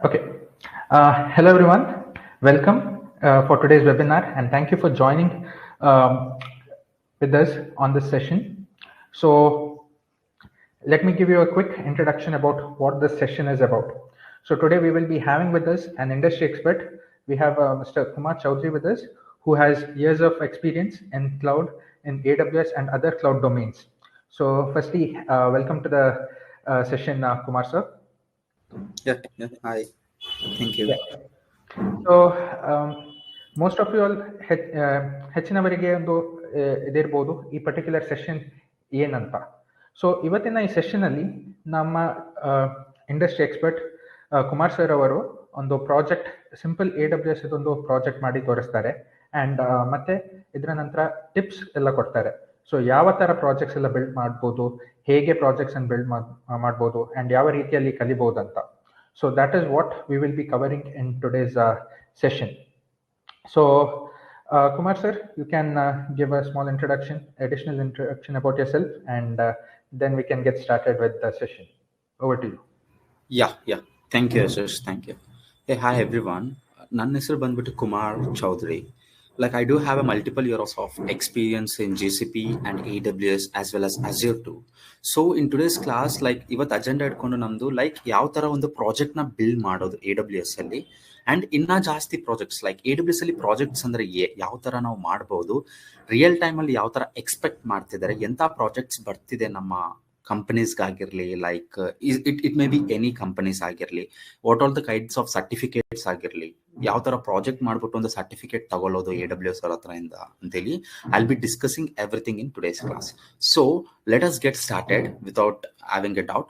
Okay. Hello, everyone. Welcome for today's webinar, and thank you for joining with us on this session. So, let me give you a quick introduction about what this session is about. So, today we will be having with us an industry expert. We have Mr. Kumar Chaudhary with us, who has years of experience in cloud, in AWS, and other cloud domains. So, firstly, welcome to the session, Kumar sir. Yeah. Hi. Thank you. Yeah. So most of you all ಹೆಚ್ಚಿನವರಿಗೆ ಒಂದು ಇದಿರ್ಬೋದು ಈ particular session ಏನಂತ. So ಇವತ್ತಿನ ಈ ಸೆಷನಲ್ಲಿ ನಮ್ಮ industry expert Kumar sir ಅವರು ಒಂದು project, simple AWS ಇದೊಂದು ಪ್ರಾಜೆಕ್ಟ್ ಮಾಡಿ ತೋರಿಸ್ತಾರೆ. ಆ್ಯಂಡ್ ಮತ್ತೆ ಇದರ ನಂತರ ಟಿಪ್ಸ್ ಎಲ್ಲ ಕೊಡ್ತಾರೆ. ಸೊ ಯಾವ ಥರ ಪ್ರಾಜೆಕ್ಟ್ಸ್ ಎಲ್ಲ ಬಿಲ್ಡ್ ಮಾಡ್ಬೋದು, ಹೇಗೆ ಪ್ರಾಜೆಕ್ಟ್ಸನ್ನು ಬಿಲ್ಡ್ ಮಾಡ್ಬೋದು, ಆ್ಯಂಡ್ ಯಾವ ರೀತಿಯಲ್ಲಿ ಕಲಿಬೋದು ಅಂತ. So that is what we will be covering in today's session. So Kumar sir, you can give a small introduction, additional introduction about yourself, and then we can get started with the session. Over to you. Yeah. Thank you, Ashish. Thank you. Hey, hi everyone. ನನ್ನ ಹೆಸರು ಬಂದ್ಬಿಟ್ಟು Kumar Chaudhary. Like I do have a multiple years of experience in GCP and AWS as well as Azure too. So in today's class, like ಇವತ್ತು agenda ಇಟ್ಕೊಂಡು ನಮ್ದು like ಯಾವ ತರ ಒಂದು project ನ ಬಿಲ್ಡ್ ಮಾಡೋದು AWS ಅಲ್ಲಿ, ಅಂಡ್ ಇನ್ನ ಜಾಸ್ತಿ ಪ್ರಾಜೆಕ್ಟ್ಸ್ ಲೈಕ್ AWS ಅಲ್ಲಿ ಪ್ರಾಜೆಕ್ಟ್ಸ್ ಅಂದ್ರೆ ಯಾವ ತರ ನಾವು ಮಾಡಬಹುದು, ರಿಯಲ್ ಟೈಮ್ ಅಲ್ಲಿ ಯಾವ ತರ ಎಕ್ಸ್ಪೆಕ್ಟ್ ಮಾಡ್ತಿದ್ದಾರೆ, ಎಂತ ಪ್ರಾಜೆಕ್ಟ್ಸ್ ಬರ್ತಿದೆ ನಮ್ಮ ಕಂಪನೀಸ್ಗಾಗಿರ್ಲಿ, like it may be any companies ಆಗಿರ್ಲಿ, what all the kinds of certificates ಆಗಿರ್ಲಿ, ಯಾವ ತರ ಪ್ರಾಜೆಕ್ಟ್ ಮಾಡ್ಬಿಟ್ಟು ಒಂದು ಸರ್ಟಿಫಿಕೇಟ್ ತಗೊಳ್ಳೋದು AWS ಅವ್ರ ಹತ್ರ ಇಂದ ಅಂತೇಳಿ I will B discussing everything in today's class. So let us get started without having A doubt.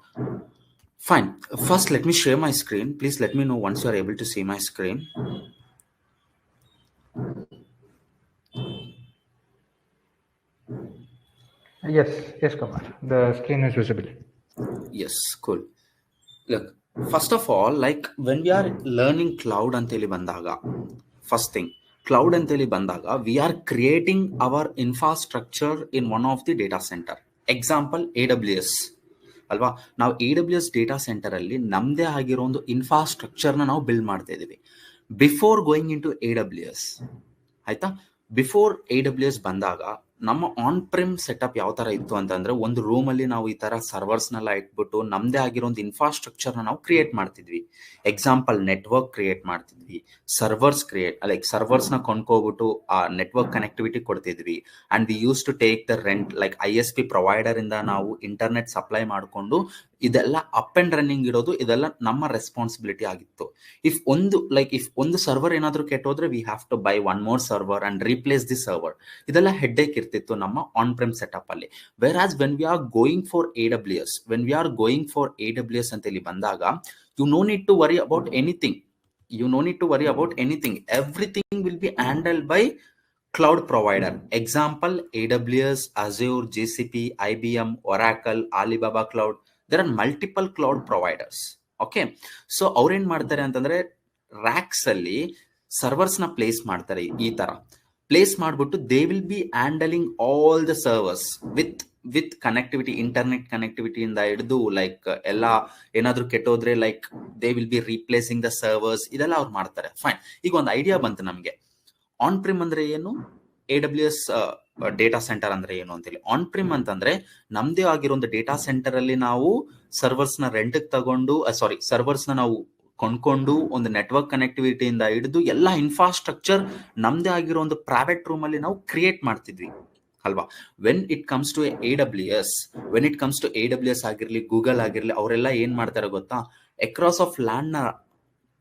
Fine. First, let me share my screen. Please let me know once you are able to see my screen. Yes, Kumar. The screen is visible. Yes, cool. Look, first of all, like when we are learning cloud anteli bandaga, first thing, cloud anteli bandaga, we are creating our infrastructure in one of the data center. Example, AWS. ಅಲ್ವಾ, ನಾವು AWS data centre ಅಲ್ಲಿ ನಮ್ದೇ ಆಗಿರೋ ಒಂದು ಇನ್ಫ್ರಾಸ್ಟ್ರಕ್ಚರ್ನ ನಾವು build ಮಾಡ್ತಾ ಇದೀವಿ. Before going in to AWS, ಆಯ್ತಾ, ಬಿಫೋರ್ AWS ಬಂದಾಗ ನಮ್ಮ ಆನ್ ಪ್ರಿಮ್ ಸೆಟಪ್ ಯಾವ ತರ ಇತ್ತು ಅಂತಂದ್ರೆ, ಒಂದು ರೂಮ್ ಅಲ್ಲಿ ನಾವು ಈ ತರ ಸರ್ವರ್ಸ್ನೆಲ್ಲ ಇಟ್ಬಿಟ್ಟು ನಮ್ದೇ ಆಗಿರೋ ಒಂದು ಇನ್ಫ್ರಾಸ್ಟ್ರಕ್ಚರ್ನ ನಾವು ಕ್ರಿಯೇಟ್ ಮಾಡ್ತಿದ್ವಿ. ಎಕ್ಸಾಂಪಲ್, ನೆಟ್ವರ್ಕ್ ಕ್ರಿಯೇಟ್ ಮಾಡ್ತಿದ್ವಿ, ಸರ್ವರ್ಸ್ ನ ಕೊಂಡ್ಕೋಗ್ಬಿಟ್ಟು ಆ ನೆಟ್ವರ್ಕ್ ಕನೆಕ್ಟಿವಿಟಿ ಕೊಡ್ತಿದ್ವಿ. And we use to take the rent, like ISP provider ಇಂದ ನಾವು ಇಂಟರ್ನೆಟ್ ಸಪ್ಲೈ ಮಾಡಿಕೊಂಡು ಇದೆಲ್ಲ ಅಪ್ ಅಂಡ್ ರನ್ನಿಂಗ್ ಇಡೋದು, ಇದೆಲ್ಲ ನಮ್ಮ ರೆಸ್ಪಾನ್ಸಿಬಿಲಿಟಿ ಆಗಿತ್ತು. ಇಫ್ ಒಂದು ಸರ್ವರ್ ಏನಾದ್ರು ಕೆಟ್ಟೋದ್ರೆ we have to buy one more server and replace the server. ಇದೆಲ್ಲ ಹೆಡ್ಡೇಕ್ ಇರ್ತಿತ್ತು ನಮ್ಮ ಆನ್ ಪ್ರಿಮ್ ಸೆಟಪ್ ಅಲ್ಲಿ. Whereas when we are going for AWS ಅಂತ ಇಲ್ಲಿ ಬಂದಾಗ, you know need to worry about anything. Everything will be handled by cloud provider. Example, AWS, Azure, GCP, IBM, Oracle, Alibaba Cloud. There are multiple cloud providers. Okay, so ಅವ್ರು ಏನ್ ಮಾಡ್ತಾರೆ ಅಂತಂದ್ರೆ, racks ಅಲ್ಲಿ servers ನ place ಮಾಡ್ತಾರೆ. ಈ ತರ place ಮಾಡ್ಬಿಟ್ಟು they will be handling all the servers with connectivity, internet connectivity ಇಂದ ಹಿಡಿದು ಲೈಕ್ ಎಲ್ಲ ಏನಾದ್ರು ಕೆಟ್ಟೋದ್ರೆ like they will be replacing the servers. ಇದೆಲ್ಲ ಅವ್ರು ಮಾಡ್ತಾರೆ. ಫೈನ್. ಈಗ ಒಂದು ಐಡಿಯಾ ಬಂತು ನಮ್ಗೆ, ಆನ್ ಪ್ರಿಮ್ ಅಂದ್ರೆ ಏನು, AWS ಡೇಟಾ ಸೆಂಟರ್ ಅಂದ್ರೆ ಏನು ಅಂತೇಳಿ. ಆನ್ ಪ್ರಿಮ್ ಅಂತಂದ್ರೆ ನಮ್ದೇ ಆಗಿರೋ ಒಂದು ಡೇಟಾ ಸೆಂಟರ್ ಅಲ್ಲಿ ನಾವು ಸರ್ವರ್ಸ್ ನ ರೆಂಟ್ ತಗೊಂಡು, ಸರ್ವರ್ಸ್ ನ ನಾವು ಕೊಂಡ್ಕೊಂಡು ಒಂದು ನೆಟ್ವರ್ಕ್ ಕನೆಕ್ಟಿವಿಟಿಯಿಂದ ಹಿಡಿದು ಎಲ್ಲ ಇನ್ಫ್ರಾಸ್ಟ್ರಕ್ಚರ್ ನಮ್ದೇ ಆಗಿರೋ ಒಂದು ಪ್ರೈವೇಟ್ ರೂಮ್ ಅಲ್ಲಿ ನಾವು ಕ್ರಿಯೇಟ್ ಮಾಡ್ತಿದ್ವಿ ಅಲ್ವಾ. When it comes to AWS ಆಗಿರ್ಲಿ, ಗೂಗಲ್ ಆಗಿರ್ಲಿ, ಅವರೆಲ್ಲ ಏನ್ ಮಾಡ್ತಾರೆ ಗೊತ್ತಾ, ಅಕ್ರಾಸ್ ಆಫ್ ಲ್ಯಾಂಡ್ ನ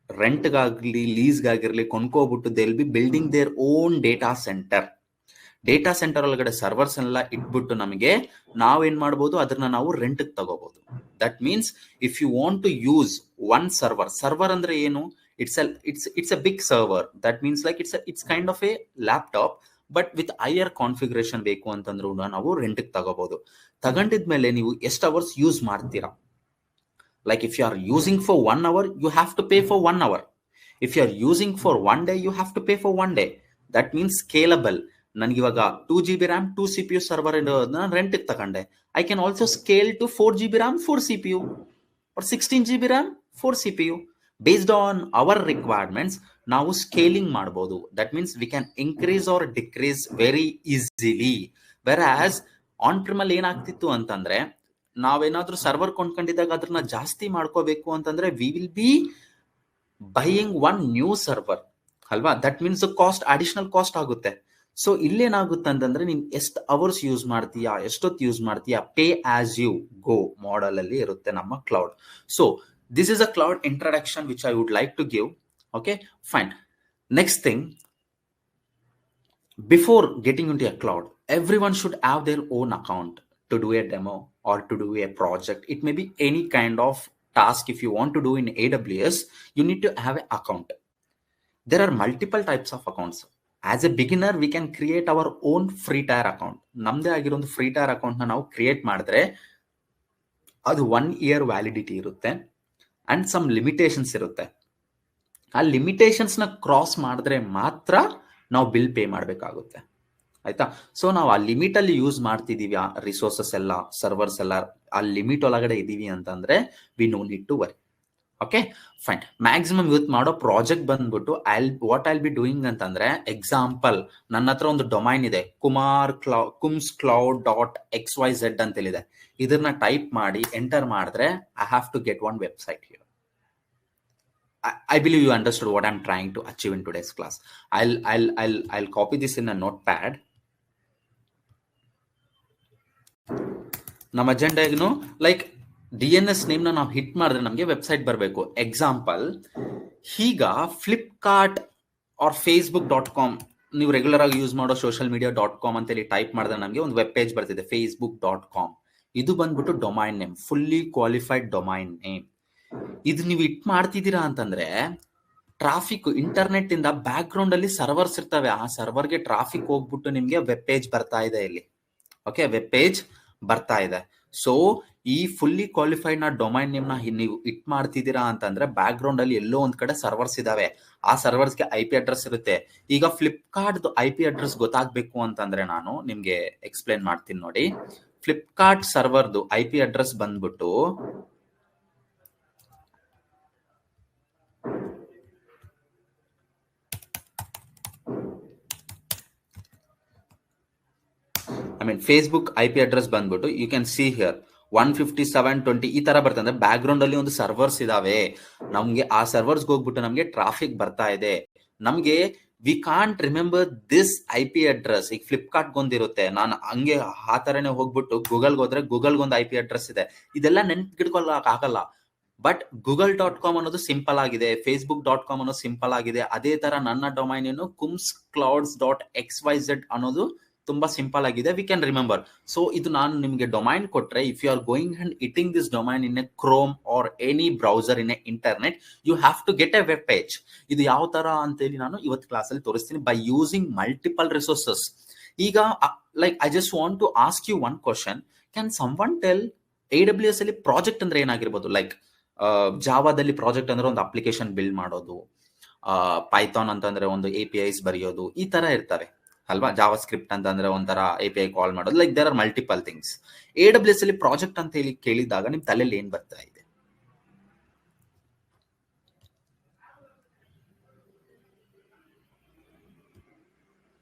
ರೆಂಟ್ಗಾಗ್ಲಿ, ಲೀಸ್ಗಾಗಿರ್ಲಿ ಕೊಂಡ್ಕೋಬಿಟ್ಟು they will be building their own data center ಒಳಗಡೆ ಸರ್ವರ್ಸ್ ಎಲ್ಲ ಇಟ್ಬಿಟ್ಟು ನಮಗೆ ನಾವೇನ್ ಮಾಡ್ಬೋದು, ಅದನ್ನ ನಾವು ರೆಂಟ್ ತಗೋಬಹುದು. That means if you want to use one server ಅಂದ್ರೆ ಏನು, it's a big server. That means like it's kind of a laptop, but with higher configuration ಬೇಕು ಅಂತಂದ್ರೂ ನಾವು ರೆಂಟ್ ತಗೋಬಹುದು. ತಗೊಂಡಿದ್ಮೇಲೆ ನೀವು ಎಷ್ಟು ಅವರ್ಸ್ ಯೂಸ್ ಮಾಡ್ತೀರಾ, like if you are using for 1 hour, you have to pay for 1 hour. If you are using for 1 day, you have to pay for 1 day. That means scalable. ನನಗೆ ಇವಾಗ 2 GB RAM 2 CPU server rent ತಗೊಂಡೆ, I can also scale to 4 GB RAM 4 CPU or 16 GB RAM 4 CPU. Based on our requirements ನಾವು scaling ಮಾಡ್ಬೋದು. That means we can increase or decrease very easily. Whereas on premise ಏನಾಗ್ತಿತ್ತು ಅಂತಂದ್ರೆ, ನಾವೇನಾದ್ರೂ server ಕೊಂಡ್ಕೊಂಡಿದ್ದಾಗ ಅದನ್ನ ಜಾಸ್ತಿ ಮಾಡ್ಕೋಬೇಕು ಅಂತಂದ್ರೆ we will be buying one new server ಅಲ್ವಾ. That means cost, additional cost ಆಗುತ್ತೆ. ಸೊ ಇಲ್ಲೇನಾಗುತ್ತೆ ಅಂತಂದ್ರೆ ನೀನ್ ಎಷ್ಟು ಅವರ್ಸ್ ಯೂಸ್ ಮಾಡ್ತೀಯಾ, ಎಷ್ಟೊತ್ತು ಯೂಸ್ ಮಾಡ್ತೀಯಾ, pay as you go model ಅಲ್ಲಿ ಇರುತ್ತೆ ನಮ್ಮ cloud. So this is a cloud introduction which I would like to give. Okay fine. Next thing, before getting into a cloud, everyone should have their own account to do a demo or to do a project. It may be any kind of task. If you want to do in AWS, you need to have an account. There are multiple types of accounts. As a beginner, we can create our own free tier account. ನಮ್ದೇ ಆಗಿರೋ ಒಂದು free tier account ನ ನಾವು create ಮಾಡಿದ್ರೆ ಅದು 1 year validity ಇರುತ್ತೆ and some limitations ಇರುತ್ತೆ. ಆ ಲಿಮಿಟೇಷನ್ಸ್ ನ ಕ್ರಾಸ್ ಮಾಡಿದ್ರೆ ಮಾತ್ರ ನಾವು ಬಿಲ್ ಪೇ ಮಾಡಬೇಕಾಗುತ್ತೆ. ಆಯ್ತಾ? ಸೊ ನಾವು ಆ ಲಿಮಿಟ್ ಅಲ್ಲಿ ಯೂಸ್ ಮಾಡ್ತಿದೀವಿ, ಆ ರಿಸೋರ್ಸಸ್ ಎಲ್ಲ, ಸರ್ವರ್ಸ್ ಎಲ್ಲ ಆ ಲಿಮಿಟ್ ಒಳಗಡೆ ಇದೀವಿ ಅಂತಂದ್ರೆ we no need to worry. Okay fine. Maximum use ಮಾಡೋ ಪ್ರಾಜೆಕ್ಟ್ ಬಂದ್ಬಿಟ್ಟು ವಾಟ್ ಐಲ್ ಬಿ ಡೂಯಿಂಗ್ ಅಂತಂದ್ರೆ, ಎಕ್ಸಾಂಪಲ್ ನನ್ನ ಹತ್ರ ಒಂದು ಡೊಮೈನ್ ಇದೆ, kumscloud.xyz ಅಂತೇಳಿದೆ. ಇದನ್ನ ಟೈಪ್ ಮಾಡಿ ಎಂಟರ್ ಮಾಡಿದ್ರೆ I have to get one website here. I believe you understood what I'm trying to achieve in today's class. I'll copy this in a notepad. ನಮ್ಮ agenda ಏನು, like DNS name ನಾವು hit ಮಾಡಿದ್ರೆ ನಮಗೆ website ಬರಬೇಕು. Example, ಈಗ Flipkart R facebook.com ನೀವು regular ಆಗಿ use ಮಾಡೋ ಸೋಷಿಯಲ್ media.com ಅಂತೇಳಿ ಟೈಪ್ ಮಾಡಿದ್ರೆ ನಮಗೆ ಒಂದು ವೆಬ್ ಪೇಜ್ ಬರ್ತಿದೆ, facebook.com. ಇದು ಬಂದ್ಬಿಟ್ಟು domain name, fully qualified domain name. ಇದು ನೀವು ಇಟ್ ಮಾಡ್ತಿದ್ದೀರಾ ಅಂತಂದ್ರೆ ಟ್ರಾಫಿಕ್, ಇಂಟರ್ನೆಟ್ ಇಂದ ಬ್ಯಾಕ್ ಗ್ರೌಂಡ್ ಅಲ್ಲಿ ಸರ್ವರ್ಸ್ ಇರ್ತವೆ, ಆ ಸರ್ವರ್ಗೆ ಟ್ರಾಫಿಕ್ ಹೋಗ್ಬಿಟ್ಟು ನಿಮ್ಗೆ ವೆಬ್ ಪೇಜ್ ಬರ್ತಾ ಇದೆ ಇಲ್ಲಿ. ಓಕೆ, ವೆಬ್ ಪೇಜ್ ಬರ್ತಾ ಇದೆ. ಸೊ ಈ ಫುಲ್ಲಿ ಕ್ವಾಲಿಫೈಡ್ ನ ಡೊಮೈನ್ ನೇಮ್ ನ ನೀವು ಇಟ್ ಮಾಡ್ತಿದ್ದೀರಾ ಅಂತಂದ್ರೆ ಬ್ಯಾಕ್ ಗ್ರೌಂಡ್ ಅಲ್ಲಿ ಎಲ್ಲೋ ಒಂದ್ ಕಡೆ ಸರ್ವರ್ಸ್ ಇದಾವೆ, ಆ ಸರ್ವರ್ಸ್ಗೆ IP ಅಡ್ರೆಸ್ ಇರುತ್ತೆ. ಈಗ ಫ್ಲಿಪ್ಕಾರ್ಟ್ IP ಅಡ್ರೆಸ್ ಗೊತ್ತಾಗ್ಬೇಕು ಅಂತಂದ್ರೆ ನಾನು ನಿಮ್ಗೆ ಎಕ್ಸ್ಪ್ಲೇನ್ ಮಾಡ್ತೀನಿ ನೋಡಿ. ಫ್ಲಿಪ್ಕಾರ್ಟ್ ಸರ್ವರ್ದು IP ಅಡ್ರೆಸ್ ಬಂದ್ಬಿಟ್ಟು Facebook IP ಅಡ್ರೆಸ್ ಬಂದ್ಬಿಟ್ಟು ಯು ಕ್ಯಾನ್ ಸಿ ಹಿಯರ್ 157.20 ಈ ತರ ಬರ್ತದೆ. ಅಂದ್ರೆ ಬ್ಯಾಕ್ ಗ್ರೌಂಡ್ ಅಲ್ಲಿ ಒಂದು ಸರ್ವರ್ಸ್ ಇದಾವೆ, ನಮ್ಗೆ ಆ ಸರ್ವರ್ಸ್ ಹೋಗ್ಬಿಟ್ಟು ನಮ್ಗೆ ಟ್ರಾಫಿಕ್ ಬರ್ತಾ ಇದೆ. ನಮ್ಗೆ we can't remember this IP address. ಈಗ ಫ್ಲಿಪ್ಕಾರ್ಟ್ ಗೊಂದಿರುತ್ತೆ, ನಾನು ಹಂಗೆ ಆ ತರನೇ ಹೋಗ್ಬಿಟ್ಟು ಗೂಗಲ್ಗೆ ಹೋದ್ರೆ ಗೂಗಲ್ಗೊಂದು IP ಅಡ್ರೆಸ್ ಇದೆ, ಇದೆಲ್ಲ ನೆನ್ಪಿಟ್ಕೊಳ್ಳಕ್ ಆಗಲ್ಲ. ಬಟ್ google.com ಅನ್ನೋದು ಸಿಂಪಲ್ ಆಗಿದೆ, facebook.com ಅನ್ನೋದು ಸಿಂಪಲ್ ಆಗಿದೆ. ಅದೇ ತರ ನನ್ನ ಡೊಮೈನ್ ಏನು kumsclouds.xyz ಅನ್ನೋದು ತುಂಬಾ ಸಿಂಪಲ್ ಆಗಿದೆ, ವಿ ಕ್ಯಾನ್ ರಿಮೆಂಬರ್. ಸೊ ಇದು ನಾನು ನಿಮಗೆ ಡೊಮೈನ್ ಕೊಟ್ರೆ, if you are going and hitting this domain in a Chrome or any browser in a internet, you have to get a web page. ಇದು ಯಾವ ತರ ಅಂತೇಳಿ ನಾನು ಇವತ್ತು ಕ್ಲಾಸಲ್ಲಿ ತೋರಿಸ್ತೀನಿ, ಬೈ ಯೂಸಿಂಗ್ ಮಲ್ಟಿಪಲ್ ರಿಸೋರ್ಸಸ್. ಈಗ like I just want to ask you one question, can someone tell AWS ಅಲ್ಲಿ ಪ್ರಾಜೆಕ್ಟ್ ಅಂದ್ರೆ ಏನಾಗಿರ್ಬೋದು? ಲೈಕ್ ಜಾವಾದಲ್ಲಿ ಪ್ರಾಜೆಕ್ಟ್ ಅಂದ್ರೆ ಒಂದು ಅಪ್ಲಿಕೇಶನ್ ಬಿಲ್ಡ್ ಮಾಡೋದು, ಪೈಥಾನ್ ಅಂತಂದ್ರೆ ಒಂದು APIs ಬರೆಯೋದು, ಈ ತರ ಇರ್ತವೆ ಅಲ್ವಾ. ಜಾವಾ ಸ್ಕ್ರಿಪ್ಟ್ ಅಂತಂದ್ರೆ ಒಂಥರ API ಕಾಲ್ ಮಾಡೋದು, like there are multiple things. AWS ಅಲ್ಲಿ ಪ್ರಾಜೆಕ್ಟ್ ಅಂತ ಹೇಳಿ ಕೇಳಿದಾಗ ನಿಮ್ ತಲೆಯಲ್ಲಿ ಏನ್ ಬರ್ತಾ ಇದೆ?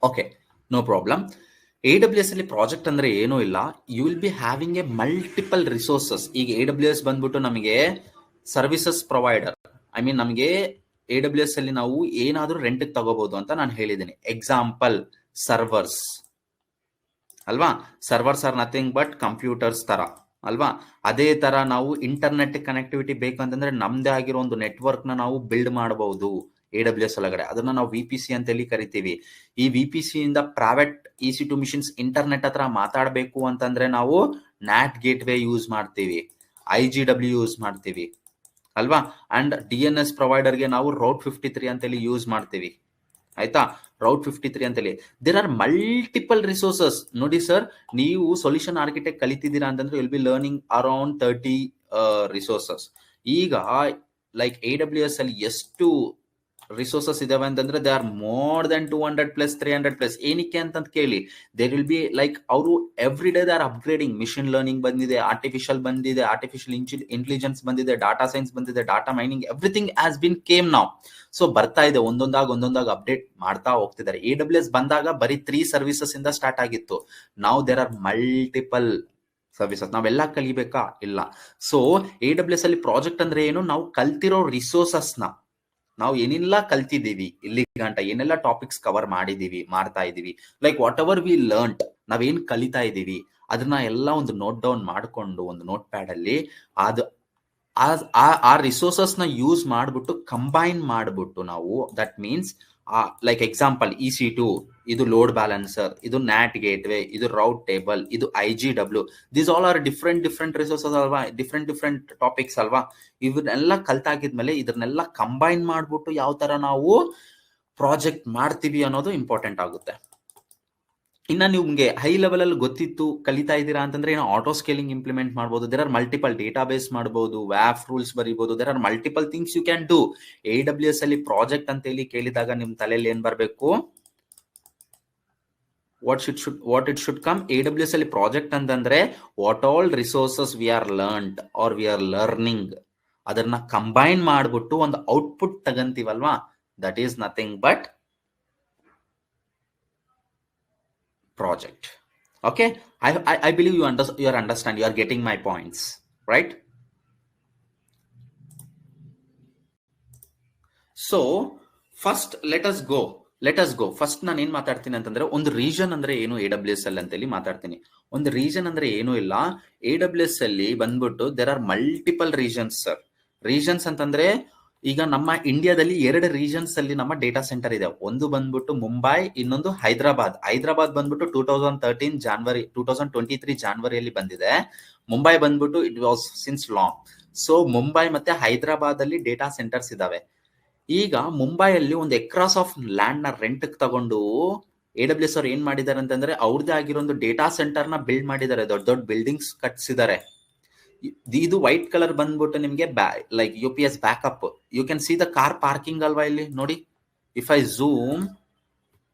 Okay, no problem. AWS ಅಲ್ಲಿ ಪ್ರಾಜೆಕ್ಟ್ ಅಂದ್ರೆ ಏನೂ ಇಲ್ಲ, you will be having a multiple resources. ಈಗ AWS ಬಂದ್ಬಿಟ್ಟು ನಮಗೆ ಸರ್ವಿಸಸ್ ಪ್ರೊವೈಡರ್, ಐ ಮೀನ್ ನಮಗೆ AWS ಅಲ್ಲಿ ನಾವು ಏನಾದ್ರೂ ರೆಂಟ್ ತಗೋಬಹುದು ಅಂತ ನಾನು ಹೇಳಿದ್ದೀನಿ. ಎಕ್ಸಾಂಪಲ್ ಸರ್ವರ್ಸ್ ಅಲ್ವಾ, servers R nothing but computers ತರ ಅಲ್ವಾ. ಅದೇ ತರ ನಾವು ಇಂಟರ್ನೆಟ್ ಕನೆಕ್ಟಿವಿಟಿ ಬೇಕಂತಂದ್ರೆ ನಮ್ದೇ ಆಗಿರೋ ಒಂದು ನೆಟ್ವರ್ಕ್ ನ ನಾವು ಬಿಲ್ಡ್ ಮಾಡಬಹುದು AWS ಒಳಗಡೆ. ಅದನ್ನ ನಾವು VPC ಅಂತೇಳಿ ಕರಿತೀವಿ. ಈ VPC ಇಂದ ಪ್ರೈವೇಟ್ EC2 ಮಿಷಿನ್ಸ್ ಇಂಟರ್ನೆಟ್ ಹತ್ರ ಮಾತಾಡಬೇಕು ಅಂತಂದ್ರೆ ನಾವು NAT ಗೇಟ್ವೇ ಯೂಸ್ ಮಾಡ್ತೀವಿ, IGW ಯೂಸ್ ಮಾಡ್ತೀವಿ ಅಲ್ವಾ. ಅಂಡ್ DNS ಪ್ರೊವೈಡರ್ಗೆ ನಾವು Route 53 ಅಂತೇಳಿ ಯೂಸ್ ಮಾಡ್ತೀವಿ. ಆಯ್ತಾ, Route 53 ಅಂತೇಳಿ. There are multiple resources. ನೋಡಿ ಸರ್, ನೀವು ಸೊಲ್ಯೂಷನ್ ಆರ್ಕಿಟೆಕ್ಟ್ ಕಲಿತಿದ್ದೀರಾ ಅಂತಂದ್ರೆ will be learning around 30 resources. ಈಗ ಲೈಕ್ AWS ಅಲ್ಲಿ ಎಷ್ಟು ರಿಸೋರ್ಸಸ್ ಇದಾವೆ ಅಂತಂದ್ರೆ ದೇ ಆರ್ ಮೋರ್ ದೆನ್ 200+ 300+. ಏನಕ್ಕೆ ಅಂತ ಕೇಳಿ, ದೇರ್ ವಿಲ್ ಬಿ ಲೈಕ್ ಅವರು every day they are upgrading. Machine learning ಬಂದಿದೆ, ಆರ್ಟಿಫಿಷಿಯಲ್ ಇಂಟೆಲಿಜೆನ್ಸ್ ಬಂದಿದೆ, ಡಾಟಾ ಸೈನ್ಸ್ ಬಂದಿದೆ, data mining, everything has been came ನಾವ್. ಸೊ ಬರ್ತಾ ಇದೆ, ಒಂದೊಂದಾಗಿ ಅಪ್ಡೇಟ್ ಮಾಡ್ತಾ ಹೋಗ್ತಿದ್ದಾರೆ. AWS ಬಂದಾಗ ಬರೀ 3 ಸರ್ವಿಸಸ್ ಇಂದ ಸ್ಟಾರ್ಟ್ ಆಗಿತ್ತು. ನಾವು ದೇರ್ ಆರ್ ಮಲ್ಟಿಪಲ್ ಸರ್ವಿಸಸ್. ನಾವೆಲ್ಲ ಕಲಿಬೇಕಾ? ಇಲ್ಲ. ಸೊ AWS ಅಲ್ಲಿ ಪ್ರಾಜೆಕ್ಟ್ ಅಂದ್ರೆ ಏನು? ನಾವು ಕಲ್ತಿರೋ ರಿಸೋರ್ಸಸ್ ನಾವು ಏನೆಲ್ಲ ಕಲ್ತಿದ್ದೀವಿ ಇಲ್ಲಿ ಗಂಟ, ಏನೆಲ್ಲ ಟಾಪಿಕ್ಸ್ ಕವರ್ ಮಾಡ್ತಾ ಇದೀವಿ, like whatever we learned, ನಾವೇನ್ ಕಲಿತಾ ಇದೀವಿ ಅದನ್ನ ಎಲ್ಲ ಒಂದು ನೋಟ್ ಡೌನ್ ಮಾಡ್ಕೊಂಡು ಒಂದು ನೋಟ್ ಪ್ಯಾಡ್ ಅಲ್ಲಿ ಅದು ಆ ರಿಸೋರ್ಸಸ್ ನ ಯೂಸ್ ಮಾಡ್ಬಿಟ್ಟು ಕಂಬೈನ್ ಮಾಡ್ಬಿಟ್ಟು ನಾವು, that means like example EC2, ಇದು ಲೋಡ್ ಬ್ಯಾಲೆನ್ಸರ್, ಇದು NAT ಗೇಟ್ವೇ, ಇದು ರೌಟ್ ಟೇಬಲ್, ಇದು IGW, these all are different resources ಅಲ್ವಾ, ಡಿಫ್ರೆಂಟ್ ಟಾಪಿಕ್ಸ್ ಅಲ್ವಾ. ಇವನ್ನೆಲ್ಲ ಕಲ್ತಾಗಿದ್ಮೇಲೆ ಇದನ್ನೆಲ್ಲ ಕಂಬೈನ್ ಮಾಡ್ಬಿಟ್ಟು ಯಾವ ತರ ನಾವು ಪ್ರಾಜೆಕ್ಟ್ ಮಾಡ್ತೀವಿ ಅನ್ನೋದು ಇಂಪಾರ್ಟೆಂಟ್ ಆಗುತ್ತೆ. ಇನ್ನ ನಿಮ್ಗೆ ಹೈ ಲೆವೆಲ್ ಅಲ್ಲಿ ಗೊತ್ತಿತ್ತು, ಕಲಿತಾ ಇದ್ದೀರಾ ಅಂತಂದ್ರೆ ಏನೋ ಆಟೋ ಸ್ಕೇಲಿಂಗ್ ಇಂಪ್ಲಿಮೆಂಟ್ ಮಾಡಬಹುದು, there are multiple database ಮಾಡಬಹುದು, ವ್ಯಾಫ್ ರೂಲ್ಸ್ ಬರೀಬಹುದು, there are multiple things you can do. AWS ಅಲ್ಲಿ ಪ್ರಾಜೆಕ್ಟ್ ಅಂತ ಹೇಳಿ ಕೇಳಿದಾಗ ನಿಮ್ ತಲೆಯಲ್ಲಿ ಏನ್ ಬರ್ಬೇಕು? What it should come? AWS ಅಲ್ಲಿ ಪ್ರಾಜೆಕ್ಟ್ ಅಂತಂದ್ರೆ what all resources we are learned or we are learning, ಅದನ್ನ ಕಂಬೈನ್ ಮಾಡ್ಬಿಟ್ಟು ಒಂದು ಔಟ್ಪುಟ್ ತಗಂತೀವಲ್ವಾ, that is nothing but project. Okay, I believe you understand, you are getting my points, right? So first let us go. First ನಾನು ಏನ್ ಮಾತಾಡ್ತೀನಿ ಅಂತಂದ್ರೆ, ಒಂದು region ಅಂದ್ರೆ ಏನು AWS ಅಲ್ಲಿ ಅಂತೇಳಿ ಮಾತಾಡ್ತೀನಿ. ಒಂದು ರೀಜನ್ ಅಂದ್ರೆ ಏನು ಇಲ್ಲ, AWS ಅಲ್ಲಿ ಬಂದ್ಬಿಟ್ಟು there are multiple regions sir. Regions ಅಂತಂದ್ರೆ ಈಗ ನಮ್ಮ ಇಂಡಿಯಾದಲ್ಲಿ 2 ರೀಜನ್ಸ್ ಅಲ್ಲಿ ನಮ್ಮ ಡೇಟಾ ಸೆಂಟರ್ ಇದೆ. ಒಂದು ಬಂದ್ಬಿಟ್ಟು ಮುಂಬೈ, ಇನ್ನೊಂದು ಹೈದರಾಬಾದ್. ಹೈದರಾಬಾದ್ ಬಂದ್ಬಿಟ್ಟು 2023 ಜಾನ್ವರಿಯಲ್ಲಿ ಬಂದಿದೆ. ಮುಂಬೈ ಬಂದ್ಬಿಟ್ಟು it was since long. So Mumbai ಮತ್ತೆ ಹೈದರಾಬಾದ್ ಅಲ್ಲಿ ಡೇಟಾ ಸೆಂಟರ್ಸ್ ಇದಾವೆ. ಈಗ ಮುಂಬೈಯಲ್ಲಿ ಒಂದು ಎಕ್ರಾಸ್ ಆಫ್ ಲ್ಯಾಂಡ್ ನ ರೆಂಟ್ ತಗೊಂಡು AWS ಅವ್ರು ಏನ್ ಮಾಡಿದ್ದಾರೆ ಅಂತಂದ್ರೆ, ಅವ್ರದೇ ಆಗಿರೋ ಒಂದು ಡೇಟಾ ಸೆಂಟರ್ ನ ಬಿಲ್ಡ್ ಮಾಡಿದ್ದಾರೆ, ದೊಡ್ಡ ಬಿಲ್ಡಿಂಗ್ಸ್ ಕಟ್ಸಿದ್ದಾರೆ. ಇದು ವೈಟ್ ಕಲರ್ ಬಂದ್ಬಿಟ್ಟು ನಿಮ್ಗೆ like UPS backup. You can see the car parking ಅಲ್ವಾ ಇಲ್ಲಿ ನೋಡಿ. ಇಫ್ ಐ ಝೂಮ್,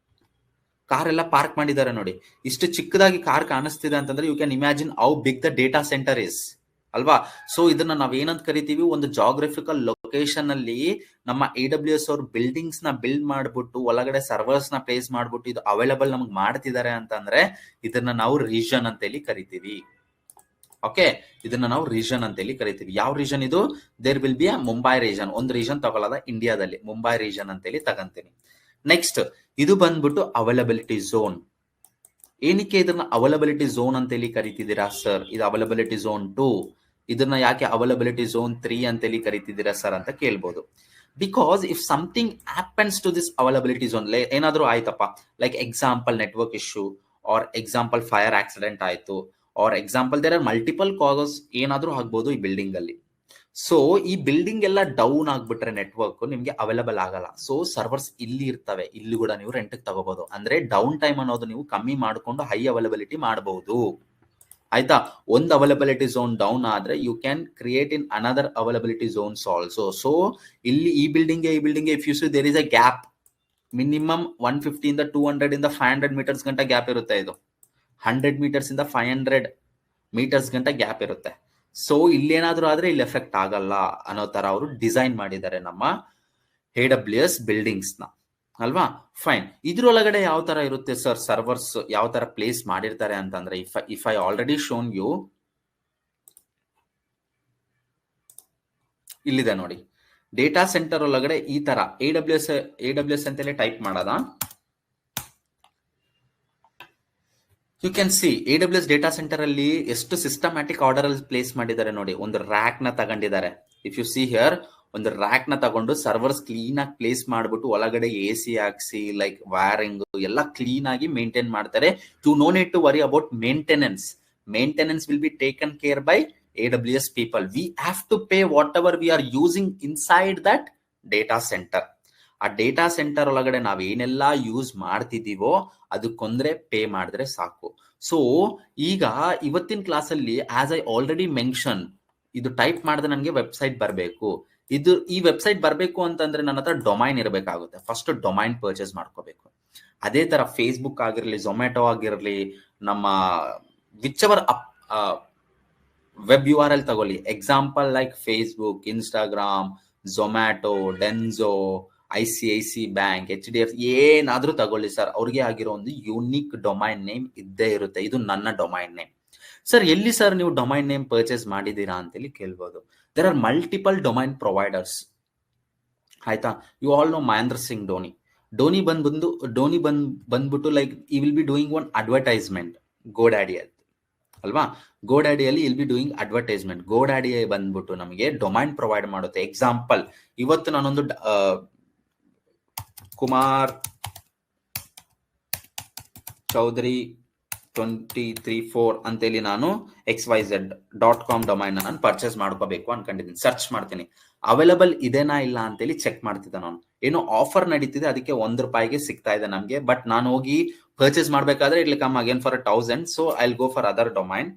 ಕಾರ್ ಎಲ್ಲ ಪಾರ್ಕ್ ಮಾಡಿದ್ದಾರೆ ನೋಡಿ. ಇಷ್ಟು ಚಿಕ್ಕದಾಗಿ ಕಾರ್ ಕಾಣಿಸ್ತಿದೆ ಅಂತಂದ್ರೆ you can imagine how big the data centre is ಅಲ್ವಾ. ಸೊ ಇದನ್ನ ನಾವ್ ಏನಂತ ಕರಿತೀವಿ, ಒಂದು ಜಾಗ್ರಫಿಕಲ್ ಲೊಕೇಶನ್ ಅಲ್ಲಿ ನಮ್ಮ AWS ಅವ್ರ ಬಿಲ್ಡಿಂಗ್ಸ್ ನ ಬಿಲ್ಡ್ ಮಾಡ್ಬಿಟ್ಟು ಒಳಗಡೆ ಸರ್ವರ್ಸ್ ನ ಪ್ಲೇಸ್ ಮಾಡ್ಬಿಟ್ಟು ಇದು ಅವೈಲಬಲ್ ನಮ್ಗೆ ಮಾಡ್ತಿದ್ದಾರೆ ಅಂತಂದ್ರೆ ಇದನ್ನ ನಾವು ರೀಜನ್ ಅಂತೇಳಿ ಕರಿತೀವಿ. ಓಕೆ, ಇದನ್ನ ನಾವು ರೀಜನ್ ಅಂತೇಳಿ ಕರಿತೀವಿ. ಯಾವ ರೀಜನ್ ಇದು? There will be a Mumbai region. ಒಂದು ರೀಜನ್ ತಗೊಳ್ಳೋದ ಇಂಡಿಯಾದಲ್ಲಿ, ಮುಂಬೈ ರೀಜನ್ ಅಂತೇಳಿ ತಗಂತೀನಿ. ನೆಕ್ಸ್ಟ್ ಇದು ಬಂದ್ಬಿಟ್ಟು ಅವೈಲಬಿಲಿಟಿ ಝೋನ್. ಏನಕ್ಕೆ ಇದನ್ನ ಅವೈಲಬಿಲಿಟಿ ಝೋನ್ ಅಂತೇಳಿ ಕರಿತಿದ್ದೀರಾ ಸರ್? ಇದು ಅವೈಲಬಿಲಿಟಿ ಝೋನ್ 2. ಇದನ್ನ ಯಾಕೆ ಅವೈಲಬಿಲಿಟಿ ಝೋನ್ 3 ಅಂತೇಳಿ ಕರಿತಿದ್ದೀರಾ ಸರ್ ಅಂತ ಕೇಳ್ಬೋದು. Because if something happens to this availability zone, ಏನಾದ್ರೂ ಆಯ್ತಪ್ಪ, like example network issue, or example fire accident ಆಯ್ತು, or example there are multiple causes, ಏನಾದ್ರೂ ಆಗ್ಬೋದು ಈ ಬಿಲ್ಡಿಂಗ್ ಅಲ್ಲಿ. ಸೊ ಈ ಬಿಲ್ಡಿಂಗ್ ಎಲ್ಲ ಡೌನ್ ಆಗ್ಬಿಟ್ರೆ ನೆಟ್ವರ್ಕ್ ನಿಮ್ಗೆ ಅವೈಲಬಲ್ ಆಗಲ್ಲ. ಸೊ ಸರ್ವರ್ಸ್ ಇಲ್ಲಿ ಇರ್ತವೆ, ಇಲ್ಲಿ ಕೂಡ ನೀವು ರೆಂಟ್ ತಗೋಬಹುದು. ಅಂದ್ರೆ ಡೌನ್ ಟೈಮ್ ಅನ್ನೋದು ನೀವು ಕಮ್ಮಿ ಮಾಡ್ಕೊಂಡು ಹೈ ಅವೈಲಬಿಲಿಟಿ ಮಾಡಬಹುದು. ಆಯ್ತಾ? ಒಂದು ಅವೈಲಬಿಲಿಟಿ ಝೋನ್ ಡೌನ್ ಆದ್ರೆ you can create in another availability zones also. So ಇಲ್ಲಿ ಈ building if you see there is a gap, minimum 150 ಇಂದ 200 ಇಂದ 500 ಮೀಟರ್ಸ್ ಗಂಟ ಗ್ಯಾಪ್ ಇರುತ್ತೆ. ಇದು 100 ಮೀಟರ್ಸ್ ಇಂದ 500 ಮೀಟರ್ಸ್ ಗಂಟ ಗ್ಯಾಪ್ ಇರುತ್ತೆ. ಸೊ ಇಲ್ಲೇನಾದ್ರೂ ಆದ್ರೆ ಇಲ್ಲಿ ಎಫೆಕ್ಟ್ ಆಗಲ್ಲ ಅನ್ನೋ ತರ ಅವರು ಡಿಸೈನ್ ಮಾಡಿದ್ದಾರೆ ನಮ್ಮ AWS ಬಿಲ್ಡಿಂಗ್ಸ್ ನ, ಅಲ್ವಾ? ಫೈನ್. ಇದ್ರೊಳಗಡೆ ಯಾವ ತರ ಇರುತ್ತೆ ಸರ್ ಸರ್ವರ್ಸ್, ಯಾವ ತರ ಪ್ಲೇಸ್ ಮಾಡಿರ್ತಾರೆ ಅಂತಂದ್ರೆ, if I already shown you, ಇಲ್ಲಿದೆ ನೋಡಿ. ಡೇಟಾ ಸೆಂಟರ್ ಒಳಗಡೆ ಈ ತರ AWS ಅಂತಲೇ ಟೈಪ್ ಮಾಡೋದ. You can see AWS data centre ಅಲ್ಲಿ ಎಷ್ಟು ಸಿಸ್ಟಮ್ಯಾಟಿಕ್ ಆರ್ಡರ್ ಅಲ್ಲಿ ಪ್ಲೇಸ್ ಮಾಡಿದ್ದಾರೆ ನೋಡಿ. ಒಂದು ರ್ಯಾಕ್ ನ ತಗೊಂಡಿದ್ದಾರೆ. ಇಫ್ ಯು ಸಿ ಹಿಯರ್, ಒಂದು ರ್ಯಾಕ್ ನ ತಗೊಂಡು ಸರ್ವರ್ಸ್ ಕ್ಲೀನ್ ಆಗಿ ಪ್ಲೇಸ್ ಮಾಡ್ಬಿಟ್ಟು ಒಳಗಡೆ AC ಹಾಕ್ಸಿ, ಲೈಕ್ ವೈರಿಂಗ್ ಎಲ್ಲ ಕ್ಲೀನ್ ಆಗಿ ಮೇಂಟೈನ್ ಮಾಡ್ತಾರೆ. To no need to worry about maintenance will be taken care by AWS people. We have to pay whatever we are using inside that data center. ಆ data center ಒಳಗಡೆ ನಾವ್ ಏನೆಲ್ಲ use ಮಾಡ್ತಿದೀವೋ ಅದಕ್ಕೊಂದ್ರೆ pay ಮಾಡಿದ್ರೆ ಸಾಕು. So ಈಗ ಇವತ್ತಿನ class ಅಲ್ಲಿ as I already mention, ಇದು ಟೈಪ್ ಮಾಡಿದ್ರೆ ನನಗೆ ವೆಬ್ಸೈಟ್ ಬರಬೇಕು. ಇದು ಈ ವೆಬ್ಸೈಟ್ ಬರಬೇಕು ಅಂತಂದ್ರೆ ನನ್ನ ಹತ್ರ ಡೊಮೈನ್ ಇರಬೇಕಾಗುತ್ತೆ. ಫಸ್ಟ್ ಡೊಮೈನ್ ಪರ್ಚೇಸ್ ಮಾಡ್ಕೋಬೇಕು. ಅದೇ ತರ ಫೇಸ್ಬುಕ್ ಆಗಿರಲಿ, ಝೊಮ್ಯಾಟೊ ಆಗಿರಲಿ, ನಮ್ಮ whichever web U R L ತಗೊಳ್ಳಿ. Example like Facebook, Instagram, Zomato, Denso, ICICI bank, HDF, ಏನಾದ್ರೂ ತಗೊಳ್ಳಿ ಸರ್, ಅವ್ರಿಗೆ ಆಗಿರೋ ಒಂದು ಯೂನಿಕ್ ಡೊಮೈನ್ ನೇಮ್ ಇದ್ದೇ ಇರುತ್ತೆ. ಇದು ನನ್ನ ಡೊಮೈನ್ ನೇಮ್. ಸರ್ ಎಲ್ಲಿ ಸರ್ ನೀವು ಡೊಮೈನ್ ನೇಮ್ ಪರ್ಚೇಸ್ ಮಾಡಿದ್ದೀರಾ ಅಂತೇಳಿ ಕೇಳ್ಬೋದು. There are multiple domain providers. ಆಯ್ತಾ? You all know Mahendra Singh Dhoni. Dhoni ಬಂದ್ಬಿಟ್ಟು ಲೈಕ್ ಈ will be doing one advertisement GoDaddy ಅಲ್ವಾ? ಗೋಡ್ಯಾಡಿಯಲ್ಲಿ ಇಲ್ ಬಿ ಡೂಯಿಂಗ್ ಅಡ್ವರ್ಟೈಸ್ಮೆಂಟ್. ಗೋಡ್ಯಾಡಿ ಬಂದ್ಬಿಟ್ಟು ನಮಗೆ ಡೊಮೈನ್ ಪ್ರೊವೈಡ್ ಮಾಡುತ್ತೆ. ಎಕ್ಸಾಂಪಲ್, ಇವತ್ತು ನಾನೊಂದು ಕುಮಾರ್ ಚೌಧರಿ 234 ಅಂತೇಳಿ ನಾನು xyz.com ಡೊಮೈನ್ ನಾನು ಪರ್ಚೇಸ್ ಮಾಡ್ಕೋಬೇಕು ಅನ್ಕೊಂಡಿದ್ದೀನಿ. ಸರ್ಚ್ ಮಾಡ್ತೀನಿ, ಅವೈಲಬಲ್ ಇದೆನಾ ಇಲ್ಲ ಅಂತೇಳಿ ಚೆಕ್ ಮಾಡ್ತಿದ್ದೆ ನಾನು. ಏನೋ ಆಫರ್ ನಡೀತಿದೆ, ಅದಕ್ಕೆ ₹1 ಸಿಗ್ತಾ ಇದೆ ನಮ್ಗೆ. ಬಟ್ ನಾನು ಹೋಗಿ ಪರ್ಚೇಸ್ ಮಾಡ್ಬೇಕಾದ್ರೆ it will come again for 1000. So I will go for other domain.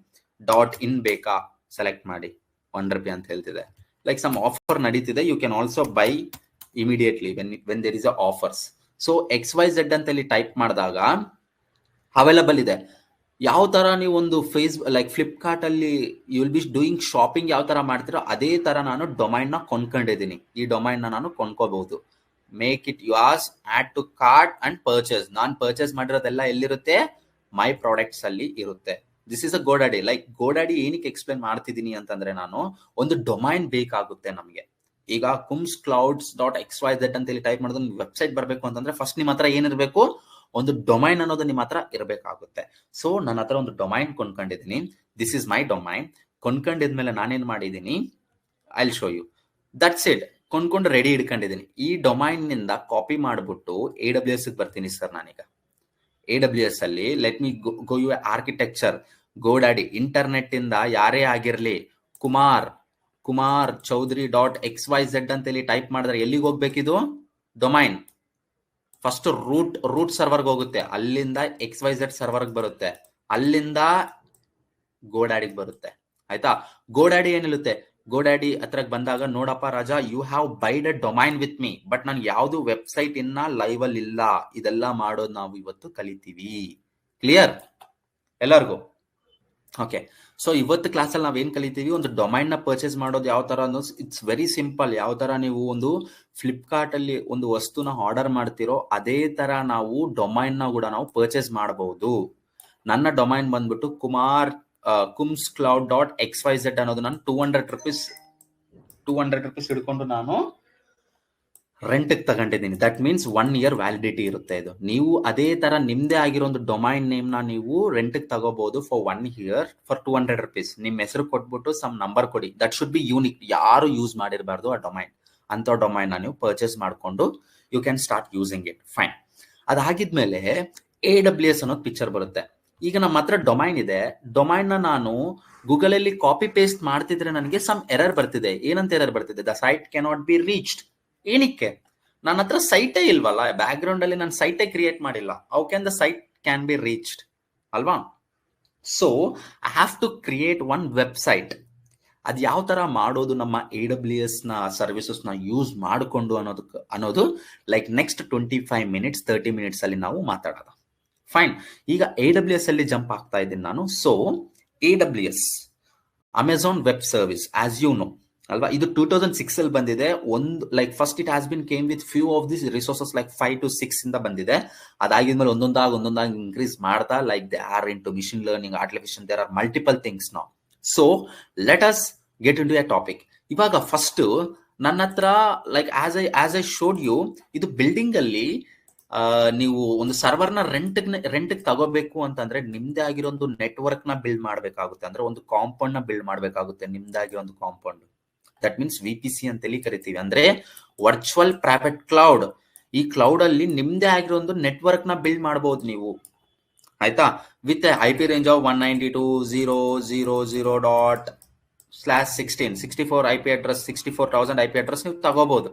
.in ಬೇಕಾ ಸೆಲೆಕ್ಟ್ ಮಾಡಿ, ₹1 ಅಂತ ಹೇಳ್ತಿದೆ. ಲೈಕ್ ಸಮ್ ಆಫರ್ ನಡೀತಿದೆ, you can also buy immediately when there is a offers. So XYZ ಅಂತೇಳಿ type ಮಾಡಿದಾಗ available ಇದೆ. ಯಾವ ತರ ನೀವು ಒಂದು ಲೈಕ್ ಫ್ಲಿಪ್ಕಾರ್ಟ್ ಅಲ್ಲಿ you will be doing shopping ಯಾವ ತರ ಮಾಡ್ತಿರೋ ಅದೇ ತರ ನಾನು ಡೊಮೈನ್ ನ ಕೊಂಡ್ಕೊಂಡಿದ್ದೀನಿ. ಈ ಡೊಮೈನ್ ನ ನಾನು ಕೊಂಡ್ಕೋಬಹುದು. Make it yours, add to cart and purchase. ನಾನು ಪರ್ಚೇಸ್ ಮಾಡಿರೋದೆಲ್ಲ ಎಲ್ಲಿರುತ್ತೆ? ಮೈ ಪ್ರಾಡಕ್ಟ್ಸ್ ಅಲ್ಲಿ ಇರುತ್ತೆ. This is a GoDaddy. Like GoDaddy ಏನಕ್ಕೆ ಎಕ್ಸ್ಪ್ಲೇನ್ ಮಾಡ್ತಿದ್ದೀನಿ ಅಂತಂದ್ರೆ, ನಾನು ಒಂದು ಡೊಮೈನ್ ಬೇಕಾಗುತ್ತೆ ನಮಗೆ. ಈಗ kumsclouds.xyz ಅಂತೇಳಿ ಟೈಪ್ ಮಾಡಿದ್ರೆ ವೆಬ್ಸೈಟ್ ಬರಬೇಕು ಅಂತಂದ್ರೆ ಫಸ್ಟ್ ನಿಮ್ಮ ಹತ್ರ ಏನಿರಬೇಕು? ಒಂದು ಡೊಮೈನ್ ಅನ್ನೋದು ನಿಮ್ಮ ಹತ್ರ ಇರಬೇಕಾಗುತ್ತೆ. ಸೊ ನನ್ನ ಹತ್ರ ಒಂದು ಡೊಮೈನ್ ಕೊಂಡ್ಕೊಂಡಿದ್ದೀನಿ. This is my domain. ಕೊಂಡ್ಕೊಂಡಿದ್ಮೇಲೆ ನಾನೇನ್ ಮಾಡಿದ್ದೀನಿ, I will show you. That's it. ಕೊಂಡ್ಕೊಂಡು ರೆಡಿ ಇಟ್ಕೊಂಡಿದ್ದೀನಿ. ಈ ಡೊಮೈನ್ ನಿಂದ ಕಾಪಿ ಮಾಡ್ಬಿಟ್ಟು AWS ಬರ್ತೀನಿ ಸರ್. ನಾನೀಗ AWS ಅಲ್ಲಿ let me go you architecture GoDaddy. Internet ಇಂದ ಯಾರೇ ಆಗಿರ್ಲಿ ಕುಮಾರ್ ಚೌಧರಿ.xyz ಅಂತೇಳಿ ಟೈಪ್ ಮಾಡಿದ್ರೆ ಎಲ್ಲಿಗೆ ಹೋಗ್ಬೇಕಿದು? ಡೊಮೈನ್ ಫಸ್ಟ್ ರೂಟ್ ಸರ್ವರ್ಗೆ ಹೋಗುತ್ತೆ, ಅಲ್ಲಿಂದ XYZ ಸರ್ವರ್ಗೆ ಬರುತ್ತೆ, ಅಲ್ಲಿಂದ ಗೋಡ್ಯಾಡಿಗೆ ಬರುತ್ತೆ. ಆಯ್ತಾ? ಗೋಡ್ಯಾಡಿ ಏನಿರುತ್ತೆ? ಗೋಡ್ಯಾಡಿ ಹತ್ರಕ್ಕೆ ಬಂದಾಗ, ನೋಡಪ್ಪ ರಾಜಾ, you have buyed a domain with me, but ನಾನು ಯಾವ್ದು ವೆಬ್ಸೈಟ್ ಇನ್ನ ಲೈವ್ ಅಲ್ಲಿ ಇಲ್ಲ. ಇದೆಲ್ಲ ಮಾಡೋದು ನಾವು ಇವತ್ತು ಕಲಿತೀವಿ. ಕ್ಲಿಯರ್ ಎಲ್ಲರಿಗೂ? ಓಕೆ. ಸೊ ಇವತ್ತು ಕ್ಲಾಸಲ್ಲಿ ನಾವೇನ್ ಕಲಿತೀವಿ, ಒಂದು ಡೊಮೈನ್ ನ ಪರ್ಚೇಸ್ ಮಾಡೋದು ಯಾವ ತರ ಅನ್ನೋದು. It's very simple. ಯಾವ ತರ ನೀವು ಒಂದು ಫ್ಲಿಪ್ಕಾರ್ಟ್ ಅಲ್ಲಿ ಒಂದು ವಸ್ತುನ ಆರ್ಡರ್ ಮಾಡ್ತಿರೋ ಅದೇ ತರ ನಾವು ಡೊಮೈನ್ ನ ಕೂಡ ನಾವು ಪರ್ಚೇಸ್ ಮಾಡಬಹುದು. ನನ್ನ ಡೊಮೈನ್ ಬಂದ್ಬಿಟ್ಟು kumscloud.xyz ಅನ್ನೋದು ನಾನು $200 ಹಿಡ್ಕೊಂಡು ನಾನು ರೆಂಟ್ ತಗೊಂಡಿದ್ದೀನಿ. ದಟ್ ಮೀನ್ಸ್ 1 year ವ್ಯಾಲಿಡಿಟಿ ಇರುತ್ತೆ ಇದು. ನೀವು ಅದೇ ತರ ನಿಮ್ದೇ ಆಗಿರೋ ಒಂದು ಡೊಮೈನ್ ನೇಮ್ ನ ನೀವು ರೆಂಟ್ ತಗೋಬಹುದು ಫಾರ್ 1 year ಫಾರ್ $200. ನಿಮ್ ಹೆಸರು ಕೊಟ್ಬಿಟ್ಟು ಸಮ್ ನಂಬರ್ ಕೊಡಿ. That should be unique. ಯಾರು ಯೂಸ್ ಮಾಡಿರಬಾರ್ದು ಆ ಡೊಮೈನ್. ಅಂತ ಡೊಮೈನ್ ನ ನೀವು ಪರ್ಚೇಸ್ ಮಾಡ್ಕೊಂಡು you can start using it. Fine. ಅದಾಗಿದ್ಮೇಲೆ AWS ಅನ್ನೋದು ಪಿಕ್ಚರ್ ಬರುತ್ತೆ. ಈಗ ನಮ್ಮ ಹತ್ರ ಡೊಮೈನ್ ಇದೆ. ಡೊಮೈನ್ ನ ನಾನು ಗೂಗಲ್ ಅಲ್ಲಿ ಕಾಪಿ ಪೇಸ್ಟ್ ಮಾಡ್ತಿದ್ರೆ ನನಗೆ ಸಮ್ ಎರರ್ ಬರ್ತಿದೆ. ಏನಂತ ಎರರ್ ಬರ್ತಿದೆ? The site cannot be reached. ಏನಕ್ಕೆ? ನನ್ನ ಹತ್ರ ಸೈಟೇ ಇಲ್ವಲ್ಲ. ಬ್ಯಾಕ್ ಗ್ರೌಂಡ್ ಅಲ್ಲಿ ನಾನು ಸೈಟೇ ಕ್ರಿಯೇಟ್ ಮಾಡಿಲ್ಲ. How can the site can be reached ಅಲ್ವಾ? So I have to create one website. ಅದ್ ಯಾವ ತರ ಮಾಡೋದು ನಮ್ಮ AWS ನ ಸರ್ವಿಸಸ್ ನ ಯೂಸ್ ಮಾಡಿಕೊಂಡು ಅನ್ನೋದು ಲೈಕ್ ನೆಕ್ಸ್ಟ್ 25 minutes 30 minutes ಅಲ್ಲಿ ನಾವು ಮಾತಾಡೋಣ. ಫೈನ್. ಈಗ AWS ಅಲ್ಲಿ ಜಂಪ್ ಆಗ್ತಾ ಇದ್ದೀನಿ ನಾನು. So AWS Amazon web service as you know ಅಲ್ವಾ? ಇದು 2006 ಅಲ್ಲಿ ಬಂದಿದೆ. ಒಂದು like first it has been came with few of this resources like 5 to 6 ಇಂದ ಬಂದಿದೆ. ಅದಾಗಿದ್ಮೇಲೆ ಒಂದೊಂದಾಗಿ ಇನ್ಕ್ರೀಸ್ ಮಾಡ್ತಾ like they are into machine learning, artificial, there are multiple things now. So let us get into a topic. ಇವಾಗ first ನನ್ನ ಹತ್ರ like as I showed you, ಇದು building ಅಲ್ಲಿ ನೀವು ಒಂದು ಸರ್ವರ್ ನ ರೆಂಟ್ ತಗೋಬೇಕು ಅಂತಂದ್ರೆ ನಿಮ್ದೇ ಆಗಿರೋ ಒಂದು ನೆಟ್ವರ್ಕ್ ನ ಬಿಲ್ಡ್ ಮಾಡ್ಬೇಕಾಗುತ್ತೆ. ಅಂದ್ರೆ ಒಂದು ಕಾಂಪೌಂಡ್ ನ ಬಿಲ್ಡ್ ಮಾಡ್ಬೇಕಾಗುತ್ತೆ, ನಿಮ್ದೇ ಆಗಿರೋ ಒಂದು ಕಾಂಪೌಂಡ್. ದಟ್ ಮೀನ್ಸ್ VPC ಅಂತೇಳಿ ಕರಿತೀವಿ, ಅಂದ್ರೆ ವರ್ಚುವಲ್ ಪ್ರೈವೇಟ್ ಕ್ಲೌಡ್. ಈ ಕ್ಲೌಡ್ ಅಲ್ಲಿ ನಿಮ್ದೇ ಆಗಿರೋ ಒಂದು ನೆಟ್ವರ್ಕ್ ನ ಬಿಲ್ಡ್ ಮಾಡಬಹುದು ನೀವು. ಆಯ್ತಾ? With IP range of 192.0.0./16 64 IP address, 64,000 IP address ನೀವು ತಗೋಬಹುದು.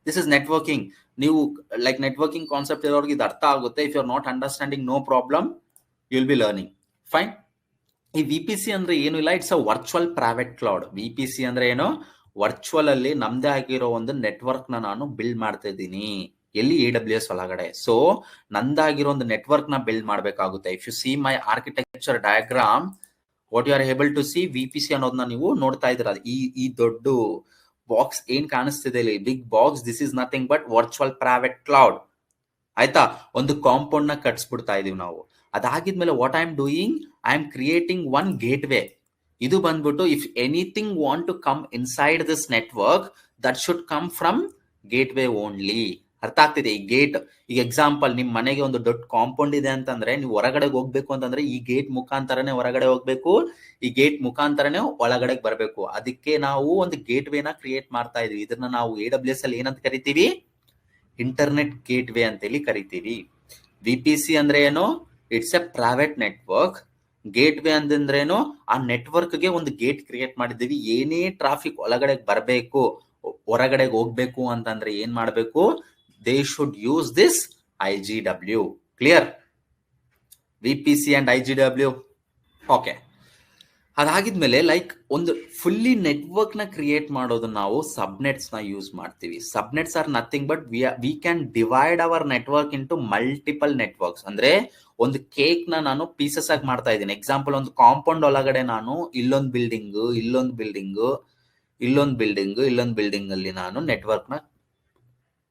This is networking. ನೀವು ಲೈಕ್ ನೆಟ್ವರ್ಕಿಂಗ್ ಕಾನ್ಸೆಪ್ಟ್ ಇರೋರಿಗೆ ಇದು ಅರ್ಥ ಆಗುತ್ತೆ. If you are not understanding, no problem, you will be learning. Fine. ಈ VPC ಅಂದ್ರೆ ಏನು ಇಲ್ಲ, it's a virtual private cloud. VPC ಅಂದ್ರೆ ಏನು? ವರ್ಚುವಲ್ ಅಲ್ಲಿ ನಮ್ದೇ ಆಗಿರೋ ಒಂದು ನೆಟ್ವರ್ಕ್ ನ ನಾನು ಬಿಲ್ಡ್ ಮಾಡ್ತಾ ಇದ್ದೀನಿ ಎಲ್ಲಿ AWS ಒಳಗಡೆ. ಸೊ ನಂದಾಗಿರೋ ಒಂದು ನೆಟ್ವರ್ಕ್ ನ ಬಿಲ್ಡ್ ಮಾಡ್ಬೇಕಾಗುತ್ತೆ. If you see my architecture diagram, what you are able to see, VPC ಅನ್ನೋದನ್ನ ನೀವು ನೋಡ್ತಾ ಇದ್ದೀರಾ. ಈ ದೊಡ್ಡ ಬಾಕ್ಸ್ ಏನ್ ಕಾಣಿಸ್ತಿದೆ ಇಲ್ಲಿ, big box, this is nothing but virtual private cloud. ಆಯ್ತಾ, ಒಂದು ಕಾಂಪೌಂಡ್ ನ ಕಟ್ಸ್ಬಿಡ್ತಾ ಇದೀವಿ ನಾವು. ಅದಾಗಿದ್ಮೇಲೆ what I am doing, I am creating one gateway. ಇದು ಬಂದ್ಬಿಟ್ಟು if anything want to come inside this network, that should come from gateway only. ಅರ್ಥ ಆಗ್ತಿದೆ? ಈ ಗೇಟ್, ಈಗ ಎಕ್ಸಾಂಪಲ್ ನಿಮ್ ಮನೆಗೆ ಒಂದು ದೊಡ್ಡ ಕಾಂಪೌಂಡ್ ಇದೆ ಅಂತಂದ್ರೆ, ನೀವು ಹೊರಗಡೆ ಹೋಗ್ಬೇಕು ಅಂತಂದ್ರೆ ಈ ಗೇಟ್ ಮುಖಾಂತರನೇ ಹೊರಗಡೆ ಹೋಗ್ಬೇಕು, ಈ ಗೇಟ್ ಮುಖಾಂತರನೇ ಒಳಗಡೆ ಬರಬೇಕು. ಅದಕ್ಕೆ ನಾವು ಒಂದು ಗೇಟ್ ವೇನ ಕ್ರಿಯೇಟ್ ಮಾಡ್ತಾ ಇದೀವಿ. ಇದನ್ನ ನಾವು AWS ಅಲ್ಲಿ ಏನಂತ ಕರಿತೀವಿ, ಇಂಟರ್ನೆಟ್ ಗೇಟ್ ವೇ ಅಂತೇಳಿ ಕರಿತೀವಿ. VPC ಅಂದ್ರೆ ಏನು, it's A private network. Gate way ಅಂತಂದ್ರೇನು, ಆ ನೆಟ್ವರ್ಕ್ ಗೆ ಒಂದು ಗೇಟ್ ಕ್ರಿಯೇಟ್ ಮಾಡಿದ್ದೀವಿ. ಏನೇ ಟ್ರಾಫಿಕ್ ಒಳಗಡೆ ಬರಬೇಕು, ಹೊರಗಡೆ ಹೋಗ್ಬೇಕು ಅಂತಂದ್ರೆ ಏನ್ ಮಾಡ್ಬೇಕು, they should use this IGW. Clear? VPC and IGW. Okay. ಅದಾಗಿದ್ಮೇಲೆ ಲೈಕ್ ಒಂದು ಫುಲ್ಲಿ ನೆಟ್ವರ್ಕ್ ನ ಕ್ರಿಯೇಟ್ ಮಾಡೋದು ನಾವು ಸಬ್ನೆಟ್ಸ್ ನ ಯೂಸ್ ಮಾಡ್ತೀವಿ. Subnets are nothing but we can divide our network into multiple networks. ಅಂದ್ರೆ ಒಂದು ಕೇಕ್ ನ ನಾನು ಪೀಸಸ್ ಆಗಿ ಮಾಡ್ತಾ ಇದ್ದೀನಿ. ಎಕ್ಸಾಂಪಲ್, ಒಂದು ಕಾಂಪೌಂಡ್ ಒಳಗಡೆ ನಾನು ಇಲ್ಲೊಂದು ಬಿಲ್ಡಿಂಗ್, ಇಲ್ಲೊಂದು ಬಿಲ್ಡಿಂಗ್, ಇಲ್ಲೊಂದು ಬಿಲ್ಡಿಂಗ್, ಇಲ್ಲೊಂದು ಬಿಲ್ಡಿಂಗ್ ಅಲ್ಲಿ ನಾನು ನೆಟ್ವರ್ಕ್ ನ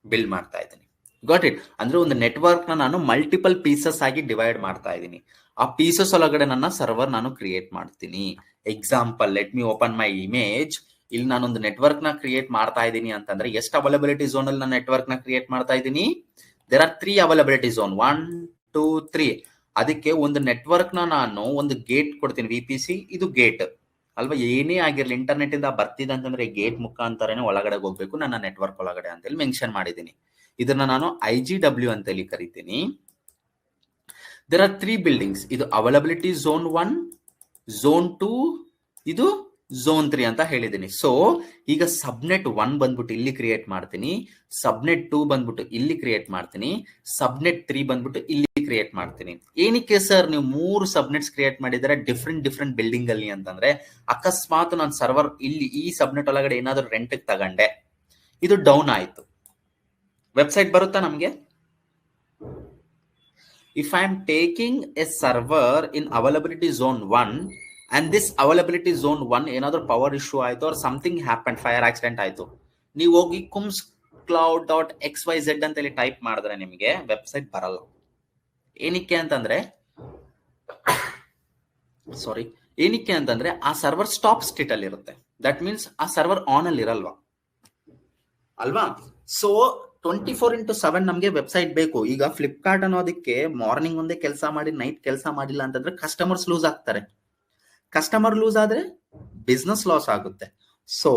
ಬಿಲ್ಡ್ ಮಾಡ್ತಾ ಇದ್ದೀನಿ. Got it? ಅಂದ್ರೆ ಒಂದು ನೆಟ್ವರ್ಕ್ ನ ನಾನು ಮಲ್ಟಿಪಲ್ ಪೀಸಸ್ ಆಗಿ ಡಿವೈಡ್ ಮಾಡ್ತಾ ಇದ್ದೀನಿ. ಆ ಪೀಸಸ್ ಒಳಗಡೆ ನನ್ನ ಸರ್ವರ್ ನಾನು ಕ್ರಿಯೇಟ್ ಮಾಡ್ತೀನಿ. ಎಕ್ಸಾಂಪಲ್, ಲೆಟ್ ಮಿ ಓಪನ್ ಮೈ ಇಮೇಜ್. ಇಲ್ಲಿ ನಾನೊಂದು ನೆಟ್ವರ್ಕ್ ನ ಕ್ರಿಯೇಟ್ ಮಾಡ್ತಾ ಇದ್ದೀನಿ ಅಂತಂದ್ರೆ, ಎಷ್ಟು ಅವೈಲಬಿಲಿಟಿ ಝೋನ್ ಅಲ್ಲಿ ನಾನು ನೆಟ್ವರ್ಕ್ ನ ಕ್ರಿಯೇಟ್ ಮಾಡ್ತಾ ಇದ್ದೀನಿ? There are 3 availability zone, 1 2 3. ಅದಕ್ಕೆ ಒಂದು ನೆಟ್ವರ್ಕ್ ನ ನಾನು ಒಂದು ಗೇಟ್ ಕೊಡ್ತೀನಿ, VPC. ಇದು ಗೇಟ್ ಅಲ್ವಾ? ಏನೇ ಆಗಿರ್ಲಿ, ಇಂಟರ್ನೆಟ್ ಇಂದ ಬರ್ತಿದೆ ಅಂತಂದ್ರೆ ಗೇಟ್ ಮುಖಾಂತರನೇ ಒಳಗಡೆ ಹೋಗ್ಬೇಕು ನನ್ನ ನೆಟ್ವರ್ಕ್ ಒಳಗಡೆ ಅಂತೇಳಿ ಮೆನ್ಷನ್ ಮಾಡಿದ್ದೀನಿ. ಇದನ್ನ ನಾನು IGW ಅಂತೇಳಿ ಕರಿತೀನಿ. There are 3 buildings. ಇದು ಅವೈಲಬಿಲಿಟಿ ಝೋನ್ 1, ಝೋನ್ 2, ಇದು ಝೋನ್ 3 ಅಂತ ಹೇಳಿದ್ದೀನಿ. ಸೊ ಈಗ ಸಬ್ನೆಟ್ 1 ಬಂದ್ಬಿಟ್ಟು ಇಲ್ಲಿ ಕ್ರಿಯೇಟ್ ಮಾಡ್ತೀನಿ, ಸಬ್ನೆಟ್ 2 ಬಂದ್ಬಿಟ್ಟು ಇಲ್ಲಿ ಕ್ರಿಯೇಟ್ ಮಾಡ್ತೀನಿ, ಸಬ್ನೆಟ್ 3 ಬಂದ್ಬಿಟ್ಟು ಇಲ್ಲಿ ಕ್ರಿಯೇಟ್ ಮಾಡ್ತೀನಿ. ಏನಕ್ಕೆ ಸರ್ ನೀವು 3 ಸಬ್ನೆಟ್ಸ್ ಕ್ರಿಯೇಟ್ ಮಾಡಿದರೆ ಡಿಫ್ರೆಂಟ್ ಬಿಲ್ಡಿಂಗ್ ಅಲ್ಲಿ ಅಂತಂದ್ರೆ, ಅಕಸ್ಮಾತ್ ನಾನು ಸರ್ವರ್ ಇಲ್ಲಿ ಈ ಸಬ್ನೆಟ್ ಒಳಗಡೆ ಏನಾದ್ರು ರೆಂಟ್ ತಗೊಂಡೆ, ಇದು ಡೌನ್ ಆಯ್ತು, ವೆಬ್ಸೈಟ್ ಬರುತ್ತಾ ನಮ್ಗೆ? If I am taking a server in availability zone 1 and this availability zone 1 ಏನಾದರೂ ಪವರ್ ಇಶ್ಯೂ ಆಯ್ತು or something happened, fire accident ಆಯ್ತು, ನೀವು ಹೋಗಿ kumscloud.xyz ಅಂತೇಳಿ ಟೈಪ್ ಮಾಡಿದ್ರೆ ನಿಮಗೆ ವೆಬ್ಸೈಟ್ ಬರಲ್ಲ. ಏನಕ್ಕೆ ಅಂತಂದ್ರೆ ಆ ಸರ್ವರ್ ಸ್ಟಾಪ್ ಸ್ಟೇಟ್ ಅಲ್ಲಿ ಇರುತ್ತೆ. ದಟ್ ಮೀನ್ಸ್ ಆ ಸರ್ವರ್ ಆನ್ ಅಲ್ಲಿ ಇರಲ್ವಾ ಅಲ್ವಾ? ಸೊ 24/7 ನಮ್ಗೆ ವೆಬ್ಸೈಟ್ ಬೇಕು. ಈಗ ಫ್ಲಿಪ್ಕಾರ್ಟ್ ಅನ್ನೋದಕ್ಕೆ ಮಾರ್ನಿಂಗ್ ಒಂದೇ ಕೆಲಸ ಮಾಡಿ ನೈಟ್ ಕೆಲಸ ಮಾಡಿಲ್ಲ ಅಂತಂದ್ರೆ ಕಸ್ಟಮರ್ಸ್ ಲೂಸ್ ಆಗ್ತಾರೆ. ಕಸ್ಟಮರ್ ಲೂಸ್ ಆದ್ರೆ ಬಿಸ್ನೆಸ್ ಲಾಸ್ ಆಗುತ್ತೆ. ಸೊ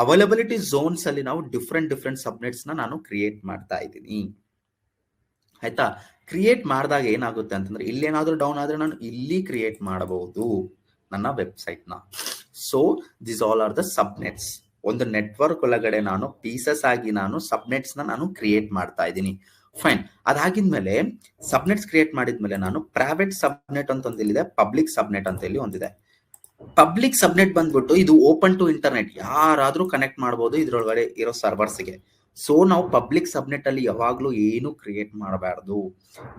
ಅವೈಲಬಿಲಿಟಿ ಝೋನ್ಸ್ ಅಲ್ಲಿ ನಾವು ಡಿಫ್ರೆಂಟ್ ಸಬ್ನೆಟ್ಸ್ ನ ನಾನು ಕ್ರಿಯೇಟ್ ಮಾಡ್ತಾ ಇದ್ದೀನಿ. ಆಯ್ತಾ? ಕ್ರಿಯೇಟ್ ಮಾಡಿದಾಗ ಏನಾಗುತ್ತೆ ಅಂತಂದ್ರೆ, ಇಲ್ಲೇನಾದ್ರೂ ಡೌನ್ ಆದ್ರೆ ನಾನು ಇಲ್ಲಿ ಕ್ರಿಯೇಟ್ ಮಾಡಬಹುದು ನನ್ನ ವೆಬ್ಸೈಟ್ ನ. So this all are the subnets. ಒಂದು ನೆಟ್ವರ್ಕ್ ಒಳಗಡೆ ನಾನು ಪೀಸಸ್ ಆಗಿ ನಾನು ಸಬ್ನೆಟ್ಸ್ ನ ನಾನು ಕ್ರಿಯೇಟ್ ಮಾಡ್ತಾ ಇದ್ದೀನಿ. ಫೈನ್. ಅದಾಗಿದ್ಮೇಲೆ ಸಬ್ನೆಟ್ಸ್ ಕ್ರಿಯೇಟ್ ಮಾಡಿದ್ಮೇಲೆ ನಾನು ಪ್ರೈವೇಟ್ ಸಬ್ನೆಟ್ ಅಂತ ಒಂದಿದೆ, ಪಬ್ಲಿಕ್ ಸಬ್ನೆಟ್ ಅಂತ ಹೇಳಿ ಒಂದಿದೆ. ಪಬ್ಲಿಕ್ ಸಬ್ನೆಟ್ ಬಂದ್ಬಿಟ್ಟು ಇದು ಓಪನ್ ಟು ಇಂಟರ್ನೆಟ್, ಯಾರಾದ್ರೂ ಕನೆಕ್ಟ್ ಮಾಡಬಹುದು ಇದ್ರೊಳಗಡೆ ಇರೋ ಸರ್ವರ್ಸ್ಗೆ. ಸೊ ನಾವು ಪಬ್ಲಿಕ್ ಸಬ್ನೆಟ್ ಅಲ್ಲಿ ಯಾವಾಗ್ಲೂ ಏನು ಕ್ರಿಯೇಟ್ ಮಾಡಬಾರ್ದು.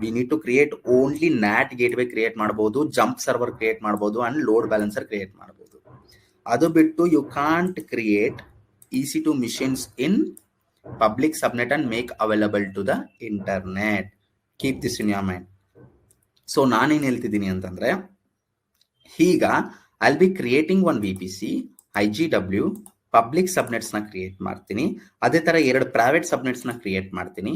We need to create only NAT gateway create ಮಾಡಬಹುದು, ಜಂಪ್ ಸರ್ವರ್ ಕ್ರಿಯೇಟ್ ಮಾಡಬಹುದು ಅಂಡ್ ಲೋಡ್ ಬ್ಯಾಲೆನ್ಸರ್ ಕ್ರಿಯೇಟ್ ಮಾಡಬಹುದು. ಅದು ಬಿಟ್ಟು you can't create EC2 machines in public subnet and make available to the internet. Keep this in your mind. So ನಾನೇನ್ ಹೇಳ್ತಿದ್ದೀನಿ ಅಂತಂದ್ರೆ, ಈಗ I'll be creating one VPC, IGW, public subnets ನ create ಮಾಡ್ತೀನಿ. ಅದೇ ತರ 2 ಪ್ರೈವೇಟ್ ಸಬ್ನೆಟ್ಸ್ ನ ಕ್ರಿಯೇಟ್ ಮಾಡ್ತೀನಿ.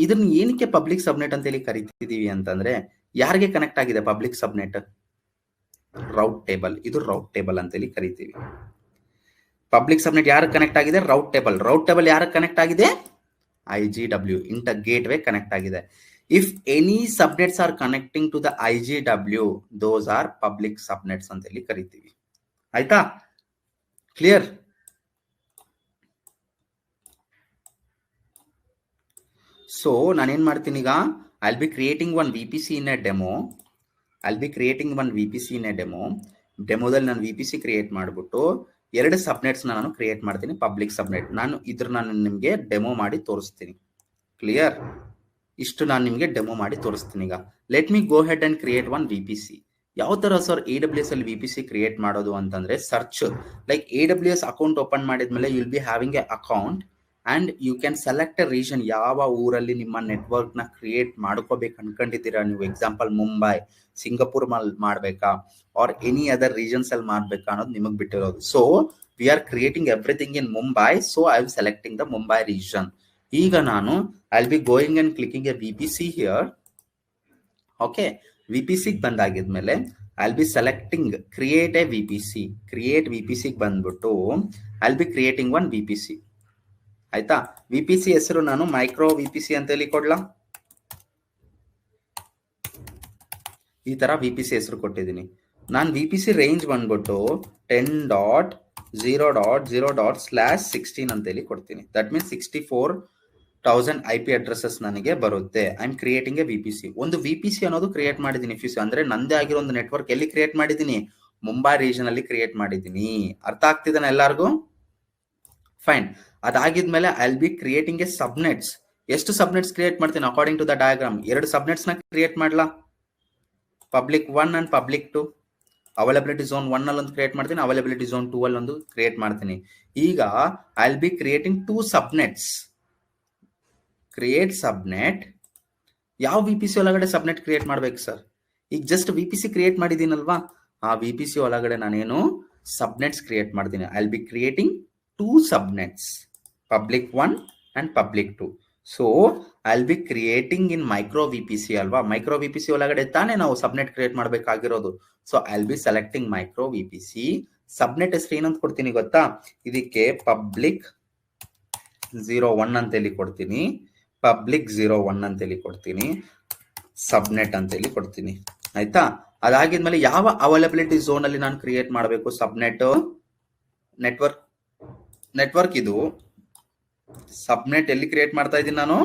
ಇದನ್ನ ಏನಕ್ಕೆ ಪಬ್ಲಿಕ್ ಸಬ್ನೆಟ್ ಅಂತ ಹೇಳಿ ಕರಿತಿದೀವಿ ಅಂತಂದ್ರೆ, ಯಾರಿಗೆ ಕನೆಕ್ಟ್ ಆಗಿದೆ ಪಬ್ಲಿಕ್ ಸಬ್ನೆಟ್? Route table. ಇದು ರೌಟ್ ಟೇಬಲ್ ಅಂತೇಳಿ ಕರಿತೀವಿ. ಪಬ್ಲಿಕ್ ಸಬ್ನೆಟ್ ಯಾರು ಕನೆಕ್ಟ್ ಆಗಿದೆ? Route table. ರೌಟ್ ಟೇಬಲ್ ಯಾರು ಕನೆಕ್ಟ್ ಆಗಿದೆ? IGW, internet gateway connect ಆಗಿದೆ. If any subnets are connecting to the IGW, those are public subnets ಅಂತೇಳಿ ಕರಿತೀವಿ. ಆಯ್ತಾ? ಕ್ಲಿಯರ್? ಸೊ ನಾನೇನ್ ಮಾಡ್ತೀನಿ ಈಗ, I'll be creating one VPC in a demo. ಡೆಮೋದಲ್ಲಿ ನಾನು VPC ಕ್ರಿಯೇಟ್ ಮಾಡ್ಬಿಟ್ಟು 2 ಸಬ್ನೆಟ್ಸ್ ನಾನು ಕ್ರಿಯೇಟ್ ಮಾಡ್ತೀನಿ, ಪಬ್ಲಿಕ್ ಸಬ್ನೆಟ್. ನಾನು ನಿಮಗೆ ಡೆಮೋ ಮಾಡಿ ತೋರಿಸ್ತೀನಿ. ಕ್ಲಿಯರ್? ಇಷ್ಟು ನಾನು ನಿಮಗೆ ಡೆಮೋ ಮಾಡಿ ತೋರಿಸ್ತೀನಿ. ಈಗ let me go head and create one VPC. ಯಾವ ತರ ಸರ್ AWS ಅಲ್ಲಿ VPC ಕ್ರಿಯೇಟ್ ಮಾಡೋದು ಅಂತಂದ್ರೆ, search like AWS account open ಮಾಡಿದ್ಮೇಲೆ you will be having a account and you can select a region. ಯಾವ ಊರಲ್ಲಿ ನಿಮ್ಮ ನೆಟ್ವರ್ಕ್ ನ ಕ್ರಿಯೇಟ್ ಮಾಡ್ಕೋಬೇಕು ಅನ್ಕೊಂಡಿದ್ದೀರಾ ನೀವು, ಎಕ್ಸಾಂಪಲ್ ಮುಂಬೈ, ಸಿಂಗಾಪುರ್ ಮಾಡ್ಬೇಕಾ ಆರ್ ಎನಿ ಅದರ್ ರೀಜನ್ಸ್ ಅಲ್ಲಿ ಮಾಡ್ಬೇಕಾ ಅನ್ನೋದು ನಿಮಗೆ ಬಿಟ್ಟಿರೋದು. So we are creating everything in Mumbai, so I am selecting the Mumbai region. ಈಗ ನಾನು I will be going and clicking a VPC here. Okay, VPC ಬಂದಾಗಿದ್ಮೇಲೆ I will be selecting create a VPC. Create VPC ಬಂದ್ಬಿಟ್ಟು I will be creating one VPC. ಆಯ್ತಾ? VPC ಹೆಸರು ನಾನು micro VPC ಅಂತ ಹೇಳಿ ಕೊಡ್ಲಾ? ಈ ತರ VPC ಹೆಸರು ಕೊಟ್ಟಿದ್ದೀನಿ ನಾನು. VPC ರೇಂಜ್ ಬಂದ್ಬಿಟ್ಟು 10.0.0./16 ಅಂತ ಹೇಳಿ ಕೊಡ್ತೀನಿ. ದಟ್ ಮೀನ್ಸ್ 64,000 IP ಅಡ್ರೆಸಸ್ ನನಗೆ ಬರುತ್ತೆ. I am creating A VPC. ಒಂದು VPC ಅನ್ನೋದು ಕ್ರಿಯೇಟ್ ಮಾಡಿದ್ದೀನಿ. ಅಂದ್ರೆ ನಂದೇ ಆಗಿರೋ ಒಂದು ನೆಟ್ವರ್ಕ್ ಎಲ್ಲಿ ಕ್ರಿಯೇಟ್ ಮಾಡಿದ್ದೀನಿ? ಮುಂಬೈ ರೀಜನ್ ಅಲ್ಲಿ ಕ್ರಿಯೇಟ್ ಮಾಡಿದ್ದೀನಿ. ಅರ್ಥ ಆಗ್ತಿದ್ದಾನೆ ಎಲ್ಲರಿಗೂ? ಫೈನ್. ಅದಾಗಿದ್ಮೇಲೆ I will be creating a subnets. ಎಷ್ಟು ಸಬ್ನೆಟ್ಸ್ ಕ್ರಿಯೇಟ್ ಮಾಡ್ತೀನಿ according to the diagram? 2 subnets ನ ಕ್ರಿಯೇಟ್ ಮಾಡ್ಲಾ? Public 1 and public 2. Availability zone 1 ಅಲ್ಲಿ ಒಂದು ಕ್ರಿಯೇಟ್ ಮಾಡ್ತೀನಿ, ಅವೈಲಬಿಲಿಟಿ ಝೋನ್ 2 ಅಲ್ಲಿ ಒಂದು ಕ್ರಿಯೇಟ್ ಮಾಡ್ತೀನಿ. ಈಗ I will be creating 2 subnets. Create subnet. ಯಾವ VPC ಒಳಗಡೆ ಸಬ್ನೆಟ್ ಕ್ರಿಯೇಟ್ ಮಾಡ್ಬೇಕು ಸರ್? ಈಗ ಜಸ್ಟ್ VPC ಕ್ರಿಯೇಟ್ ಮಾಡಿದ್ದೀನಲ್ವಾ, ಆ VPC ಒಳಗಡೆ ನಾನೇನು ಸಬ್ನೆಟ್ಸ್ ಕ್ರಿಯೇಟ್ ಮಾಡ್ತೀನಿ. I will be creating 2 subnets, public 1 and public 2. So I will be creating in micro VPC ಅಲ್ವಾ? ಮೈಕ್ರೋ VPC ಒಳಗಡೆ ತಾನೇ ನಾವು ಸಬ್ನೆಟ್ ಕ್ರಿಯೇಟ್ ಮಾಡ್ಬೇಕಾಗಿರೋದು. So I will be selecting micro VPC. Subnet ಹೆಸರು ಏನಂತ ಕೊಡ್ತೀನಿ ಗೊತ್ತಾ? ಇದಕ್ಕೆ ಪಬ್ಲಿಕ್ 01 ಅಂತ ಹೇಳಿ ಕೊಡ್ತೀನಿ, ಪಬ್ಲಿಕ್ 01 ಅಂತ ಹೇಳಿ ಕೊಡ್ತೀನಿ, ಸಬ್ನೆಟ್ ಅಂತ ಹೇಳಿ ಕೊಡ್ತೀನಿ. ಆಯ್ತಾ? ಅದಾಗಿದ್ಮೇಲೆ ಯಾವ ಅವೈಲಬಿಲಿಟಿ ಝೋನ್ ಅಲ್ಲಿ ನಾನು ಕ್ರಿಯೇಟ್ ಮಾಡಬೇಕು ಸಬ್ನೆಟ್? ನೆಟ್ವರ್ಕ್ ಇದು ಸಬ್ನೆಟ್ ಎಲ್ಲಿ ಕ್ರಿಯೇಟ್ ಮಾಡ್ತಾ ಇದ್ದೀನಿ ನಾನು?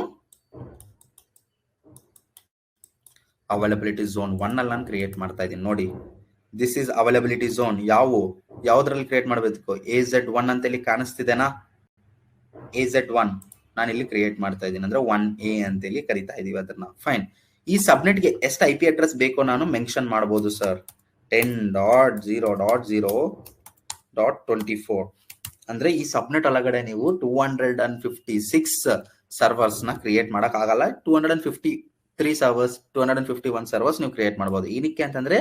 ಅವೈಲಬಿಲಿಟಿ ಝೋನ್ 1 ಅಲ್ಲಿ ನಾನು ಕ್ರಿಯೇಟ್ ಮಾಡ್ತಾ ಇದ್ದೀನಿ. ನೋಡಿ, ದಿಸ್ ಇಸ್ ಅವೈಲಬಿಲಿಟಿ ಝೋನ್. ಯಾವ್ದ್ರಲ್ಲಿ ಕ್ರಿಯೇಟ್ ಮಾಡಬೇಕು? AZ1 ಅಂತ ಹೇಳಿ ಕಾಣಿಸ್ತಿದೆನಾ? AZ1 ನಾನು ಇಲ್ಲಿ ಕ್ರಿಯೇಟ್ ಮಾಡ್ತಾ ಇದ್ದೀನಿ. ಅಂದ್ರೆ 1A ಅಂತ ಹೇಳಿ ಕರಿತಾ ಇದೀವಿ ಅದನ್ನ. ಫೈನ್. ಈ ಸಬ್ನೆಟ್ಗೆ ಎಷ್ಟು IP ಅಡ್ರೆಸ್ ಬೇಕೋ ನಾನು ಮೆನ್ಷನ್ ಮಾಡಬಹುದು ಸರ್. 10.0.0.24. ಅಂದ್ರೆ ಈ ಸಬ್ನೆಟ್ ಒಳಗಡೆ ನೀವು 256 ಸರ್ವರ್ಸ್ ನ ಕ್ರಿಯೇಟ್ ಮಾಡಕ್ ಆಗಲ್ಲ. 253 ಸರ್ವರ್ಸ್, 251 ಸರ್ವರ್ಸ್ ನೀವು ಕ್ರಿಯೇಟ್ ಮಾಡಬಹುದು. ಏನಕ್ಕೆ ಅಂತಂದ್ರೆ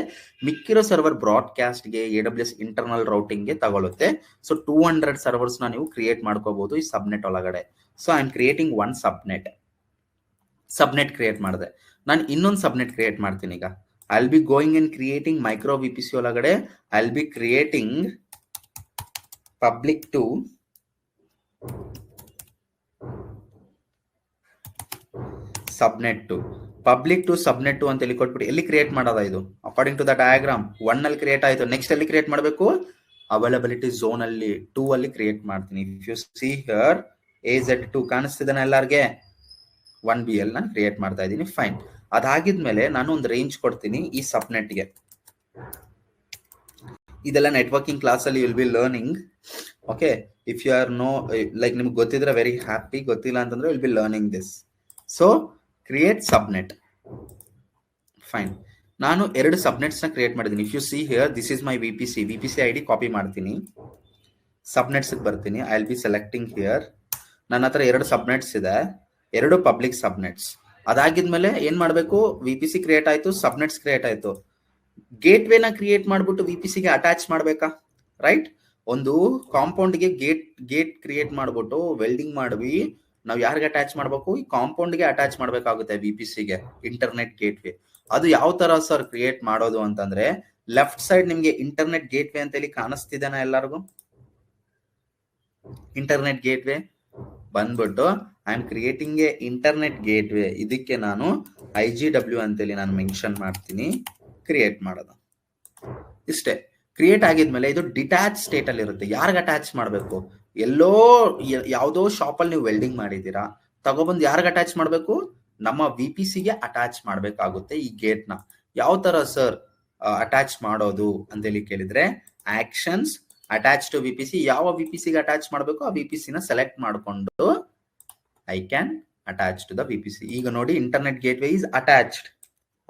ಮಿಕ್ಕಿರೋ ಸರ್ವರ್ ಬ್ರಾಡ್ಕಾಸ್ಟ್ ಗೆ, AWS ಇಂಟರ್ನಲ್ ರೌಟಿಂಗ್ ಗೆ ತಗೊಳುತ್ತೆ. ಸೊ 200 ಸರ್ವರ್ಸ್ ನ ನೀವು ಕ್ರಿಯೇಟ್ ಮಾಡ್ಕೋಬಹುದು ಈ ಸಬ್ನೆಟ್ ಒಳಗಡೆ. So I am creating one ಸಬ್ನೆಟ್ create ಮಾಡಿದೆ. ನಾನು ಇನ್ನೊಂದು ಸಬ್ನೆಟ್ ಕ್ರಿಯೇಟ್ ಮಾಡ್ತೀನಿ. ಈಗ I will be going and creating micro VPC ಒಳಗಡೆ I will be creating public 2 ಸಬ್ನೆಟ್ 2. Public 2 ಸಬ್ನೆಟ್ 2 ಅಂತ ಹೇಳಿ ಕೊಟ್ಬಿಟ್ಟು ಎಲ್ಲಿ ಕ್ರಿಯೇಟ್ ಮಾಡೋದ? ಇದು ಅಕಾರ್ಡಿಂಗ್ ಟು ದ ಡಯಾಗ್ರಾಮ್ 1 ಅಲ್ಲಿ ಕ್ರಿಯೇಟ್ ಆಯ್ತು. ನೆಕ್ಸ್ಟ್ ಎಲ್ಲಿ ಕ್ರಿಯೇಟ್ ಮಾಡಬೇಕು? ಅವೈಲಬಿಲಿಟಿ ಝೋನ್ ಅಲ್ಲಿ 2 ಅಲ್ಲಿ ಕ್ರಿಯೇಟ್ ಮಾಡ್ತೀನಿ. If you see here AZ2 ಕಾಣಿಸ್ತಿದ್ದಾನೆ ಎಲ್ಲಾರ್ಗೆ? 1B ಅಲ್ಲಿ ನಾನು ಕ್ರಿಯೇಟ್ ಮಾಡ್ತಾ ಇದ್ದೀನಿ. ಫೈನ್. ಅದಾಗಿದ್ಮೇಲೆ ನಾನು ಒಂದು ರೇಂಜ್ ಕೊಡ್ತೀನಿ ಈ ಸಬ್ನೆಟ್ಗೆ. ಇದೆಲ್ಲ ನೆಟ್ವರ್ಕಿಂಗ್ ಕ್ಲಾಸ್ ಅಲ್ಲಿ will be learning. Okay, if you are no like ನಿಮ್ಗೆ ಗೊತ್ತಿದ್ರೆ ವೆರಿ ಹ್ಯಾಪಿ, ಗೊತ್ತಿಲ್ಲ ಅಂತಂದ್ರೆ will be learning this. So create subnet. Fine. ನಾನು 2 ಸಬ್ನೆಟ್ಸ್ ನ ಕ್ರಿಯೇಟ್ ಮಾಡಿದ್ದೀನಿ. If you see here this is my VPC ID copy ಮಾಡ್ತೀನಿ, subnets ಬರ್ತೀನಿ. I will be selecting here. ನನ್ನ ಹತ್ರ 2 ಸಬ್ನೆಟ್ಸ್ ಇದೆ, 2 ಪಬ್ಲಿಕ್ ಸಬ್ನೆಟ್ಸ್. ಅದಾಗಿದ್ಮೇಲೆ ಏನ್ ಮಾಡ್ಬೇಕು? VPC ಕ್ರಿಯೇಟ್ ಆಯ್ತು, ಸಬ್ನೆಟ್ಸ್ ಕ್ರಿಯೇಟ್ ಆಯ್ತು. ಗೇಟ್ ವೇನ ಕ್ರಿಯೇಟ್ ಮಾಡ್ಬಿಟ್ಟು VPC ಗೆ ಅಟ್ಯಾಚ್ ಮಾಡ್ಬೇಕಾ? ರೈಟ್. ಒಂದು ಕಾಂಪೌಂಡ್ ಗೆ ಗೇಟ್ ಕ್ರಿಯೇಟ್ ಮಾಡ್ಬಿಟ್ಟು ವೆಲ್ಡಿಂಗ್ ಮಾಡ್ವಿ ನಾವು ಯಾರಿಗೆ ಅಟ್ಯಾಚ್ ಮಾಡ್ಬೇಕು? ಈ ಕಾಂಪೌಂಡ್ ಗೆ ಅಟ್ಯಾಚ್ ಮಾಡ್ಬೇಕಾಗುತ್ತೆ VPC ಗೆ, ಇಂಟರ್ನೆಟ್ ಗೇಟ್ ವೇ. ಅದು ಯಾವ ತರ ಸರ್ ಕ್ರಿಯೇಟ್ ಮಾಡೋದು ಅಂತಂದ್ರೆ, ಲೆಫ್ಟ್ ಸೈಡ್ ನಿಮ್ಗೆ ಇಂಟರ್ನೆಟ್ ಗೇಟ್ ವೇ ಅಂತ ಹೇಳಿ ಕಾಣಿಸ್ತಿದ್ದೇನಾ ಎಲ್ಲರಿಗೂ? ಇಂಟರ್ನೆಟ್ ಗೇಟ್ ವೇ ಬಂದ್ಬಿಟ್ಟು I am creating A internet gate way. ಇದಕ್ಕೆ ನಾನು IGW ಅಂತೇಳಿ ನಾನು ಮೆನ್ಷನ್ ಮಾಡ್ತೀನಿ, ಕ್ರಿಯೇಟ್ ಮಾಡೋದು. ಇಷ್ಟೇ. ಕ್ರಿಯೇಟ್ ಆಗಿದ್ಮೇಲೆ ಇದು ಡಿಟ್ಯಾಚ್ ಸ್ಟೇಟ್ ಅಲ್ಲಿ ಇರುತ್ತೆ. ಯಾರಿಗೆ ಅಟ್ಯಾಚ್ ಮಾಡಬೇಕು? ಎಲ್ಲೋ ಯಾವುದೋ ಶಾಪ್ ಅಲ್ಲಿ ನೀವು ವೆಲ್ಡಿಂಗ್ ಮಾಡಿದ್ದೀರಾ, ತಗೊಬಂದು ಯಾರಿಗೆ ಅಟ್ಯಾಚ್ ಮಾಡಬೇಕು? ನಮ್ಮ VPC ಗೆ ಅಟ್ಯಾಚ್ ಮಾಡ್ಬೇಕಾಗುತ್ತೆ ಈ ಗೇಟ್ ನ. ಯಾವ ತರ ಸರ್ ಅಟ್ಯಾಚ್ ಮಾಡೋದು ಅಂತೇಳಿ ಕೇಳಿದ್ರೆ, ಆಕ್ಷನ್ಸ್ ಅಟ್ಯಾಚ್ ಟು VPC. ಯಾವ VPC ಗೆ ಅಟ್ಯಾಚ್ ಮಾಡಬೇಕು ಆ VPC ನ ಸೆಲೆಕ್ಟ್ ಮಾಡಿಕೊಂಡು I can attach to the VPC. ಈಗ ನೋಡಿ ಇಂಟರ್ನೆಟ್ ಗೇಟ್ವೇ ಇಸ್ ಅಟ್ಯಾಚ್ಡ್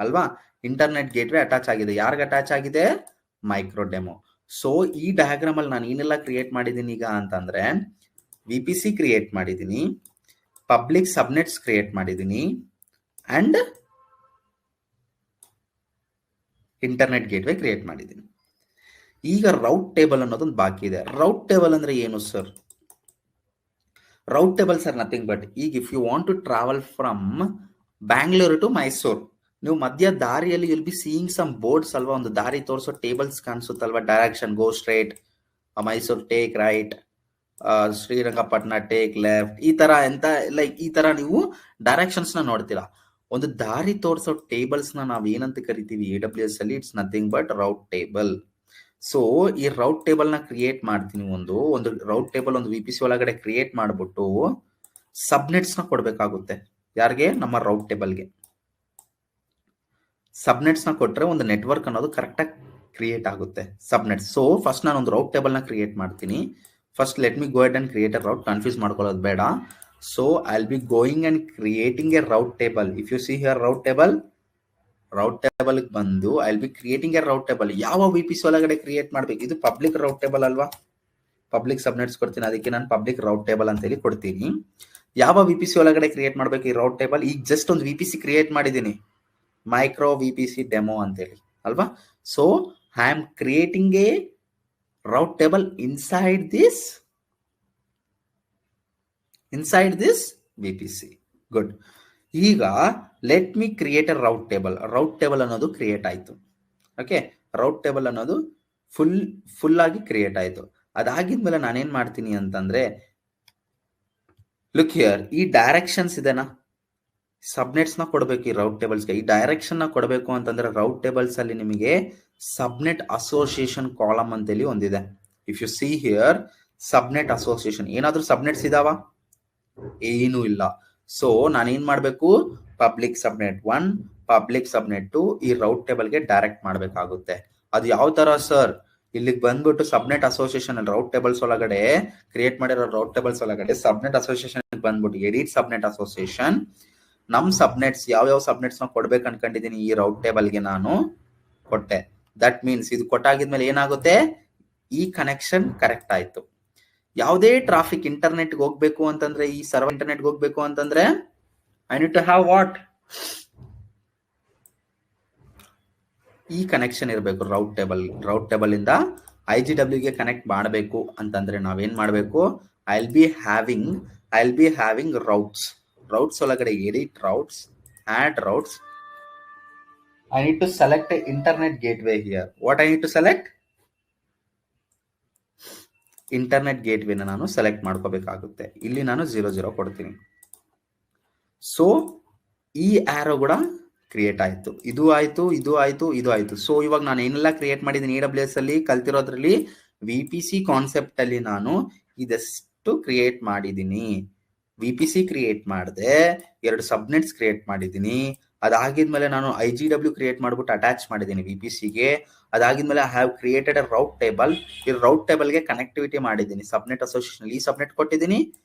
ಅಲ್ವಾ? ಇಂಟರ್ನೆಟ್ ಗೇಟ್ವೇ ಅಟ್ಯಾಚ್ ಆಗಿದೆ. ಯಾರಿಗೆ ಅಟ್ಯಾಚ್ ಆಗಿದೆ? Micro demo. ಸೊ ಈ ಡಯಾಗ್ರಾಮ್ ಅಲ್ಲಿ ನಾನು ಏನೆಲ್ಲ ಕ್ರಿಯೇಟ್ ಮಾಡಿದ್ದೀನಿ ಈಗ ಅಂತಂದ್ರೆ VPC ಕ್ರಿಯೇಟ್ ಮಾಡಿದ್ದೀನಿ, ಪಬ್ಲಿಕ್ ಸಬ್ನೆಟ್ಸ್ ಕ್ರಿಯೇಟ್ ಮಾಡಿದ್ದೀನಿ ಅಂಡ್ ಇಂಟರ್ನೆಟ್ ಗೇಟ್ವೇ ಕ್ರಿಯೇಟ್ ಮಾಡಿದ್ದೀನಿ. ಈಗ ರೌಟ್ ಟೇಬಲ್ ಅನ್ನೋದೊಂದು ಬಾಕಿ ಇದೆ. ರೌಟ್ ಟೇಬಲ್ ಅಂದ್ರೆ ಏನು sir? Route tables are nothing but, ಈಗ if you want to travel from Bangalore to Mysuru, ನೀವು ಮಧ್ಯ ದಾರಿಯಲ್ಲಿ will be seeing some boards ಅಲ್ವಾ, ಒಂದು ದಾರಿ ತೋರಿಸೋ ಟೇಬಲ್ಸ್ ಕಾಣಿಸುತ್ತಲ್ವಾ, direction go straight, Mysuru take right, Srirangapatna take left, ಈ ತರ ಎಂತ ಲೈಕ್ ಈ ತರ ನೀವು ಡೈರೆಕ್ಷನ್ಸ್ ನ ನೋಡ್ತೀರಾ. ಒಂದು ದಾರಿ ತೋರಿಸೋ ಟೇಬಲ್ಸ್ ನ ನಾವ್ ಏನಂತ ಕರಿತೀವಿ AWS ಅಲ್ಲಿ? It's nothing but route table. So ಈ ರೌಟ್ ಟೇಬಲ್ ನ ಕ್ರಿಯೇಟ್ ಮಾಡ್ತೀನಿ. ಒಂದು ರೌಟ್ ಟೇಬಲ್ ಒಂದು VPC ಒಳಗಡೆ ಕ್ರಿಯೇಟ್ ಮಾಡ್ಬಿಟ್ಟು ಸಬ್ನೆಟ್ಸ್ ನ ಕೊಡ್ಬೇಕಾಗುತ್ತೆ. ಯಾರಿಗೆ? ನಮ್ಮ ರೌಟ್ ಟೇಬಲ್ಗೆ ಸಬ್ನೆಟ್ಸ್ ನ ಕೊಟ್ರೆ ಒಂದು ನೆಟ್ವರ್ಕ್ ಅನ್ನೋದು ಕರೆಕ್ಟ್ ಆಗಿ ಕ್ರಿಯೇಟ್ ಆಗುತ್ತೆ. ಸಬ್ನೆಟ್ಸ್. ಸೊ ಫಸ್ಟ್ ನಾನು ಒಂದು ರೌಟ್ ಟೇಬಲ್ ನ ಕ್ರಿಯೇಟ್ ಮಾಡ್ತೀನಿ. First let me go ahead and create a route. Confuse ಮಾಡ್ಕೊಳ್ಳೋದು ಬೇಡ. So I will be going and creating a route table. If you see here route table ಬಂದು I will be creating a route table. ಯಾವ VPC ಒಳಗಡೆ create ಮಾಡ್ಬೇಕು? ಇದು public route table ಅಲ್ವಾ? Public subnets ಕೊಡ್ತೀನಿ, ಅದಕ್ಕೆ ನಾನು ಪಬ್ಲಿಕ್ ರೌಟ್ ಟೇಬಲ್ ಅಂತ ಹೇಳಿ ಕೊಡ್ತೀನಿ. ಯಾವ VPC ಒಳಗಡೆ ಕ್ರಿಯೇಟ್ ಮಾಡ್ಬೇಕು ಈ ರೌಟ್ ಟೇಬಲ್? ಈಗ ಜಸ್ಟ್ ಒಂದು VPC ಕ್ರಿಯೇಟ್ ಮಾಡಿದ್ದೀನಿ, ಮೈಕ್ರೋ VPC ಡೆಮೋ ಅಂತೇಳಿ ಅಲ್ವಾ? So I am creating A route table inside this VPC. Good. ಈಗ let me create A route table. Route table ಅನ್ನೋದು ಕ್ರಿಯೇಟ್ ಆಯ್ತು. ಓಕೆ, ರೌಟ್ ಟೇಬಲ್ ಅನ್ನೋದು full ಆಗಿ ಕ್ರಿಯೇಟ್ ಆಯ್ತು. ಅದಾಗಿದ್ಮೇಲೆ ನಾನೇನ್ ಮಾಡ್ತೀನಿ ಅಂತಂದ್ರೆ, ಲುಕ್ ಹಿಯರ್, ಈ ಡೈರೆಕ್ಷನ್ಸ್ ಇದೆನಾ, ಸಬ್ನೆಟ್ಸ್ ನ ಕೊಡಬೇಕು ಈ ರೌಟ್ ಟೇಬಲ್ಸ್ಗೆ. ಈ ಡೈರೆಕ್ಷನ್ ನ ಕೊಡಬೇಕು ಅಂತಂದ್ರೆ ರೌಟ್ ಟೇಬಲ್ಸ್ ಅಲ್ಲಿ ನಿಮಗೆ ಸಬ್ನೆಟ್ ಅಸೋಸಿಯೇಷನ್ ಕಾಲಮ್ ಅಂತೇಳಿ ಒಂದಿದೆ. If you see here ಸಬ್ನೆಟ್ association, ಏನಾದ್ರೂ ಸಬ್ನೆಟ್ಸ್ ಇದಾವ? ಏನೂ ಇಲ್ಲ. ಸೊ ನಾನೇನ್ ಮಾಡ್ಬೇಕು? ಪಬ್ಲಿಕ್ ಸಬ್ನೆಟ್ 1, ಪಬ್ಲಿಕ್ ಸಬ್ನೆಟ್ 2 ಈ ರೌಟ್ ಟೇಬಲ್ಗೆ ಡೈರೆಕ್ಟ್ ಮಾಡ್ಬೇಕಾಗುತ್ತೆ. ಅದು ಯಾವ ತರ ಸರ್? ಇಲ್ಲಿಗೆ ಬಂದ್ಬಿಟ್ಟು ಸಬ್ನೆಟ್ ಅಸೋಸಿಯೇಷನ್ ಅಲ್ಲಿ ರೌಟ್ ಟೇಬಲ್ಸ್ ಒಳಗಡೆ ಕ್ರಿಯೇಟ್ ಮಾಡಿರೋ ರೌಟ್ ಟೇಬಲ್ಸ್ ಒಳಗಡೆ ಸಬ್ನೆಟ್ ಅಸೋಸಿಯೇಷನ್ ಬಂದ್ಬಿಟ್ಟು ಎಡಿಟ್ ಸಬ್ನೆಟ್ ಅಸೋಸಿಯೇಷನ್, ನಮ್ ಸಬ್ನೆಟ್ಸ್ ಯಾವ ಸಬ್ನೆಟ್ಸ್ ನ ಕೊಡ್ಬೇಕು ಅನ್ಕೊಂಡಿದೀನಿ ಈ ರೌಟ್ ಟೇಬಲ್ಗೆ ನಾನು ಕೊಟ್ಟೆ. ದಟ್ ಮೀನ್ಸ್ ಇದು ಕೊಟ್ಟಾಗಿದ್ಮೇಲೆ ಏನಾಗುತ್ತೆ? ಈ ಕನೆಕ್ಷನ್ ಕರೆಕ್ಟ್ ಆಯ್ತು. ಯಾವುದೇ ಟ್ರಾಫಿಕ್ ಇಂಟರ್ನೆಟ್ ಹೋಗ್ಬೇಕು ಅಂತಂದ್ರೆ, ಈ ಸರ್ವರ್ ಇಂಟರ್ನೆಟ್ ಹೋಗ್ಬೇಕು ಅಂತಂದ್ರೆ I need to have what? ಈ ಕನೆಕ್ಷನ್ ಇರಬೇಕು ರೌಟ್ ಟೇಬಲ್ ಇಂದ IGW ಗೆ ಕನೆಕ್ಟ್ ಮಾಡಬೇಕು ಅಂತಂದ್ರೆ ನಾವೇನ್ ಮಾಡ್ಬೇಕು? I will be having routes ಒಳಗಡೆ edit routes, add routes. I need to select an internet gateway here. What I need to select? Internet gateway ನಾನು ಸೆಲೆಕ್ಟ್ ಮಾಡ್ಕೋಬೇಕಾಗುತ್ತೆ. ಇಲ್ಲಿ ನಾನು 00 ಕೊಡ್ತೀನಿ. ಸೊ ಈ ಆರೋ ಕೂಡ ಕ್ರಿಯೇಟ್ ಆಯ್ತು. ಇದು ಆಯ್ತು. ಸೊ ಇವಾಗ ನಾನು ಏನೆಲ್ಲ ಕ್ರಿಯೇಟ್ ಮಾಡಿದ್ದೀನಿ AWS ಅಲ್ಲಿ ಕಲ್ತಿರೋದ್ರಲ್ಲಿ, VPC ಕಾನ್ಸೆಪ್ಟ್ ಅಲ್ಲಿ ನಾನು ಇದೆಷ್ಟು ಕ್ರಿಯೇಟ್ ಮಾಡಿದ್ದೀನಿ. VPC ಕ್ರಿಯೇಟ್ ಮಾಡಿದೆ, 2 ಸಬ್ನೆಟ್ಸ್ ಕ್ರಿಯೇಟ್ ಮಾಡಿದ್ದೀನಿ. ಅದಾಗಿದ್ಮೇಲೆ ನಾನು IGW ಕ್ರಿಯೇಟ್ ಮಾಡ್ಬಿಟ್ಟು ಅಟ್ಯಾಚ್ ಮಾಡಿದ್ದೀನಿ VPCಗೆ. ಅದಾಗಿದ್ಮೇಲೆ I have created a route table. ಈ ರೌಟ್ ಟೇಬಲ್ಗೆ ಕನೆಕ್ಟಿವಿಟಿ ಮಾಡಿದ್ದೀನಿ. ಸಬ್ನೆಟ್ ಅಸೋಸಿಯೇಷನ್ ಈ ಸಬ್ನೆಟ್ ಕೊಟ್ಟಿದ್ದೀನಿ,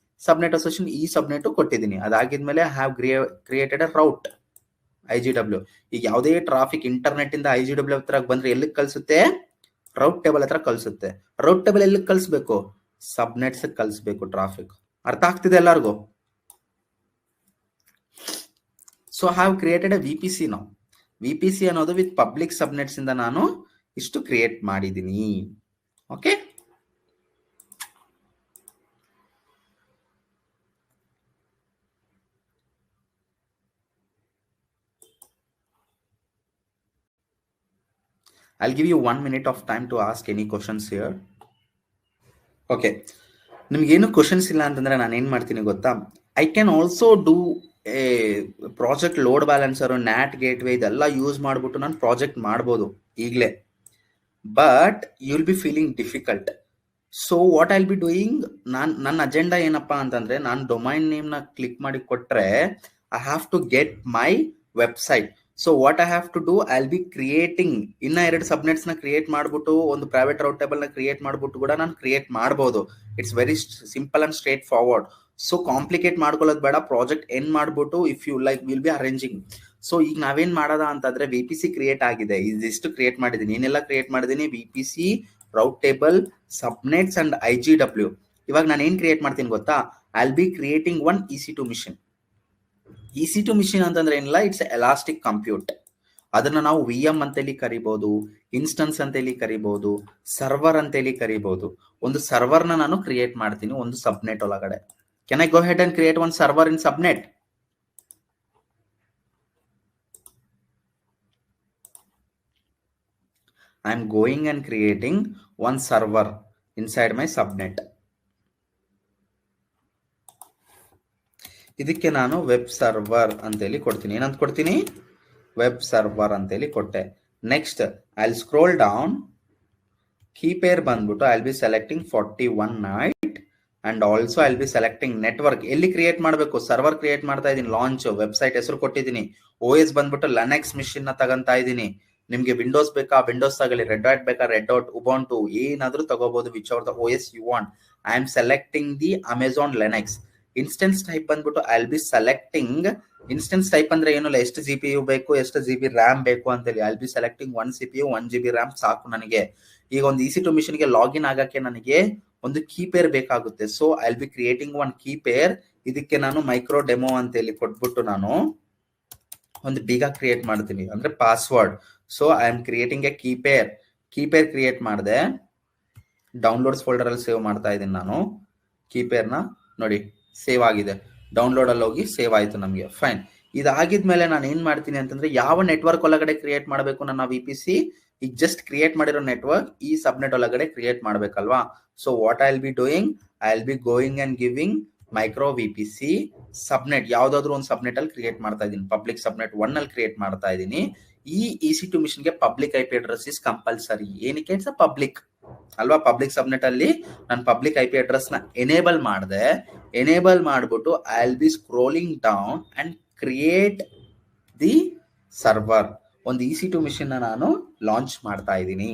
ಸಬ್ನೆಟ್ ಅಸೋಸಿಯೇಷನ್ ಈ ಸಬ್ನೆಟ್ ಕೊಟ್ಟಿದ್ದೀನಿ. ಅದಾಗಿದ್ಮೇಲೆ I have created a route IGW. ಈಗ ಯಾವುದೇ ಟ್ರಾಫಿಕ್ ಇಂಟರ್ನೆಟ್ ಇಂದ IGW ಹತ್ರ ಬಂದ್ರೆ ಎಲ್ಲಿಗೆ ಕಳಿಸುತ್ತೆ? ರೌಟ್ ಟೇಬಲ್ ಹತ್ರ ಕಳಿಸುತ್ತೆ. ರೌಟ್ ಟೇಬಲ್ ಎಲ್ಲಿಗೆ ಕಳಿಸ್ಬೇಕು? ಸಬ್ನೆಟ್ಸ್ ಕಳಿಸ್ಬೇಕು ಟ್ರಾಫಿಕ್. ಅರ್ಥ ಆಗ್ತಿದೆ ಎಲ್ಲರಿಗೂ? So I have created A VPC ನಾವು. VPC ಅನ್ನೋದು ವಿತ್ ಪಬ್ಲಿಕ್ ಸಬ್ನೆಟ್ಸ್ ಇಂದ ನಾನು ಇಷ್ಟು ಕ್ರಿಯೇಟ್ ಮಾಡಿದ್ದೀನಿ. Okay, I'll give you 1 minute of time to ask any questions here. Okay, ನಿಮ್ಗೇನು ಕ್ವಶನ್ಸ್ ಇಲ್ಲ ಅಂತಂದ್ರೆ ನಾನು ಏನ್ ಮಾಡ್ತೀನಿ ಗೊತ್ತಾ? I can also do a project load balancer, NAT gateway ಇದೆಲ್ಲ ಯೂಸ್ ಮಾಡ್ಬಿಟ್ಟು ನಾನು ಪ್ರಾಜೆಕ್ಟ್ ಮಾಡ್ಬೋದು ಈಗಲೇ. But you will be feeling difficult. So what I will be doing, ನನ್ನ ಅಜೆಂಡಾ ಏನಪ್ಪಾ ಅಂತಂದ್ರೆ, ನಾನು ಡೊಮೈನ್ ನೇಮ್ ನ ಕ್ಲಿಕ್ ಮಾಡಿ ಕೊಟ್ರೆ I have to get my website. So what I have to do, I will be creating ಇನ್ನ 2 subnets ನ create ಮಾಡ್ಬಿಟ್ಟು ಒಂದು ಪ್ರೈವೇಟ್ ರೌಟ್ ಟೇಬಲ್ ನ ಕ್ರಿಯೇಟ್ ಮಾಡ್ಬಿಟ್ಟು ಕೂಡ ನಾನು ಕ್ರಿಯೇಟ್ ಮಾಡಬಹುದು. It's very simple and straightforward. So complicate ಮಾಡ್ಕೊಳ್ಳೋದು ಬೇಡ. ಪ್ರಾಜೆಕ್ಟ್ ಎಂಡ್ ಮಾಡ್ಬಿಟ್ಟು if you like will be arranging. So ಈಗ ನಾವೇನ್ ಮಾಡೋದ ಅಂತಂದ್ರೆ VPC ಕ್ರಿಯೇಟ್ ಆಗಿದೆ, ಇದಿಷ್ಟು ಕ್ರಿಯೇಟ್ ಮಾಡಿದೀನಿ. ಏನೆಲ್ಲ ಕ್ರಿಯೇಟ್ ಮಾಡಿದೀನಿ? VPC, route table, subnets and IGW. ಇವಾಗ ನಾನು ಏನ್ ಕ್ರಿಯೇಟ್ ಮಾಡ್ತೀನಿ ಗೊತ್ತಾ? I will be creating one EC2 machine. EC2 machine ಅಂತಂದ್ರೆ ಏನಿಲ್ಲ, ಇಟ್ಸ್ ಎಲಾಸ್ಟಿಕ್ ಕಂಪ್ಯೂಟ್. ಅದನ್ನ ನಾವು VM ಅಂತೇಳಿ ಕರಿಬಹುದು, ಇನ್ಸ್ಟೆನ್ಸ್ ಅಂತೇಳಿ ಕರಿಬಹುದು, ಸರ್ವರ್ ಅಂತೇಳಿ ಕರಿಬಹುದು. ಒಂದು ಸರ್ವರ್ ನ ನಾನು ಕ್ರಿಯೇಟ್ ಮಾಡ್ತೀನಿ ಒಂದು ಸಬ್ನೆಟ್ ಒಳಗಡೆ. Can I go head and create one server in ಸಬ್ನೆಟ್? I am going and creating one server inside my subnet. ಇದಕ್ಕೆ ನಾನು ವೆಬ್ ಸರ್ವರ್ ಅಂತೇಳಿ ಕೊಡ್ತೀನಿ. ಏನಂತ ಕೊಡ್ತೀನಿ? ವೆಬ್ ಸರ್ವರ್ ಅಂತೇಳಿ ಕೊಟ್ಟೆ. Next I will scroll down. Key pair ಬಂದ್ಬಿಟ್ಟು I will be selecting 41 night and also I will be selecting network. ಎಲ್ಲಿ ಕ್ರಿಯೇಟ್ ಮಾಡಬೇಕು? ಸರ್ವರ್ ಕ್ರಿಯೇಟ್ ಮಾಡ್ತಾ ಇದೀನಿ. ಲಾಂಚ್ ವೆಬ್ಸೈಟ್ ಹೆಸರು ಕೊಟ್ಟಿದ್ದೀನಿ. OS ಬಂದ್ಬಿಟ್ಟು ಲನೆಕ್ಸ್ ಮಿಷಿನ್ ನ ತಗೊಂತಾ ಇದೀನಿ. ನಿಮ್ಗೆ ವಿಂಡೋಸ್ ಬೇಕಾ ವಿಂಡೋಸ್ ತಗೊಳ್ಳಿ, ರೆಡ್ ಹಾಟ್ ಬೇಕಾ ರೆಡ್ ಹಾಟ್, ಉಬುಂಟು ಏನಾದ್ರೂ ತಗೋಬಹುದು, which are the OS you want. I am selecting the Amazon Linux. Instance type ಬಂದ್ಬಿಟ್ಟು I will be selecting. Instance type ಅಂದ್ರೆ ಏನಿಲ್ಲ, ಎಷ್ಟು GPU ಬೇಕು, ಎಷ್ಟು GB RAM ಬೇಕು ಅಂತೇಳಿ. I will be selecting 1 CPU 1 GB RAM ಸಾಕು ನನಗೆ. ಈಗ ಒಂದು EC2 ಮಿಷನ್ ಗೆ ಲಾಗಿನ್ ಆಗಕ್ಕೆ ನನಗೆ ಒಂದು ಕೀ ಪೇರ್ ಬೇಕಾಗುತ್ತೆ. So I will be creating one key pair. ಇದಕ್ಕೆ ನಾನು ಮೈಕ್ರೋ ಡೆಮೋ ಅಂತೇಳಿ ಕೊಟ್ಬಿಟ್ಟು ನಾನು ಒಂದು ಬೀಗ ಕ್ರಿಯೇಟ್ ಮಾಡ್ತೀನಿ, ಅಂದ್ರೆ password. So I am creating a key pair create ಮಾಡಿದೆ. ಡೌನ್ಲೋಡ್ಸ್ ಫೋಲ್ಡರ್ ಅಲ್ಲಿ ಸೇವ್ ಮಾಡ್ತಾ ಇದ್ದೀನಿ ನಾನು. ಕೀ ಪೇರ್ ನ ನೋಡಿ ಸೇವ್ ಆಗಿದೆ. ಡೌನ್ಲೋಡ್ ಅಲ್ಲಿ ಹೋಗಿ ಸೇವ್ ಆಯ್ತು ನಮಗೆ. ಫೈನ್. ಇದಾಗಿದ್ಮೇಲೆ ನಾನು ಏನ್ ಮಾಡ್ತೀನಿ ಅಂತಂದ್ರೆ, ಯಾವ ನೆಟ್ವರ್ಕ್ ಒಳಗಡೆ ಕ್ರಿಯೇಟ್ ಮಾಡಬೇಕು ನನ್ನ VPC? ಈಗ ಜಸ್ಟ್ ಕ್ರಿಯೇಟ್ ಮಾಡಿರೋ ನೆಟ್ವರ್ಕ್ ಈ ಸಬ್ನೆಟ್ ಒಳಗಡೆ ಕ್ರಿಯೇಟ್ ಮಾಡ್ಬೇಕಲ್ವಾ? So what I will be doing, I will be going and giving micro VPC subnet. ಯಾವ್ದಾದ್ರು ಒಂದು ಸಬ್ನೆಟ್ ಅಲ್ಲಿ ಕ್ರಿಯೇಟ್ ಮಾಡ್ತಾ ಇದೀನಿ. ಪಬ್ಲಿಕ್ ಸಬ್ನೆಟ್ 1 ಅಲ್ಲಿ ಕ್ರಿಯೇಟ್ ಮಾಡ್ತಾ ಇದೀನಿ. ಈ EC2 ಮಿಷನ್ ಗೆ public IP address is compulsory. ಏನಕ್ಕೆ? ಇಟ್ಸ್ ಅ ಪಬ್ಲಿಕ್ ಅಲ್ವಾ? ಪಬ್ಲಿಕ್ ಸಬ್ನೆಟ್ ಅಲ್ಲಿ ನಾನು ಪಬ್ಲಿಕ್ IP ಅಡ್ರೆಸ್ ನ ಎನೇಬಲ್ ಮಾಡಿದೆ. ಎನೇಬಲ್ ಮಾಡ್ಬಿಟ್ಟು I will B scrolling down and create the server. ಒಂದು EC2 ಮಿಷನ್ ನ ನಾನು ಲಾಂಚ್ ಮಾಡ್ತಾ ಇದ್ದೀನಿ.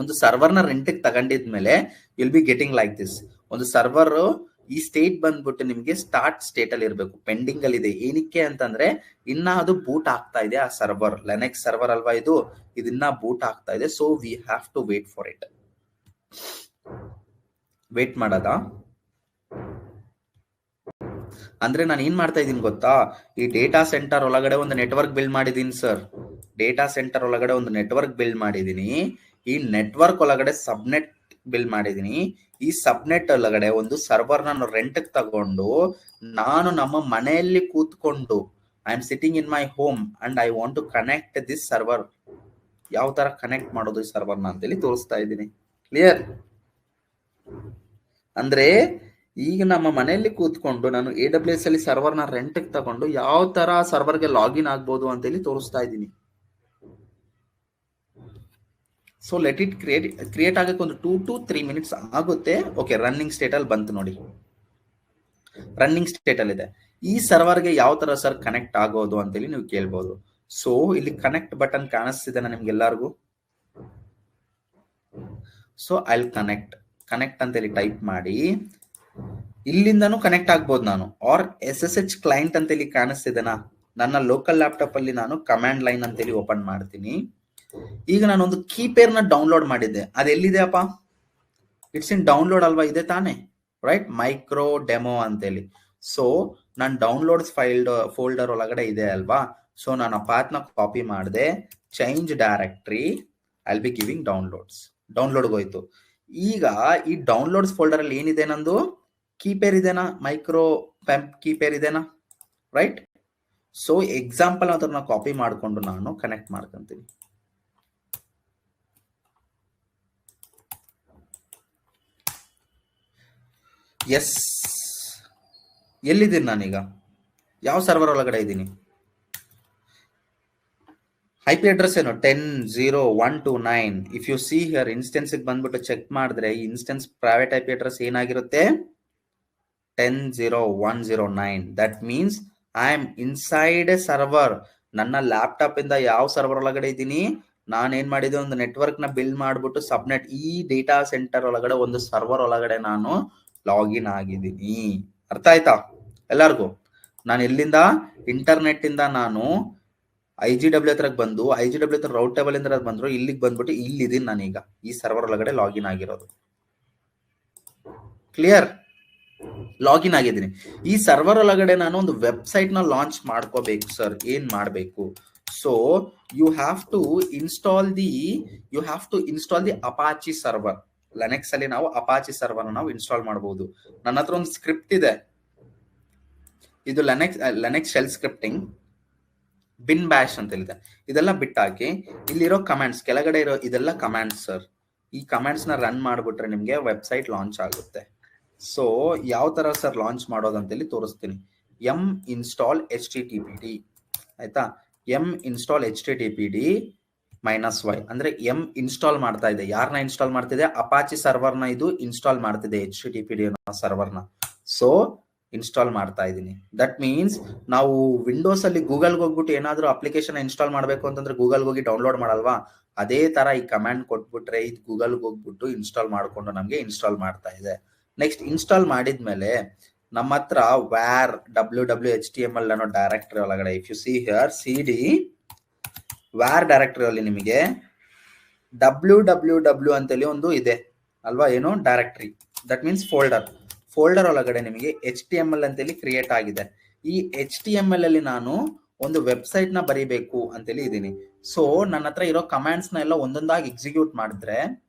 ಒಂದು ಸರ್ವರ್ ನ ರೆಂಟ್ ತಗೊಂಡಿದ್ಮೇಲೆ will be getting like this. ಒಂದು ಸರ್ವರ್ ಈ ಸ್ಟೇಟ್ ಬಂದ್ಬಿಟ್ಟು ನಿಮ್ಗೆ ಸ್ಟಾರ್ಟ್ ಸ್ಟೇಟ್ ಅಲ್ಲಿ ಇರಬೇಕು, ಪೆಂಡಿಂಗ್ ಅಲ್ಲಿ ಇದೆ. ಏನಕ್ಕೆ ಅಂತಂದ್ರೆ ಇನ್ನ ಅದು ಬೂಟ್ ಆಗ್ತಾ ಇದೆ. ಆ ಸರ್ವರ್ ಲಿನಕ್ಸ್ ಸರ್ವರ್ ಅಲ್ವಾ ಇದು, ಇದನ್ನ ಬೂಟ್ ಆಗ್ತಾ ಇದೆ. So we have to wait for it. Wait ಮಾಡದ ಅಂದ್ರೆ ನಾನು ಏನ್ ಮಾಡ್ತಾ ಇದೀನಿ ಗೊತ್ತಾ? ಈ ಡೇಟಾ ಸೆಂಟರ್ ಒಳಗಡೆ ಒಂದು ನೆಟ್ವರ್ಕ್ ಬಿಲ್ಡ್ ಮಾಡಿದೀನಿ ಸರ್. ಡೇಟಾ ಸೆಂಟರ್ ಒಳಗಡೆ ಒಂದು ನೆಟ್ವರ್ಕ್ ಬಿಲ್ಡ್ ಮಾಡಿದೀನಿ. ಈ ನೆಟ್ವರ್ಕ್ ಒಳಗಡೆ ಸಬ್ನೆಟ್ ಬಿಲ್ಡ್ ಮಾಡಿದೀನಿ. ಈ ಸಬ್ನೆಟ್ ಒಳಗಡೆ ಒಂದು ಸರ್ವರ್ ನಾನು ರೆಂಟ್ ತಗೊಂಡು ನಾನು ನಮ್ಮ ಮನೆಯಲ್ಲಿ ಕೂತ್ಕೊಂಡು I am sitting in my home and I want to connect this server. ಯಾವ ತರ ಕನೆಕ್ಟ್ ಮಾಡೋದು ಈ ಸರ್ವರ್ನ ಅಂತೇಳಿ ತೋರಿಸ್ತಾ ಇದ್ದೀನಿ. ಕ್ಲಿಯರ್? ಅಂದ್ರೆ ಈಗ ನಮ್ಮ ಮನೆಯಲ್ಲಿ ಕೂತ್ಕೊಂಡು ನಾನು AWS ಅಲ್ಲಿ ಸರ್ವರ್ನ ರೆಂಟ್ ತಗೊಂಡು ಯಾವ ತರ ಸರ್ವರ್ಗೆ ಲಾಗಿನ್ ಆಗ್ಬೋದು ಅಂತೇಳಿ ತೋರಿಸ್ತಾ ಇದ್ದೀನಿ. ಸೊ ಲೆಟ್ ಇಟ್ ಕ್ರಿಯೇಟ್ ಆಗಕ್ಕೆ ಒಂದು 2 to 3 minutes ಆಗುತ್ತೆ. ಓಕೆ, ರನ್ನಿಂಗ್ ಸ್ಟೇಟ್ ಅಲ್ಲಿ ಬಂತು ನೋಡಿ. ರನ್ನಿಂಗ್ ಸ್ಟೇಟ್ ಅಲ್ಲಿ ಇದೆ. ಈ ಸರ್ವರ್ಗೆ ಯಾವ ತರ ಸರ್ ಕನೆಕ್ಟ್ ಆಗೋದು ಅಂತೇಳಿ ನೀವು ಕೇಳ್ಬೋದು. ಸೊ ಇಲ್ಲಿ ಕನೆಕ್ಟ್ ಬಟನ್ ಕಾಣಿಸ್ತಿದೆ ನಿಮ್ಗೆಲ್ಲರಿಗೂ. ಸೊ ಐ ವಿಲ್ ಕನೆಕ್ಟ್ ಅಂತೇಳಿ ಟೈಪ್ ಮಾಡಿ ಇಲ್ಲಿಂದನೂ ಕನೆಕ್ಟ್ ಆಗ್ಬೋದು ನಾನು. ಆರ್ SSH ಕ್ಲೈಂಟ್ ಅಂತೇಳಿ ಕಾಣಿಸ್ತಿದೆನಾ? ನನ್ನ ಲೋಕಲ್ ಲ್ಯಾಪ್ಟಾಪ್ ಅಲ್ಲಿ ನಾನು ಕಮಾಂಡ್ ಲೈನ್ ಅಂತೇಳಿ ಓಪನ್ ಮಾಡ್ತೀನಿ. ಈಗ ನಾನೊಂದು ಕೀಪೇರ್ ನ ಡೌನ್ಲೋಡ್ ಮಾಡಿದ್ದೆ. ಅದು ಎಲ್ಲಿದೆ ಅಪ್ಪ? ಇಟ್ಸ್ ಇನ್ ಡೌನ್ಲೋಡ್ ಅಲ್ವಾ? ಇದೆ ತಾನೆ, ರೈಟ್? ಮೈಕ್ರೋ ಡೆಮೋ ಅಂತೇಳಿ. ಸೊ ನಾನು ಡೌನ್ಲೋಡ್ಸ್ ಫೋಲ್ಡರ್ ಒಳಗಡೆ ಇದೆ ಅಲ್ವಾ? ಸೊ ನಾನು ಆ ಪಾತ್ ನ ಕಾಪಿ ಮಾಡಿದೆ. Change directory, I will B giving downloads. Download ಹೋಯ್ತು. ಈಗ ಈ ಡೌನ್ಲೋಡ್ಸ್ ಫೋಲ್ಡರ್ ಅಲ್ಲಿ ಏನಿದೆ? ನಂದು ಕೀಪೇರ್ ಇದೆನಾ? ಮೈಕ್ರೋ ಪೆಂಪ್ ಕೀಪೇರ್ ಇದೆನಾ? ರೈಟ್? ಸೊ ಎಕ್ಸಾಂಪಲ್ ಅದನ್ನ ಕಾಪಿ ಮಾಡಿಕೊಂಡು ನಾನು ಕನೆಕ್ಟ್ ಮಾಡ್ಕೊಂತೀನಿ. ಎಸ್, ಎಲ್ಲಿದ್ದೀನಿ ನಾನೀಗ? ಯಾವ ಸರ್ವರ್ ಒಳಗಡೆ ಇದ್ದೀನಿ? IP ಅಡ್ರೆಸ್ ಏನು? 10.0.129. If you see here instance ಬಂದ್ಬಿಟ್ಟು ಚೆಕ್ ಮಾಡಿದ್ರೆ ಈ ಇನ್ಸ್ಟೆನ್ಸ್ ಪ್ರೈವೇಟ್ IP ಅಡ್ರೆಸ್ ಏನಾಗಿರುತ್ತೆ? 10.0.109. That means I am inside A server. ನನ್ನ ಲ್ಯಾಪ್ಟಾಪ್ ಇಂದ ಯಾವ ಸರ್ವರ್ ಒಳಗಡೆ ಇದ್ದೀನಿ, ನಾನೇನ್ ಮಾಡಿದೆ, ಒಂದು ನೆಟ್ವರ್ಕ್ ನ ಬಿಲ್ಡ್ ಮಾಡ್ಬಿಟ್ಟು ಸಬ್ನೆಟ್ ಈ ಡೇಟಾ ಸೆಂಟರ್ ಒಳಗಡೆ ಒಂದು ಸರ್ವರ್ ಒಳಗಡೆ ನಾನು ಲಾಗಿನ್ ಆಗಿದ್ದೀನಿ. ಅರ್ಥ ಆಯ್ತಾ ಎಲ್ಲರಿಗೂ? ನಾನು ಎಲ್ಲಿಂದ, ಇಂಟರ್ನೆಟ್ ಇಂದ ನಾನು IGW ಹತ್ರಕ್ಕೆ ಬಂದು, IGW ಹತ್ರ ರೌಟ್ ಟೇಬಲ್ ಇಂದ ಬಂದ್ರು, ಇಲ್ಲಿಗೆ ಬಂದ್ಬಿಟ್ಟು ಇಲ್ಲಿದ್ದೀನಿ ನಾನೀಗ ಈ ಸರ್ವರ್ ಒಳಗಡೆ ಲಾಗಿನ್ ಆಗಿರೋದು. ಕ್ಲಿಯರ್? ಲಾಗಿನ್ ಆಗಿದ್ದೀನಿ. ಈ ಸರ್ವರ್ ಒಳಗಡೆ ನಾನು ಒಂದು ವೆಬ್ಸೈಟ್ ನ ಲಾಂಚ್ ಮಾಡ್ಕೋಬೇಕು ಸರ್. ಏನ್ ಮಾಡ್ಬೇಕು? So you have to install the Apache server. Linux ಅಲ್ಲಿ ನಾವು ಅಪಾಚಿ ಸರ್ವರ್ ನಾವು ಇನ್ಸ್ಟಾಲ್ ಮಾಡಬಹುದು. ನನ್ನ ಹತ್ರ ಒಂದು ಸ್ಕ್ರಿಪ್ಟ್ ಇದೆ, ಇದು Linux shell scripting bin bash ಅಂತ ಹೇಳಿದೆ. ಇದೆಲ್ಲ ಬಿಟ್ಟಾಕಿ ಇಲ್ಲಿರೋ ಕಮಾಂಡ್ಸ್ ಕೆಳಗಡೆ ಇರೋ ಇದೆಲ್ಲ ಕಮಾಂಡ್ಸ್ ಸರ್. ಈ ಕಮಾಂಡ್ಸ್ ನ ರನ್ ಮಾಡ್ಬಿಟ್ರೆ ನಿಮ್ಗೆ ವೆಬ್ಸೈಟ್ ಲಾಂಚ್ ಆಗುತ್ತೆ. ಸೊ ಯಾವ ತರ ಸರ್ ಲಾಂಚ್ ಮಾಡೋದಂತೇಳಿ ತೋರಿಸ್ತೀನಿ. ಎಂ ಇನ್ಸ್ಟಾಲ್ HTTPD ಆಯ್ತಾ, ಎಂ ಇನ್ಸ್ಟಾಲ್ HTTPD -y ಅಂದ್ರೆ ಎಂ ಇನ್ಸ್ಟಾಲ್ ಮಾಡ್ತಾ ಇದೆ. ಯಾರನ್ನ ಇನ್ಸ್ಟಾಲ್ ಮಾಡ್ತಿದೆ? ಅಪಾಚಿ ಸರ್ವರ್ ನ ಇದು ಇನ್ಸ್ಟಾಲ್ ಮಾಡ್ತಿದೆ, HTTPD ಸರ್ವರ್ ನ. ಸೊ ಇನ್ಸ್ಟಾಲ್ ಮಾಡ್ತಾ ಇದ್ದೀನಿ. ದಟ್ ಮೀನ್ಸ್ ನಾವು ವಿಂಡೋಸ್ ಅಲ್ಲಿ ಗೂಗಲ್ಗೆ ಹೋಗ್ಬಿಟ್ಟು ಏನಾದ್ರು ಅಪ್ಲಿಕೇಶನ್ ಇನ್ಸ್ಟಾಲ್ ಮಾಡ್ಬೇಕು ಅಂತಂದ್ರೆ ಗೂಗಲ್ಗೆ ಹೋಗಿ ಡೌನ್ಲೋಡ್ ಮಾಡಲ್ವಾ? ಅದೇ ತರ ಈ ಕಮಾಂಡ್ ಕೊಟ್ಬಿಟ್ರೆ ಇದು ಗೂಗಲ್ಗೆ ಹೋಗ್ಬಿಟ್ಟು ಇನ್ಸ್ಟಾಲ್ ಮಾಡ್ಕೊಂಡು ನಮ್ಗೆ ಇನ್ಸ್ಟಾಲ್ ಮಾಡ್ತಾ ಇದೆ. ನೆಕ್ಸ್ಟ್ ಇನ್ಸ್ಟಾಲ್ ಮಾಡಿದ್ಮೇಲೆ ನಮ್ಮ ಹತ್ರ var www.html ಅನ್ನೋ ಡೈರೆಕ್ಟರಿ ಒಳಗಡೆ if you see here cd var directory ಅಲ್ಲಿ ನಿಮಗೆ www ಅಂತೇಳಿ ಒಂದು ಇದೆ ಅಲ್ವಾ, ಏನು ಡೈರೆಕ್ಟರಿ, ದಟ್ ಮೀನ್ಸ್ ಫೋಲ್ಡರ್ ಒಳಗಡೆ ನಿಮಗೆ HTML ಅಂತೇಳಿ ಕ್ರಿಯೇಟ್ ಆಗಿದೆ. ಈ HTML ಅಲ್ಲಿ ನಾನು ಒಂದು ವೆಬ್ಸೈಟ್ ನ ಬರೀಬೇಕು ಅಂತೇಳಿ ಇದೀನಿ. ಸೊ ನನ್ನ ಹತ್ರ ಇರೋ ಕಮಾಂಡ್ಸ್ ನ ಎಲ್ಲ ಒಂದೊಂದಾಗಿ ಎಕ್ಸಿಕ್ಯೂಟ್ ಮಾಡಿದ್ರೆ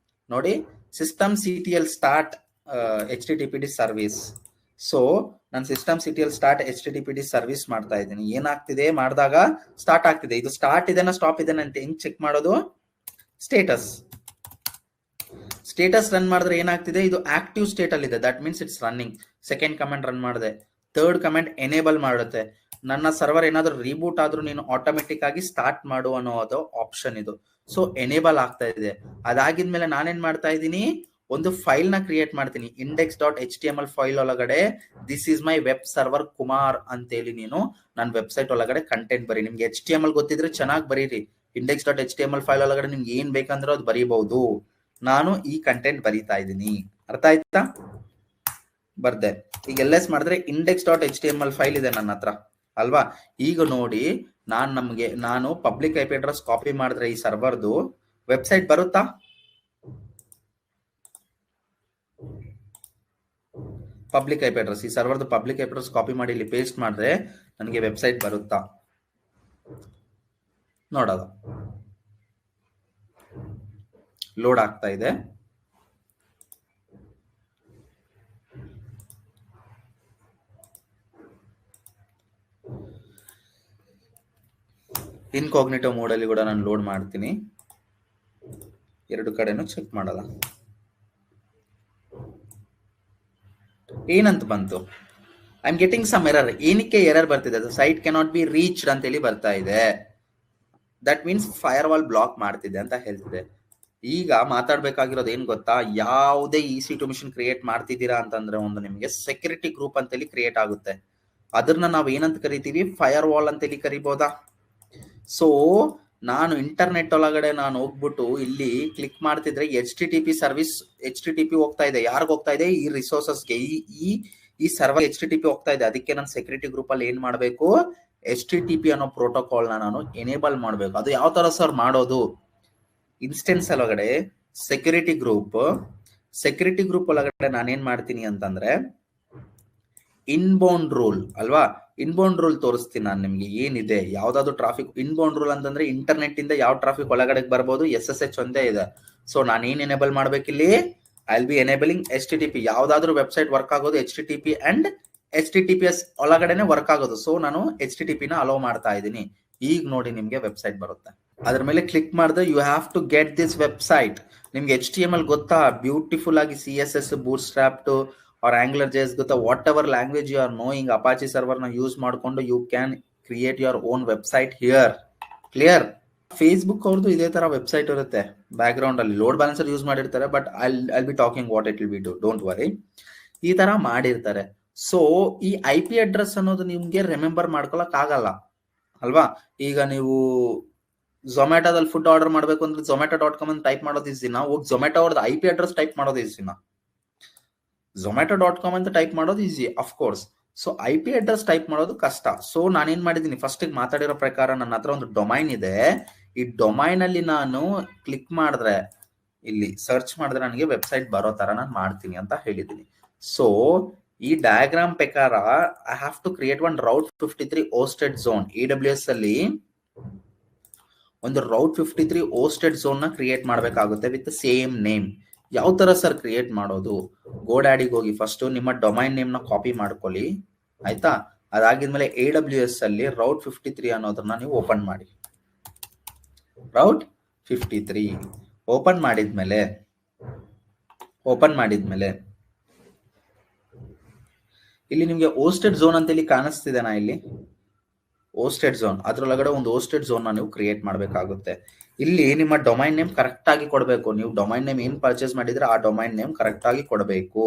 ನೋಡಿ, systemctl start HTTPD service. So ನಾನು systemctl start HTTPD ಸರ್ವಿಸ್ ಮಾಡ್ತಾ ಇದ್ದೀನಿ. ಏನಾಗ್ತಿದೆ ಮಾಡಿದಾಗ ಸ್ಟಾರ್ಟ್ ಆಗ್ತಿದೆ. ಇದು ಸ್ಟಾರ್ಟ್ ಇದೆನಾ ಸ್ಟಾಪ್ ಇದೆನಾ ಅಂತ ಹೆಂಗ್ ಚೆಕ್ ಮಾಡೋದು? ಸ್ಟೇಟಸ್ ರನ್ ಮಾಡಿದ್ರೆ ಏನಾಗ್ತಿದೆ, ಇದು ಆಕ್ಟಿವ್ ಸ್ಟೇಟ್ ಅಲ್ಲಿ ಇದೆ, that means it's running. Second comment run ಮಾಡಿದೆ, ಥರ್ಡ್ ಕಮೆಂಟ್ ಎನೇಬಲ್ ಮಾಡುತ್ತೆ. ನನ್ನ ಸರ್ವರ್ ಏನಾದ್ರು ರೀಬೂಟ್ ಆದ್ರೂ ನೀನು ಆಟೋಮೆಟಿಕ್ ಆಗಿ ಸ್ಟಾರ್ಟ್ ಮಾಡು ಅನ್ನೋದು ಆಪ್ಷನ್ ಇದು. ಸೊ ಎನೇಬಲ್ ಆಗ್ತಾ ಇದೆ. ಅದಾಗಿದ್ಮೇಲೆ ನಾನೇನ್ ಮಾಡ್ತಾ ಇದ್ದೀನಿ, ಒಂದು ಫೈಲ್ ನ ಕ್ರಿಯೇಟ್ ಮಾಡ್ತೀನಿ. index.html ಫೈಲ್ ಒಳಗಡೆ this is my web server Kumar ಅಂತೇಳಿ ನೀನು ನನ್ನ ವೆಬ್ಸೈಟ್ ಒಳಗಡೆ ಕಂಟೆಂಟ್ ಬರಿ. ನಿಮ್ಗೆ HTML ಗೊತ್ತಿದ್ರೆ ಚೆನ್ನಾಗಿ ಬರೀರಿ. index.html ಫೈಲ್ ಒಳಗಡೆ ನಿಮ್ಗೆ ಏನ್ ಬೇಕಂದ್ರೆ ಅದು ಬರೀಬಹುದು. ನಾನು ಈ ಕಂಟೆಂಟ್ ಬರೀತಾ ಇದ್ದೀನಿ. ಅರ್ಥ ಆಯ್ತಾ? ಬರ್ದೆ. ಈಗ LS ಮಾಡಿದ್ರೆ index.html ಫೈಲ್ ಇದೆ ನನ್ನ ಹತ್ರ ಅಲ್ವಾ. ಈಗ ನೋಡಿ, ನಾನು ಪಬ್ಲಿಕ್ IP ಅಡ್ರೆಸ್ ಕಾಪಿ ಮಾಡಿದ್ರೆ ಈ ಸರ್ವರ್ದು ವೆಬ್ಸೈಟ್ ಬರುತ್ತಾ? ಪಬ್ಲಿಕ್ IP ಅಡ್ರೆಸ್, ಈ ಸರ್ವರ್ದು ಪಬ್ಲಿಕ್ IP ಅಡ್ರೆಸ್ ಕಾಪಿ ಮಾಡಿ ಇಲ್ಲಿ ಪೇಸ್ಟ್ ಮಾಡಿದ್ರೆ ನನಗೆ ವೆಬ್ಸೈಟ್ ಬರುತ್ತಾ ನೋಡೋದು. ಲೋಡ್ ಆಗ್ತಾ ಇದೆ. ಇನ್ಕಾಗ್ನಿಟೋ ಮೋಡಲ್ಲಿ ಕೂಡ ನಾನು ಲೋಡ್ ಮಾಡ್ತೀನಿ. ಎರಡು ಕಡೆನೂ ಚೆಕ್ ಮಾಡಲ್ಲ. ಏನಂತ ಬಂತು? I am getting some error. ಏನಕ್ಕೆ ಎರರ್ ಬರ್ತಿದೆ? ಸೈಟ್ ಕೆನಾಟ್ ಬಿ ರೀಚ್ಡ್ ಅಂತೇಳಿ ಬರ್ತಾ ಇದೆ. That means firewall block ಮಾಡ್ತಿದೆ ಅಂತ ಹೇಳ್ತಿದೆ. ಈಗ ಮಾತಾಡ್ಬೇಕಾಗಿರೋದು ಏನ್ ಗೊತ್ತಾ, ಯಾವುದೇ EC2 ಮಿಷನ್ ಕ್ರಿಯೇಟ್ ಮಾಡ್ತಿದ್ದೀರಾ ಅಂತಂದ್ರೆ ಒಂದು ನಿಮಗೆ ಸೆಕ್ಯೂರಿಟಿ ಗ್ರೂಪ್ ಅಂತೇಳಿ ಕ್ರಿಯೇಟ್ ಆಗುತ್ತೆ. ಅದನ್ನ ನಾವು ಏನಂತ ಕರಿತೀವಿ? ಫೈರ್ ವಾಲ್ ಅಂತೇಳಿ ಕರಿಬೋದಾ? ಸೊ ನಾನು ಇಂಟರ್ನೆಟ್ ಒಳಗಡೆ ನಾನು ಹೋಗ್ಬಿಟ್ಟು ಇಲ್ಲಿ ಕ್ಲಿಕ್ ಮಾಡ್ತಿದ್ರೆ HTTP ಸರ್ವಿಸ್ HTTP ಹೋಗ್ತಾ ಇದೆ. ಯಾರಿಗ ಹೋಗ್ತಾ ಇದೆ? ಈ ರಿಸೋರ್ಸಸ್ಗೆ, ಈ ಸರ್ವರ್ HTTP ಹೋಗ್ತಾ ಇದೆ. ಅದಕ್ಕೆ ನಾನು ಸೆಕ್ಯೂರಿಟಿ ಗ್ರೂಪ್ ಅಲ್ಲಿ ಏನ್ ಮಾಡ್ಬೇಕು? HTTP ಅನ್ನೋ ಪ್ರೋಟೋಕಾಲ್ ನಾನು ಎನೇಬಲ್ ಮಾಡ್ಬೇಕು. ಅದು ಯಾವ ತರ ಸರ್ ಮಾಡೋದು? ಇನ್ಸ್ಟೆನ್ಸ್ ಒಳಗಡೆ ಸೆಕ್ಯೂರಿಟಿ ಗ್ರೂಪ್ ಒಳಗಡೆ ನಾನೇನ್ ಮಾಡ್ತೀನಿ ಅಂತಂದ್ರೆ ಇನ್ಬೌಂಡ್ ರೂಲ್ ಅಲ್ವಾ, ಇನ್ಬೌಂಡ್ ರೂಲ್ ತೋರಿಸ್ತೀನಿ ನಾನು ನಿಮ್ಗೆ. ಏನಿದೆ ಯಾವ್ದಾದ್ರು ಟ್ರಾಫಿಕ್ ಇನ್ಬೌಂಡ್ ರೂಲ್ ಅಂತಂದ್ರೆ ಇಂಟರ್ನೆಟ್ ಇಂದ ಯಾವ ಟ್ರಾಫಿಕ್ ಒಳಗಡೆ ಬರ್ಬೋದು, SSH ಒಂದೇ ಇದೆ. ಸೊ ನಾನು ಏನ್ ಎನೇಬಲ್ ಮಾಡ್ಬೇಕಿಲ್ಲಿ? I will be enabling HTTP. ಯಾವ್ದಾದ್ರು ವೆಬ್ಸೈಟ್ ವರ್ಕ್ ಆಗೋದು HTTP ಅಂಡ್ HTTPS ಒಳಗಡೆನೆ ವರ್ಕ್ ಆಗೋದು. ಸೊ ನಾನು HTTP ನ ಅಲೋ ಮಾಡ್ತಾ ಇದ್ದೀನಿ. ಈಗ ನೋಡಿ ನಿಮ್ಗೆ ವೆಬ್ಸೈಟ್ ಬರುತ್ತೆ. ಅದ್ರ ಮೇಲೆ ಕ್ಲಿಕ್ ಮಾಡಿದ್ರೆ you have to get this website. ನಿಮ್ಗೆ HTML ಗೊತ್ತಾ? ಬ್ಯೂಟಿಫುಲ್ ಆಗಿ CSS, ಬೂಟ್ಸ್ಟ್ರ್ಯಾಪ್ಡ್ or AngularJS ಗೊತ್ತಾ? Whatever language you are knowing, Apache server ನ ಯೂಸ್ ಮಾಡ್ಕೊಂಡು you can create your own website here. Clear? Facebook ಅವ್ರದ್ದು ಇದೇ ತರ ವೆಬ್ಸೈಟ್ ಇರುತ್ತೆ. ಬ್ಯಾಕ್ ಗ್ರೌಂಡ್ ಅಲ್ಲಿ ಲೋಡ್ ಬ್ಯಾಲೆನ್ಸರ್ ಯೂಸ್ ಮಾಡಿರ್ತಾರೆ. But I be talking what it will be don't worry. ಈ ತರ ಮಾಡಿರ್ತಾರೆ. ಸೊ ಈ IP ಅಡ್ರೆಸ್ ಅನ್ನೋದು ನಿಮ್ಗೆ ರಿಮೆಂಬರ್ ಮಾಡ್ಕೊಳಕ್ ಆಗಲ್ಲ ಅಲ್ವಾ? ಈಗ ನೀವು ಝೊಮ್ಯಾಟೋದಲ್ಲಿ ಫುಡ್ ಆರ್ಡರ್ ಮಾಡಬೇಕು ಅಂದ್ರೆ zomato.com ಅಂತ ಟೈಪ್ ಮಾಡೋದು ಈಸಿನಾ, ಹೋಗಿ ಝೊಮ್ಯಾಟೋ ಅವ್ರದ್ದು IP ಅಡ್ರೆಸ್ ಟೈಪ್ ಮಾಡೋದು ಈಸಿನಾ? zomato.com ಅಂತ ಟೈಪ್ ಮಾಡೋದು easy of course. So IP address type ಮಾಡೋದು ಕಷ್ಟ. ಸೊ ನಾನೇನ್ ಮಾಡಿದೀನಿ, ಫಸ್ಟ್ ಮಾತಾಡಿರೋ ಪ್ರಕಾರ ನನ್ನ ಹತ್ರ ಒಂದು ಡೊಮೈನ್ ಇದೆ. ಈ ಡೊಮೈನ್ ಅಲ್ಲಿ ನಾನು ಕ್ಲಿಕ್ ಮಾಡಿದ್ರೆ, ಇಲ್ಲಿ ಸರ್ಚ್ ಮಾಡಿದ್ರೆ ನನಗೆ ವೆಬ್ಸೈಟ್ ಬರೋ ತರ ನಾನು ಮಾಡ್ತೀನಿ ಅಂತ ಹೇಳಿದ್ದೀನಿ. ಸೊ ಈ ಡಯಾಗ್ರಾಮ್ ಪ್ರಕಾರ I have to create one Route 53 hosted zone. AWS ಅಲ್ಲಿ ಒಂದು Route 53 ಹೋಸ್ಟೆಡ್ ಝೋನ್ ನ ಕ್ರಿಯೇಟ್ ಮಾಡಬೇಕಾಗುತ್ತೆ ವಿತ್ ಸೇಮ್ ನೇಮ್. ಯಾವ ತರ ಸರ್ ಕ್ರಿಯೇಟ್ ಮಾಡೋದು? ಗೋಡ್ಯಾಡಿಗೆ ಹೋಗಿ ಫಸ್ಟ್ ನಿಮ್ಮ ಡೊಮೈನ್ ನೇಮ್ ನ ಕಾಪಿ ಮಾಡ್ಕೊಳ್ಳಿ, ಆಯ್ತಾ? ಅದಾಗಿದ್ಮೇಲೆ AWS ಅಲ್ಲಿ Route 53 ಅನ್ನೋದನ್ನ ನೀವು ಓಪನ್ ಮಾಡಿ. Route 53 ಓಪನ್ ಮಾಡಿದ್ಮೇಲೆ ಇಲ್ಲಿ ನಿಮ್ಗೆ ಹೋಸ್ಟೆಡ್ ಝೋನ್ ಅಂತ ಇಲ್ಲಿ ಕಾಣಿಸ್ತಿದೆನಾ? ಇಲ್ಲಿ ಹೋಸ್ಟೆಡ್ ಝೋನ್, ಅದ್ರೊಳಗಡೆ ಒಂದು ಹೋಸ್ಟೆಡ್ ಝೋನ್ ನ ನೀವು ಕ್ರಿಯೇಟ್ ಮಾಡಬೇಕಾಗುತ್ತೆ. ಇಲ್ಲಿ ನಿಮ್ಮ ಡೊಮೈನ್ ನೇಮ್ ಕರೆಕ್ಟ್ ಆಗಿ ಕೊಡಬೇಕು. ನೀವು ಡೊಮೈನ್ ನೇಮ್ ಏನ್ ಪರ್ಚೇಸ್ ಮಾಡಿದ್ರೆ ಆ ಡೊಮೈನ್ ನೇಮ್ ಕರೆಕ್ಟ್ ಆಗಿ ಕೊಡಬೇಕು.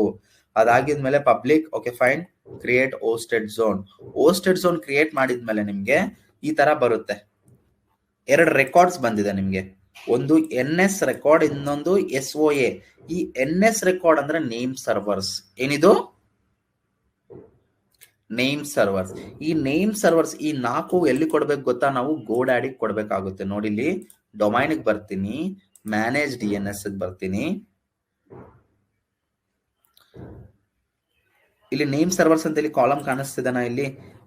ಅದಾಗಿದ್ಮೇಲೆ public, okay fine, create hosted zone. Hosted zone create ಮಾಡಿದ್ಮೇಲೆ ನಿಮ್ಗೆ ಈ ತರ ಬರುತ್ತೆ. 2 ರೆಕಾರ್ಡ್ಸ್ ಬಂದಿದೆ ನಿಮ್ಗೆ, ಒಂದು NS ರೆಕಾರ್ಡ್, ಇನ್ನೊಂದು SOA. ಈ NS ರೆಕಾರ್ಡ್ ಅಂದ್ರೆ ನೇಮ್ ಸರ್ವರ್ಸ್. ಏನಿದು? Name servers. ಈ ನೇಮ್ ಸರ್ವರ್ಸ್ ಈ 4 ಎಲ್ಲಿ ಕೊಡ್ಬೇಕು ಗೊತ್ತಾ? ನಾವು ಗೋಡ್ಯಾಡಿಗೆ ಕೊಡ್ಬೇಕಾಗುತ್ತೆ. ನೋಡಿ, ಇಲ್ಲಿ ಡೊಮೈನ್ಗೆ ಬರ್ತೀನಿ, ಮ್ಯಾನೇಜ್ DNS ಬರ್ತೀನಿ, ಇಲ್ಲಿ ನೇಮ್ ಸರ್ವರ್ಸ್ ಅಂತ ಇಲ್ಲಿ ಕಾಲಮ್ ಕಾಣಿಸ್ತಿದೆನಾ?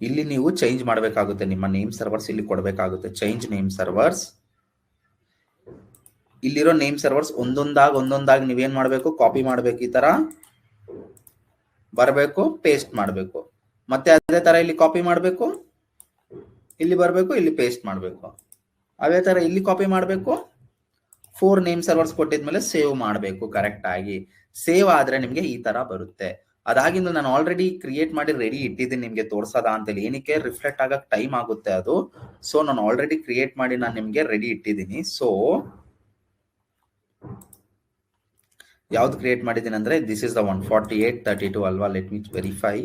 ಇಲ್ಲಿ ನೀವು ಚೇಂಜ್ ಮಾಡಬೇಕಾಗುತ್ತೆ. ನಿಮ್ಮ ನೇಮ್ ಸರ್ವರ್ಸ್ ಇಲ್ಲಿ ಕೊಡಬೇಕಾಗುತ್ತೆ. Change name servers. ಇಲ್ಲಿರೋ ನೇಮ್ ಸರ್ವರ್ಸ್ ಒಂದೊಂದಾಗಿ ನೀವೇನ್ ಮಾಡ್ಬೇಕು? ಕಾಪಿ ಮಾಡ್ಬೇಕು. ಈ ತರ ಬರಬೇಕು, ಪೇಸ್ಟ್ ಮಾಡಬೇಕು. ಮತ್ತೆ ಅದೇ ತರ ಇಲ್ಲಿ ಕಾಪಿ ಮಾಡಬೇಕು, ಇಲ್ಲಿ ಬರಬೇಕು, ಇಲ್ಲಿ ಪೇಸ್ಟ್ ಮಾಡಬೇಕು. ಅದೇ ತರ ಇಲ್ಲಿ ಕಾಪಿ ಮಾಡಬೇಕು. 4 ನೇಮ್ ಸರ್ವರ್ಸ್ ಕೊಟ್ಟಿದ್ಮೇಲೆ ಸೇವ್ ಮಾಡಬೇಕು ಕರೆಕ್ಟ್ ಆಗಿ. ಸೇವ್ ಆದ್ರೆ ನಿಮ್ಗೆ ಈ ತರ ಬರುತ್ತೆ. ಅದಾಗಿಂದ ನಾನು ಆಲ್ರೆಡಿ ಕ್ರಿಯೇಟ್ ಮಾಡಿ ರೆಡಿ ಇಟ್ಟಿದ್ದೀನಿ ನಿಮ್ಗೆ ತೋರ್ಸೋದ ಅಂತೇಳಿ. ಏನಕ್ಕೆ? ರಿಫ್ಲೆಕ್ಟ್ ಆಗಕ್ ಟೈಮ್ ಆಗುತ್ತೆ ಅದು. ಸೊ ನಾನು ಆಲ್ರೆಡಿ ಕ್ರಿಯೇಟ್ ಮಾಡಿ ನಾನು ನಿಮ್ಗೆ ರೆಡಿ ಇಟ್ಟಿದ್ದೀನಿ. ಸೊ ಯಾವ್ದು ಕ್ರಿಯೇಟ್ ಮಾಡಿದ್ದೀನಿ ಅಂದ್ರೆ ದಿಸ್ ಇಸ್ ದ 14832 ಅಲ್ವಾ? Let me verify.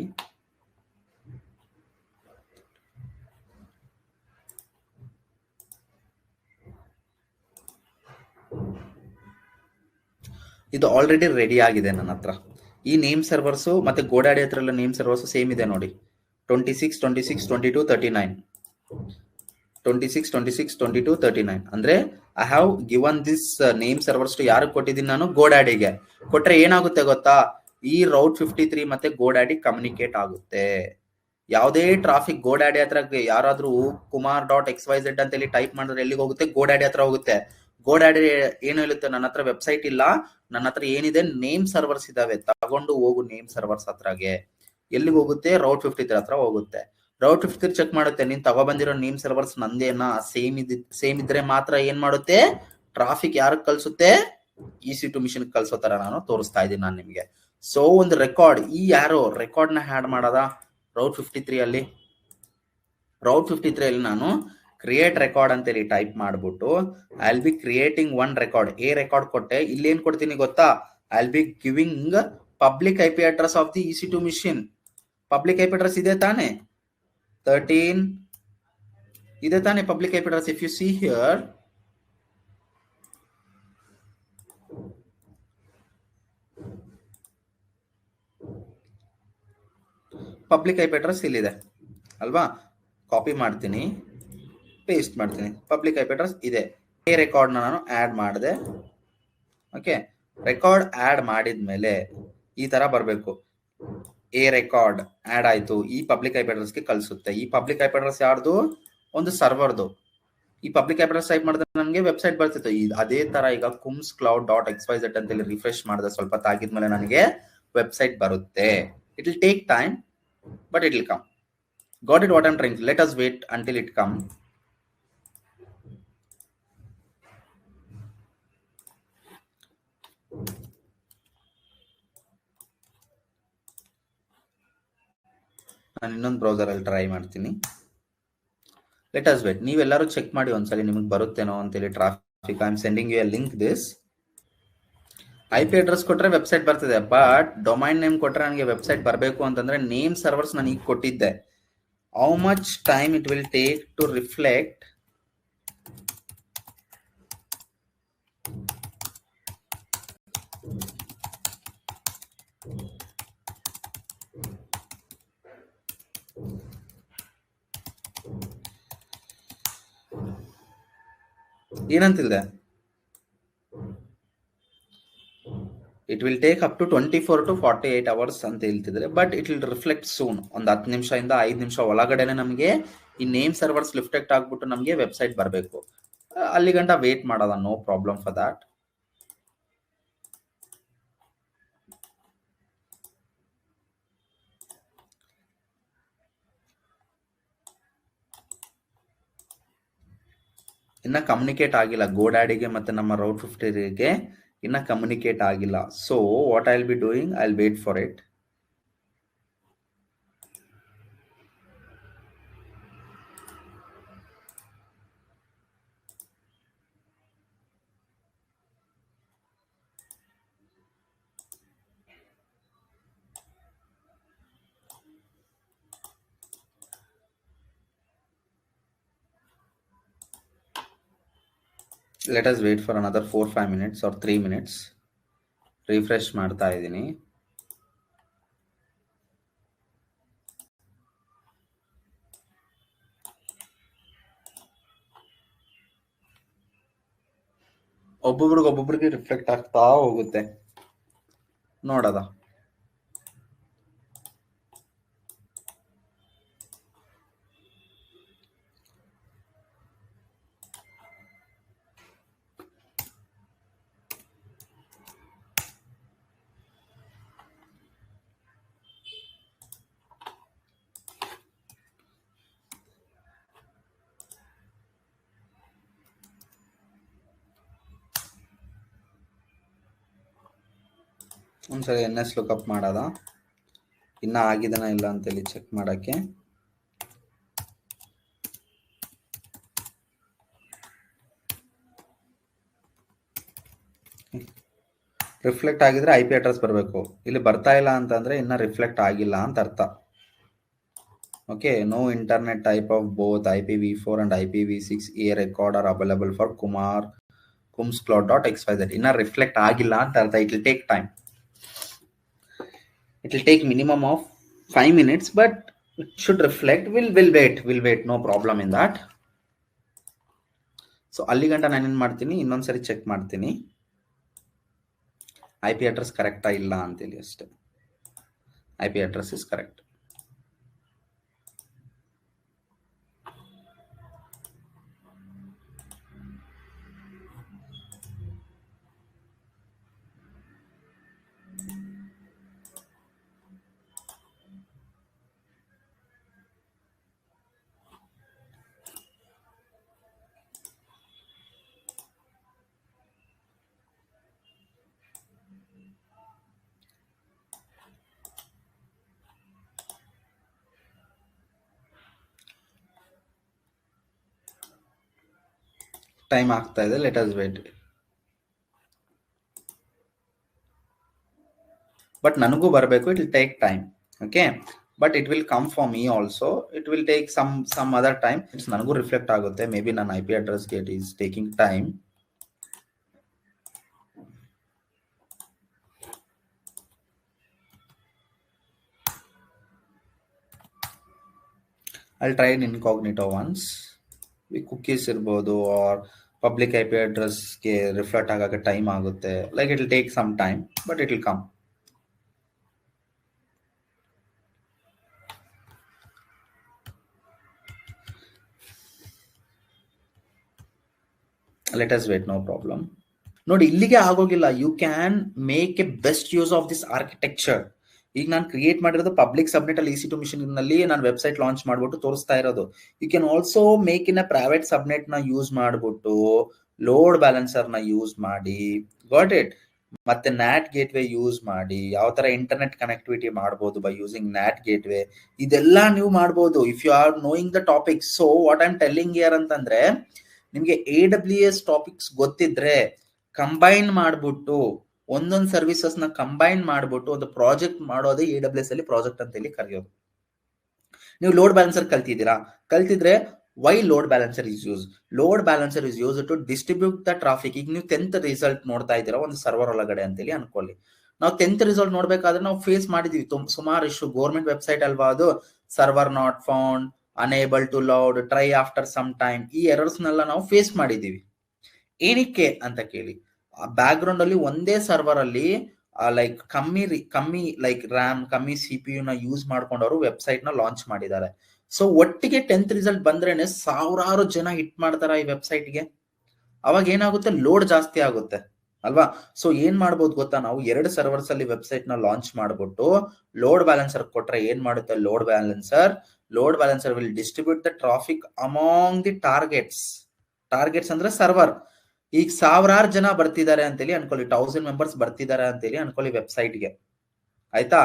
ಇದು ಆಲ್ರೆಡಿ ರೆಡಿ ಆಗಿದೆ ನನ್ನ ಹತ್ರ. ಈ ನೇಮ್ ಸರ್ವರ್ಸ್ ಮತ್ತೆ ಗೋಡ್ಯಾಡಿ ಹತ್ರ ಎಲ್ಲ ನೇಮ್ ಸರ್ವರ್ಸ್ ಸೇಮ್ ಇದೆ ನೋಡಿ. 26 26 22 39 26 26 22 39 ಅಂದ್ರೆ I have given this name servers to ಯಾರು ಕೊಟ್ಟಿದ್ದೀನಿ? ನಾನು ಗೋಡ್ಯಾಡಿಗೆ ಕೊಟ್ರೆ ಏನಾಗುತ್ತೆ ಗೊತ್ತಾ? ಈ Route 53 ಮತ್ತೆ ಗೋಡ್ಯಾಡಿ ಕಮ್ಯುನಿಕೇಟ್ ಆಗುತ್ತೆ. ಯಾವುದೇ ಟ್ರಾಫಿಕ್ ಗೋಡ್ಯಾಡಿ ಹತ್ರ ಯಾರಾದ್ರೂ kumar.xyz ಅಂತ ಹೇಳಿ ಟೈಪ್ ಮಾಡಿದ್ರೆ ಎಲ್ಲಿಗೆ ಹೋಗುತ್ತೆ? ಗೋಡ್ಯಾಡಿ ಹತ್ರ ಹೋಗುತ್ತೆ. ಗೋಡ್ಯಾಡಿ ಏನು ಹೇಳುತ್ತೆ? ನನ್ನ ಹತ್ರ ವೆಬ್ಸೈಟ್ ಇಲ್ಲ, ನನ್ನ ಹತ್ರ ಏನಿದೆ ನೇಮ್ ಸರ್ವರ್ಸ್ ಇದಾವೆ, ತಗೊಂಡು ಹೋಗು ನೇಮ್ ಸರ್ವರ್ಸ್ ಹತ್ರಗೆ. ಎಲ್ಲಿಗೆ ಹೋಗುತ್ತೆ? Route 53 ಹತ್ರ ಹೋಗುತ್ತೆ. Route 53 ಚೆಕ್ ಮಾಡುತ್ತೆ, ನೀನ್ ತಗೊಬಂದಿರೋ ನೇಮ್ ಸರ್ವರ್ಸ್ ನಂದೇನಾ, ಸೇಮ್ ಇದ್ರೆ ಮಾತ್ರ ಏನ್ ಮಾಡುತ್ತೆ? ಟ್ರಾಫಿಕ್ ಯಾರಿಗೆ ಕಳ್ಸುತ್ತೆ? EC2 ಮಿಷನ್ ಕಳ್ಸೋ ತರ ನಾನು ತೋರಿಸ್ತಾ ಇದ್ದೀನಿ ನಾನು ನಿಮ್ಗೆ. ಸೊ ಒಂದು ರೆಕಾರ್ಡ್, ಈ ಯಾರೋ ರೆಕಾರ್ಡ್ ನ ಹ್ಯಾಡ್ ಮಾಡದ Route 53 ಅಲ್ಲಿ. Route 53 ಅಲ್ಲಿ ನಾನು ಕ್ರಿಯೇಟ್ ರೆಕಾರ್ಡ್ ಅಂತೇಳಿ ಟೈಪ್ ಮಾಡ್ಬಿಟ್ಟು I will be creating 1 record. A record ಕೊಟ್ಟೆ. ಇಲ್ಲಿ ಏನ್ ಕೊಡ್ತೀನಿ ಗೊತ್ತಾ? I will B giving public IP address of the EC2 machine. Public IP address ಇದೆ ತಾನೆ? 13 ಇದೆ ತಾನೆ public IP address? If you see here, public IP address ಇಲ್ಲಿದೆ ಅಲ್ವಾ? ಕಾಪಿ ಮಾಡ್ತೀನಿ, ಪೇಸ್ಟ್ ಮಾಡ್ತೀನಿ. ಪಬ್ಲಿಕ್ IP ಅಡ್ರೆಸ್ ಇದೆ. ಎ ರೆಕಾರ್ಡ್ ನಾನು ಆಡ್ ಮಾಡಿದೆ. ಓಕೆ, ರೆಕಾರ್ಡ್ ಆಡ್ ಮಾಡಿದ್ಮೇಲೆ ಈ ತರ ಬರಬೇಕು. ಎ ರೆಕಾರ್ಡ್ ಆಡ್ ಆಯ್ತು, ಈ ಪಬ್ಲಿಕ್ IP ಅಡ್ರೆಸ್ಗೆ ಕಳಿಸುತ್ತೆ. ಈ ಪಬ್ಲಿಕ್ IP ಅಡ್ರೆಸ್ ಯಾರ್ದು? ಒಂದು ಸರ್ವರ್ದು. ಈ ಪಬ್ಲಿಕ್ IP ಅಡ್ರೆಸ್ ಟೈಪ್ ಮಾಡಿದ್ರೆ ನನಗೆ ವೆಬ್ಸೈಟ್ ಬರ್ತಿತ್ತು. ಅದೇ ತರ ಈಗ kumscloud.xyz ಅಂತೇಳಿ ರಿಫ್ರೆಶ್ ಮಾಡಿದ್ರೆ ಸ್ವಲ್ಪ ತಾಗಿದ್ಮೇಲೆ ನನಗೆ ವೆಬ್ಸೈಟ್ ಬರುತ್ತೆ. It will take time, but it will come. Got it what I'm trying to? Let us wait until it comes. ನಾನು ಇನ್ನೊಂದು ಬ್ರೌಸರ್ ಅಲ್ಲಿ ಟ್ರೈ ಮಾಡ್ತೀನಿ. Let us wait. ನೀವೆಲ್ಲರೂ ಚೆಕ್ ಮಾಡಿ ಒಂದ್ಸಲಿ ನಿಮಗೆ ಬರುತ್ತೇನೋ ಅಂತೇಳಿ traffic. I am sending you a link this. IP address ಕೊಟ್ರೆ ವೆಬ್ಸೈಟ್ ಬರ್ತಿದೆ, ಬಟ್ ಡೊಮೈನ್ ನೇಮ್ ಕೊಟ್ರೆ ನನಗೆ ವೆಬ್ಸೈಟ್ ಬರಬೇಕು ಅಂತಂದ್ರೆ ನೇಮ್ ಸರ್ವರ್ಸ್ ನಾನು ಈಗ ಕೊಟ್ಟಿದ್ದೆ. how much time it will take to reflect ಏನಂತಿದೆ, it will take up to 24 to 48 hours ಅಂತ ಹೇಳ್ತಿದ್ರೆ, but it will reflect soon. ಒಂದು 10 ನಿಮಿಷದಿಂದ 5 ನಿಮಿಷ ಒಳಗಡೆನೆ ನಮಗೆ ಈ ನೇಮ್ ಸರ್ವರ್ಸ್ ರಿಫ್ಲೆಕ್ಟ್ ಆಗ್ಬಿಟ್ಟು ನಮಗೆ ವೆಬ್ಸೈಟ್ ಬರಬೇಕು. ಅಲ್ಲಿ ಗಂಟ ವೇಟ್ ಮಾಡೋದ, ನೋ ಪ್ರಾಬ್ಲಮ್ ಫಾರ್ ದಾಟ್. ಇನ್ನ ಕಮ್ಯುನಿಕೇಟ್ ಆಗಿಲ್ಲ ಗೋಡ್ಯಾಡಿಗೆ ಮತ್ತೆ ನಮ್ಮ ರೌಟ್ 50ಗೆ ಇನ್ನ ಕಮ್ಯುನಿಕೇಟ್ ಆಗಿಲ್ಲ. So what I will be doing, I will wait for it. Let us wait for another 4-5 minutes or 3 minutes. Refresh ಮಾಡ್ತಾ ಇದ್ದೀನಿ. ಒಬ್ಬೊಬ್ರಿಗೆ ರಿಫ್ಲೆಕ್ಟ್ ಆಗ್ತಾ ಹೋಗುತ್ತೆ, ನೋಡದ. ಒಂದ್ಸರಿ NS ಲುಕಪ್ ಮಾಡೋದ, ಇನ್ನ ಆಗಿದನ ಇಲ್ಲ ಅಂತೇಳಿ ಚೆಕ್ ಮಾಡಕ್ಕೆ. ರಿಫ್ಲೆಕ್ಟ್ ಆಗಿದ್ರೆ IP ಅಡ್ರೆಸ್ ಬರಬೇಕು. ಇಲ್ಲಿ ಬರ್ತಾ ಇಲ್ಲ ಅಂತಂದ್ರೆ ಇನ್ನ ರಿಫ್ಲೆಕ್ಟ್ ಆಗಿಲ್ಲ ಅಂತ ಅರ್ಥ. Okay, no internet type of both IPv4 and IPv6 a record are available for kumscloud.xyz. ಇನ್ನ ರಿಫ್ಲೆಕ್ಟ್ ಆಗಿಲ್ಲ ಅಂತ ಅರ್ಥ. It will take time. It will take minimum of 5 minutes, but it should reflect. We'll wait, no problem in that. So ಅಲ್ಲಿ ಗಂಟ ನಾನು ಏನು ಮಾಡ್ತೀನಿ, ಇನ್ನೊಂದ್ಸರಿ ಚೆಕ್ ಮಾಡ್ತೀನಿ IP ಅಡ್ರೆಸ್ ಕರೆಕ್ಟಾ ಇಲ್ಲ ಅಂತೇಳಿ ಅಷ್ಟೇ. IP address is correct. Time ಆಗ್ತಾ ಇದೆ, ಲೆಟ್ ಅಸ್ ವೇಟ್. ಬಟ್ ನನಗೂ ಬರಬೇಕು, it will take time. Okay, but it will come for me also. It will take some other time. ನನಗೂ ರಿಫ್ಲೆಕ್ಟ್ ಆಗುತ್ತೆ. ಮೇ ಬಿ ನನ್ನ IP ಅಡ್ರೆಸ್ಗೆ it is taking time. I'll try it incognito once. Cookies ಇರ್ಬೋದು or public IP ಅಡ್ರೆಸ್ಗೆ reflect ಆಗಕ್ಕೆ time ಆಗುತ್ತೆ. Like it will take some time, but it will come. Let us wait, no problem. ನೋಡಿ, ಇಲ್ಲಿಗೆ ಆಗೋಗಿಲ್ಲ. You can make a best use of this architecture. ಈಗ ನಾನು create ಮಾಡಿರೋದು ಪಬ್ಲಿಕ್ ಸಬ್ನೆಟ್ ಅಲ್ಲಿ EC2 ಮಿಷನ್ ನಲ್ಲಿ ನಾನು ವೆಬ್ಸೈಟ್ ಲಾಂಚ್ ಮಾಡ್ಬಿಟ್ಟು ತೋರಿಸ್ತಾ ಇರೋದು. You can also make in a private subnet ನ ಯೂಸ್ ಮಾಡ್ಬಿಟ್ಟು ಲೋಡ್ ಬ್ಯಾಲೆನ್ಸರ್ ನ ಯೂಸ್ ಮಾಡಿ, ಗಾಟ್ ಇಟ್, ಮತ್ತೆ NAT ಗೇಟ್ವೇ ಯೂಸ್ ಮಾಡಿ ಯಾವ ತರ ಇಂಟರ್ನೆಟ್ ಕನೆಕ್ಟಿವಿಟಿ ಮಾಡಬಹುದು ಬೈ ಯೂಸಿಂಗ್ NAT ಗೇಟ್ವೇ. ಇದೆಲ್ಲ ನೀವು ಮಾಡಬಹುದು if you are knowing the topics. So what I am telling here ಅಂತಂದ್ರೆ, ನಿಮ್ಗೆ AWS ಟಾಪಿಕ್ಸ್ ಗೊತ್ತಿದ್ರೆ ಕಂಬೈನ್ ಮಾಡ್ಬಿಟ್ಟು ಒಂದೊಂದು ಸರ್ವಿಸಸ್ ನ ಕಂಬೈನ್ ಮಾಡ್ಬಿಟ್ಟು ಒಂದು ಪ್ರಾಜೆಕ್ಟ್ ಮಾಡೋದೇ AWS ಅಲ್ಲಿ ಪ್ರಾಜೆಕ್ಟ್ ಅಂತ ಹೇಳಿ ಕರೆಯೋದು. ನೀವು ಲೋಡ್ ಬ್ಯಾಲೆನ್ಸರ್ ಕಲ್ತಿದ್ದೀರಾ? ಕಲ್ತಿದ್ರೆ why load balancer is use? Load balancer is use to distribute the traffic. ಈಗ ನೀವು 10th ರಿಸಲ್ಟ್ ನೋಡ್ತಾ ಇದ್ದೀರಾ ಒಂದು ಸರ್ವರ್ ಒಳಗಡೆ ಅಂತೇಳಿ ಅನ್ಕೊಳ್ಳಿ. ನಾವು 10th ರಿಸಲ್ಟ್ ನೋಡ್ಬೇಕಾದ್ರೆ ನಾವು ಫೇಸ್ ಮಾಡಿದೀವಿ ಸುಮಾರು ಇಶ್ಯೂ. ಗೌರ್ಮೆಂಟ್ ವೆಬ್ಸೈಟ್ ಅಲ್ವಾ ಅದು, server not found, unable to load, try after some time, ಈ ಎರರ್ಸ್ ನೆಲ್ಲ ನಾವು ಫೇಸ್ ಮಾಡಿದೀವಿ. ಏನಕ್ಕೆ ಅಂತ ಕೇಳಿ, ಬ್ಯಾಕ್ ಗ್ರೌಂಡ್ ಅಲ್ಲಿ ಒಂದೇ ಸರ್ವರ್ ಅಲ್ಲಿ ಲೈಕ್ ಕಮ್ಮಿ ಲೈಕ್ ರ್ಯಾಮ್, ಕಮ್ಮಿ CPU ನ ಯೂಸ್ ಮಾಡ್ಕೊಂಡವರು ವೆಬ್ಸೈಟ್ ನ ಲಾಂಚ್ ಮಾಡಿದ್ದಾರೆ. ಸೊ ಒಟ್ಟಿಗೆ 10th ರಿಸಲ್ಟ್ ಬಂದ್ರೇನೆ ಸಾವಿರಾರು ಜನ ಹಿಟ್ ಮಾಡ್ತಾರ ಈ ವೆಬ್ಸೈಟ್ಗೆ. ಅವಾಗ ಏನಾಗುತ್ತೆ, ಲೋಡ್ ಜಾಸ್ತಿ ಆಗುತ್ತೆ ಅಲ್ವಾ? ಸೊ ಏನ್ ಮಾಡ್ಬೋದು ಗೊತ್ತಾ, ನಾವು 2 ಸರ್ವರ್ಸ್ ಅಲ್ಲಿ ವೆಬ್ಸೈಟ್ ನ ಲಾಂಚ್ ಮಾಡ್ಬಿಟ್ಟು ಲೋಡ್ ಬ್ಯಾಲೆನ್ಸರ್ ಕೊಟ್ರೆ ಏನ್ ಮಾಡುತ್ತೆ, load balancer will distribute the traffic among the targets ಅಂದ್ರೆ ಸರ್ವರ್. ಈಗ ಸಾವಿರಾರು ಜನ ಬರ್ತಿದ್ದಾರೆ ಅಂತೇಳಿ ಅನ್ಕೊಳ್ಳಿ, 1000 ಮೆಂಬರ್ಸ್ ಬರ್ತಿದ್ದಾರೆ ಅಂತೇಳಿ ಅನ್ಕೊಳ್ಳಿ ವೆಬ್ಸೈಟ್ಗೆ, ಆಯ್ತಾ?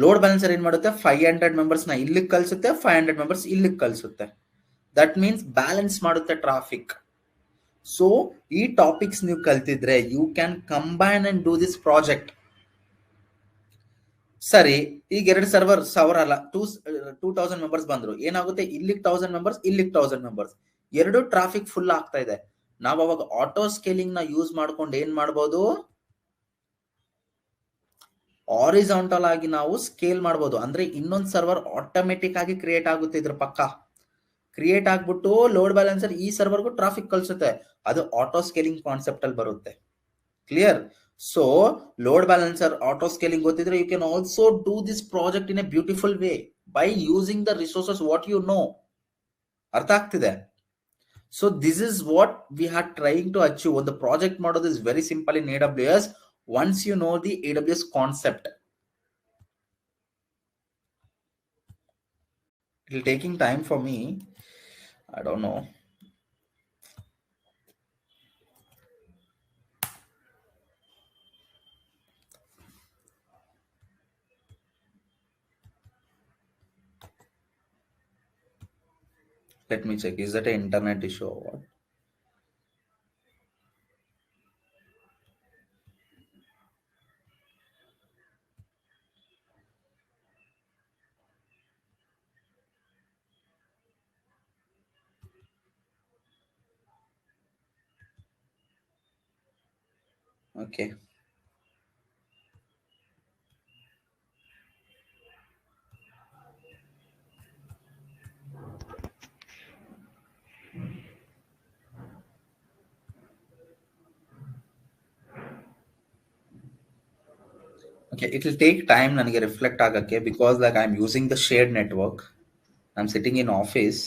ಲೋಡ್ ಬ್ಯಾಲೆನ್ಸರ್ ಏನ್ ಮಾಡುತ್ತೆ, 500 ಮೆಂಬರ್ಸ್ ನ ಇಲ್ಲಿಗೆ ಕಳ್ಸುತ್ತೆ, 500 ಮೆಂಬರ್ಸ್ ಇಲ್ಲಿಗೆ ಕಳ್ಸುತ್ತೆ. ದಟ್ ಮೀನ್ಸ್ ಬ್ಯಾಲೆನ್ಸ್ ಮಾಡುತ್ತೆ ಟ್ರಾಫಿಕ್. ಸೊ ಈ ಟಾಪಿಕ್ಸ್ ನೀವು ಕಲ್ತಿದ್ರೆ you can combine and do this project. ಸರಿ, ಈಗ 2 ಸರ್ವರ್ 1000 ಅಲ್ಲ 2000 ಮೆಂಬರ್ಸ್ ಬಂದ್ರು, ಏನಾಗುತ್ತೆ, ಇಲ್ಲಿಗೆ 1000 ಮೆಂಬರ್ಸ್, ಇಲ್ಲಿಗೆ 1000 ಮೆಂಬರ್ಸ್, ಎರಡು ಟ್ರಾಫಿಕ್ ಫುಲ್ ಆಗ್ತಾ ಇದೆ. ನಾವು ಅವಾಗ ಆಟೋ ಸ್ಕೇಲಿಂಗ್ ನ ಯೂಸ್ ಮಾಡ್ಕೊಂಡು ಏನ್ ಮಾಡ್ಬೋದು, ಹಾರಿಜಾಂಟಲ್ ಆಗಿ ನಾವು ಸ್ಕೇಲ್ ಮಾಡ್ಬೋದು. ಅಂದ್ರೆ ಇನ್ನೊಂದು ಸರ್ವರ್ ಆಟೋಮೆಟಿಕ್ ಆಗಿ ಕ್ರಿಯೇಟ್ ಆಗುತ್ತೆ, ಇದ್ರ ಪಕ್ಕ ಕ್ರಿಯೇಟ್ ಆಗ್ಬಿಟ್ಟು ಲೋಡ್ ಬ್ಯಾಲೆನ್ಸರ್ ಈ ಸರ್ವರ್ಗೂ ಟ್ರಾಫಿಕ್ ಕಳ್ಸುತ್ತೆ. ಅದು ಆಟೋ ಸ್ಕೇಲಿಂಗ್ ಕಾನ್ಸೆಪ್ಟ್ ಅಲ್ಲಿ ಬರುತ್ತೆ. Clear? So load balancer auto scaling ಗೊತ್ತಿದ್ರೆ you can also do this project in a beautiful way by using the resources what you know. ಅರ್ಥ ಆಗ್ತಿದೆ? So this is what we are trying to achieve. ಒಂದು project ಮಾಡೋದು is very simple in AWS once you know the AWS concept. It will taking time for me. I don't know. Let me check. Is that an internet issue or what? Okay. Okay, it will take time ನನಗೆ reflect ಆಗಕ್ಕೆ, because like I'm using the shared network. I'm sitting in office,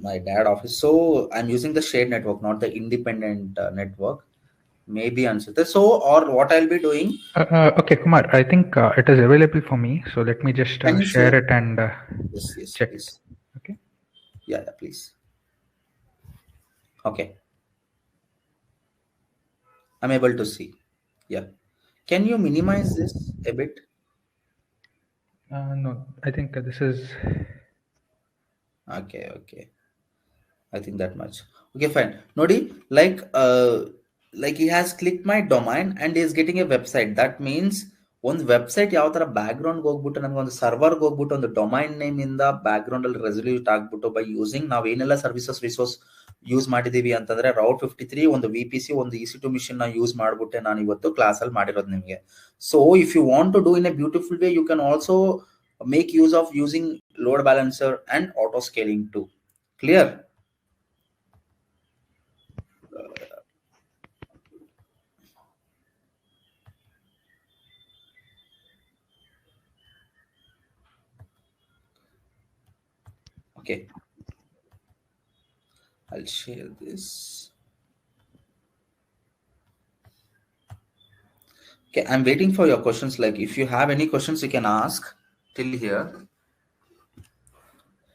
my dad office, so I'm using the shared network, not the independent network. Maybe answer. So or what I'll be doing. Okay, Kumar, I think it is available for me, so let me just share it and yes, check please. it. Okay. Yeah, please. Okay. I'm able to see. Yeah. Can you minimize this a bit? No, I think this is okay. I think that much. Okay, fine. Nodi, like he has clicked my domain and he is getting a website. That means ಒಂದು website ಯಾವ ತರ back ground ಹೋಗ್ಬಿಟ್ಟು ನನಗೆ ಒಂದು ಸರ್ವರ್ಗೆ ಹೋಗ್ಬಿಟ್ಟು ಒಂದು domain name ಇಂದ back ground ಅಲ್ಲಿ ರೆಸಲ್ಯೂಟ್ ಆಗ್ಬಿಟ್ಟು ಬೈ ಯೂಸಿಂಗ್ ನಾವ್ ಏನೆಲ್ಲ ರಿಸೋರ್ಸ್ ಯೂಸ್ ಮಾಡಿದೀವಿ ಅಂತಂದ್ರೆ Route 53, ಒಂದು VPC, ಒಂದು EC2 ಮಿಷನ್ ನ ಯೂಸ್ ಮಾಡ್ಬಿಟ್ಟೆ ನಾನು ಇವತ್ತು ಕ್ಲಾಸ್ ಅಲ್ಲಿ ಮಾಡಿರೋದು ನಿಮ್ಗೆ. So if you want to do in a beautiful way, you can also make use of using load balancer and auto scaling too. Clear? Okay, I'll share this. Okay, I'm waiting for your questions. Like if you have any questions, you can ask till here.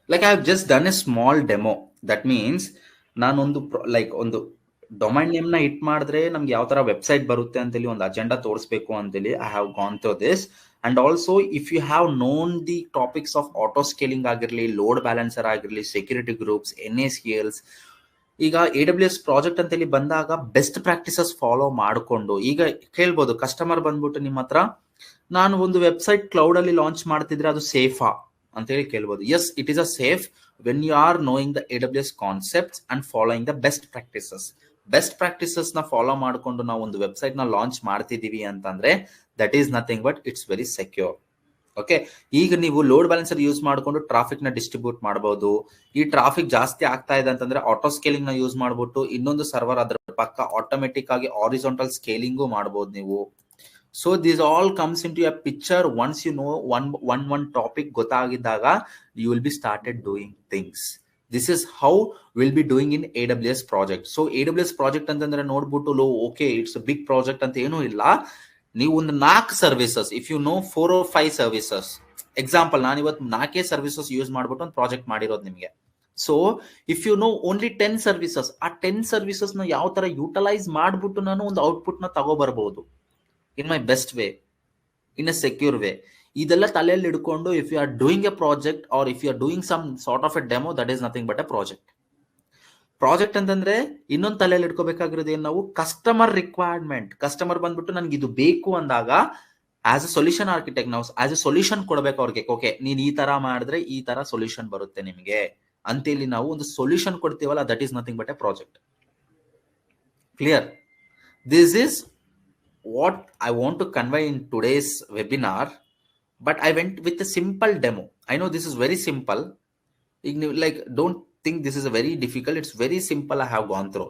Like I've just done a small demo. That means ನಾನೊಂದು like ಒಂದು domain name ನ hit ಮಾಡಿದ್ರೆ ನಮ್ಗೆ ಯಾವ ತರ website ಬರುತ್ತೆ ಅಂತೇಳಿ ಒಂದು ಅಜೆಂಡಾ ತೋರಿಸ್ಬೇಕು ಅಂತೇಳಿ I have gone through this. And also if you have known the topics of auto scaling ಆಗಿರ್ಲಿ, ಲೋಡ್ ಬ್ಯಾಲೆನ್ಸರ್ ಆಗಿರ್ಲಿ, ಸೆಕ್ಯೂರಿಟಿ ಗ್ರೂಪ್ಸ್, NACLs, ಈಗ AWS ಪ್ರಾಜೆಕ್ಟ್ ಅಂತೇಳಿ ಬಂದಾಗ ಬೆಸ್ಟ್ ಪ್ರಾಕ್ಟೀಸಸ್ ಫಾಲೋ ಮಾಡಿಕೊಂಡು, ಈಗ ಕೇಳ್ಬೋದು ಕಸ್ಟಮರ್ ಬಂದ್ಬಿಟ್ಟು ನಿಮ್ಮ ಹತ್ರ ನಾನು ಒಂದು ವೆಬ್ಸೈಟ್ ಕ್ಲೌಡ್ ಅಲ್ಲಿ ಲಾಂಚ್ ಮಾಡ್ತಿದ್ರೆ ಅದು ಸೇಫಾ ಅಂತ ಹೇಳಿ ಕೇಳ್ಬೋದು. Yes, it is a safe when you are knowing the AWS concepts and following the best practices. Best practices ನ ಫಾಲೋ ಮಾಡಿಕೊಂಡು ನಾವು ಒಂದು ವೆಬ್ಸೈಟ್ ನ ಲಾಂಚ್ ಮಾಡ್ತಿದೀವಿ ಅಂತಂದ್ರೆ that is nothing but it's very secure. Okay, ಈಗ ನೀವು ಲೋಡ್ ಬ್ಯಾಲೆನ್ಸರ್ ಯೂಸ್ ಮಾಡಿಕೊಂಡು ಟ್ರಾಫಿಕ್ ನ ಡಿಸ್ಟ್ರಿಬ್ಯೂಟ್ ಮಾಡಬಹುದು. ಈ ಟ್ರಾಫಿಕ್ ಜಾಸ್ತಿ ಆಗ್ತಾ ಇದೆ ಅಂತಂದ್ರೆ ಆಟೋ ಸ್ಕೇಲಿಂಗ್ ನ ಯೂಸ್ ಮಾಡ್ಬಿಟ್ಟು ಇನ್ನೊಂದು ಸರ್ವರ್ ಅದ್ರ ಪಕ್ಕ ಆಟೋಮೆಟಿಕ್ ಆಗಿ ಹಾರಿಜಾಂಟಲ್ ಸ್ಕೇಲಿಂಗು ಮಾಡಬಹುದು ನೀವು. So this all comes into a picture once you know one topic ಗೊತ್ತಾಗಿದ್ದಾಗ you will be started doing things. This is how will be doing in AWS project. So AWS project ಅಂತಂದ್ರೆ ನೋಡ್ಬಿಟ್ಟು okay it's big project ಅಂತ ಏನೂ ಇಲ್ಲ. ನೀವು ಒಂದು 4 services, if you know 4 or 5 services, example ನಾನು ಇವತ್ತು 4 ಸರ್ವಿಸಸ್ ಯೂಸ್ ಮಾಡ್ಬಿಟ್ಟು ಒಂದು ಪ್ರಾಜೆಕ್ಟ್ ಮಾಡಿರೋದು ನಿಮಗೆ. So if you know only 10 services, ಆ 10 ಸರ್ವಿಸಸ್ ನ ಯಾವ ತರ ಯುಟಿಲೈಸ್ ಮಾಡ್ಬಿಟ್ಟು ನಾನು ಒಂದು ಔಟ್ಪುಟ್ ನ ತಗೋಬರ್ಬಹುದು in my best way, in a secure way. ಇದೆಲ್ಲ ತಲೆಯಲ್ಲಿ ಇಟ್ಕೊಂಡು if you are doing a project or if you are doing some sort of a demo, that is nothing but a project. Project ಅಂತಂದ್ರೆ ಇನ್ನೊಂದು ತಲೆಯಲ್ಲಿ ಇಟ್ಕೋಬೇಕಾಗಿರೋದು ಏನು, ನಾವು customer requirement. Customer ಬಂದ್ಬಿಟ್ಟು ನನ್ಗೆ ಇದು ಬೇಕು ಅಂದಾಗ ಆಸ್ ಅ ಸೊಲ್ಯೂಷನ್ ಆರ್ಕಿಟೆಕ್ಟ್ ನಾವು ಆಸ್ ಅ ಸೊಲ್ಯೂಷನ್ ಕೊಡ್ಬೇಕು ಅವ್ರಿಗೆ. ಓಕೆ, ನೀನ್ ಈ ತರ ಮಾಡಿದ್ರೆ ಈ ತರ ಸೊಲ್ಯೂಷನ್ ಬರುತ್ತೆ ನಿಮಗೆ ಅಂತೇಳಿ ನಾವು ಒಂದು ಸೊಲ್ಯೂಷನ್ ಕೊಡ್ತೀವಲ್ಲ, that is nothing but a project. Clear? This is what I want to convey in today's webinar, but I went with a simple demo. I know this is very simple. Like, don't think this is a very difficult. It's very simple. I have gone through.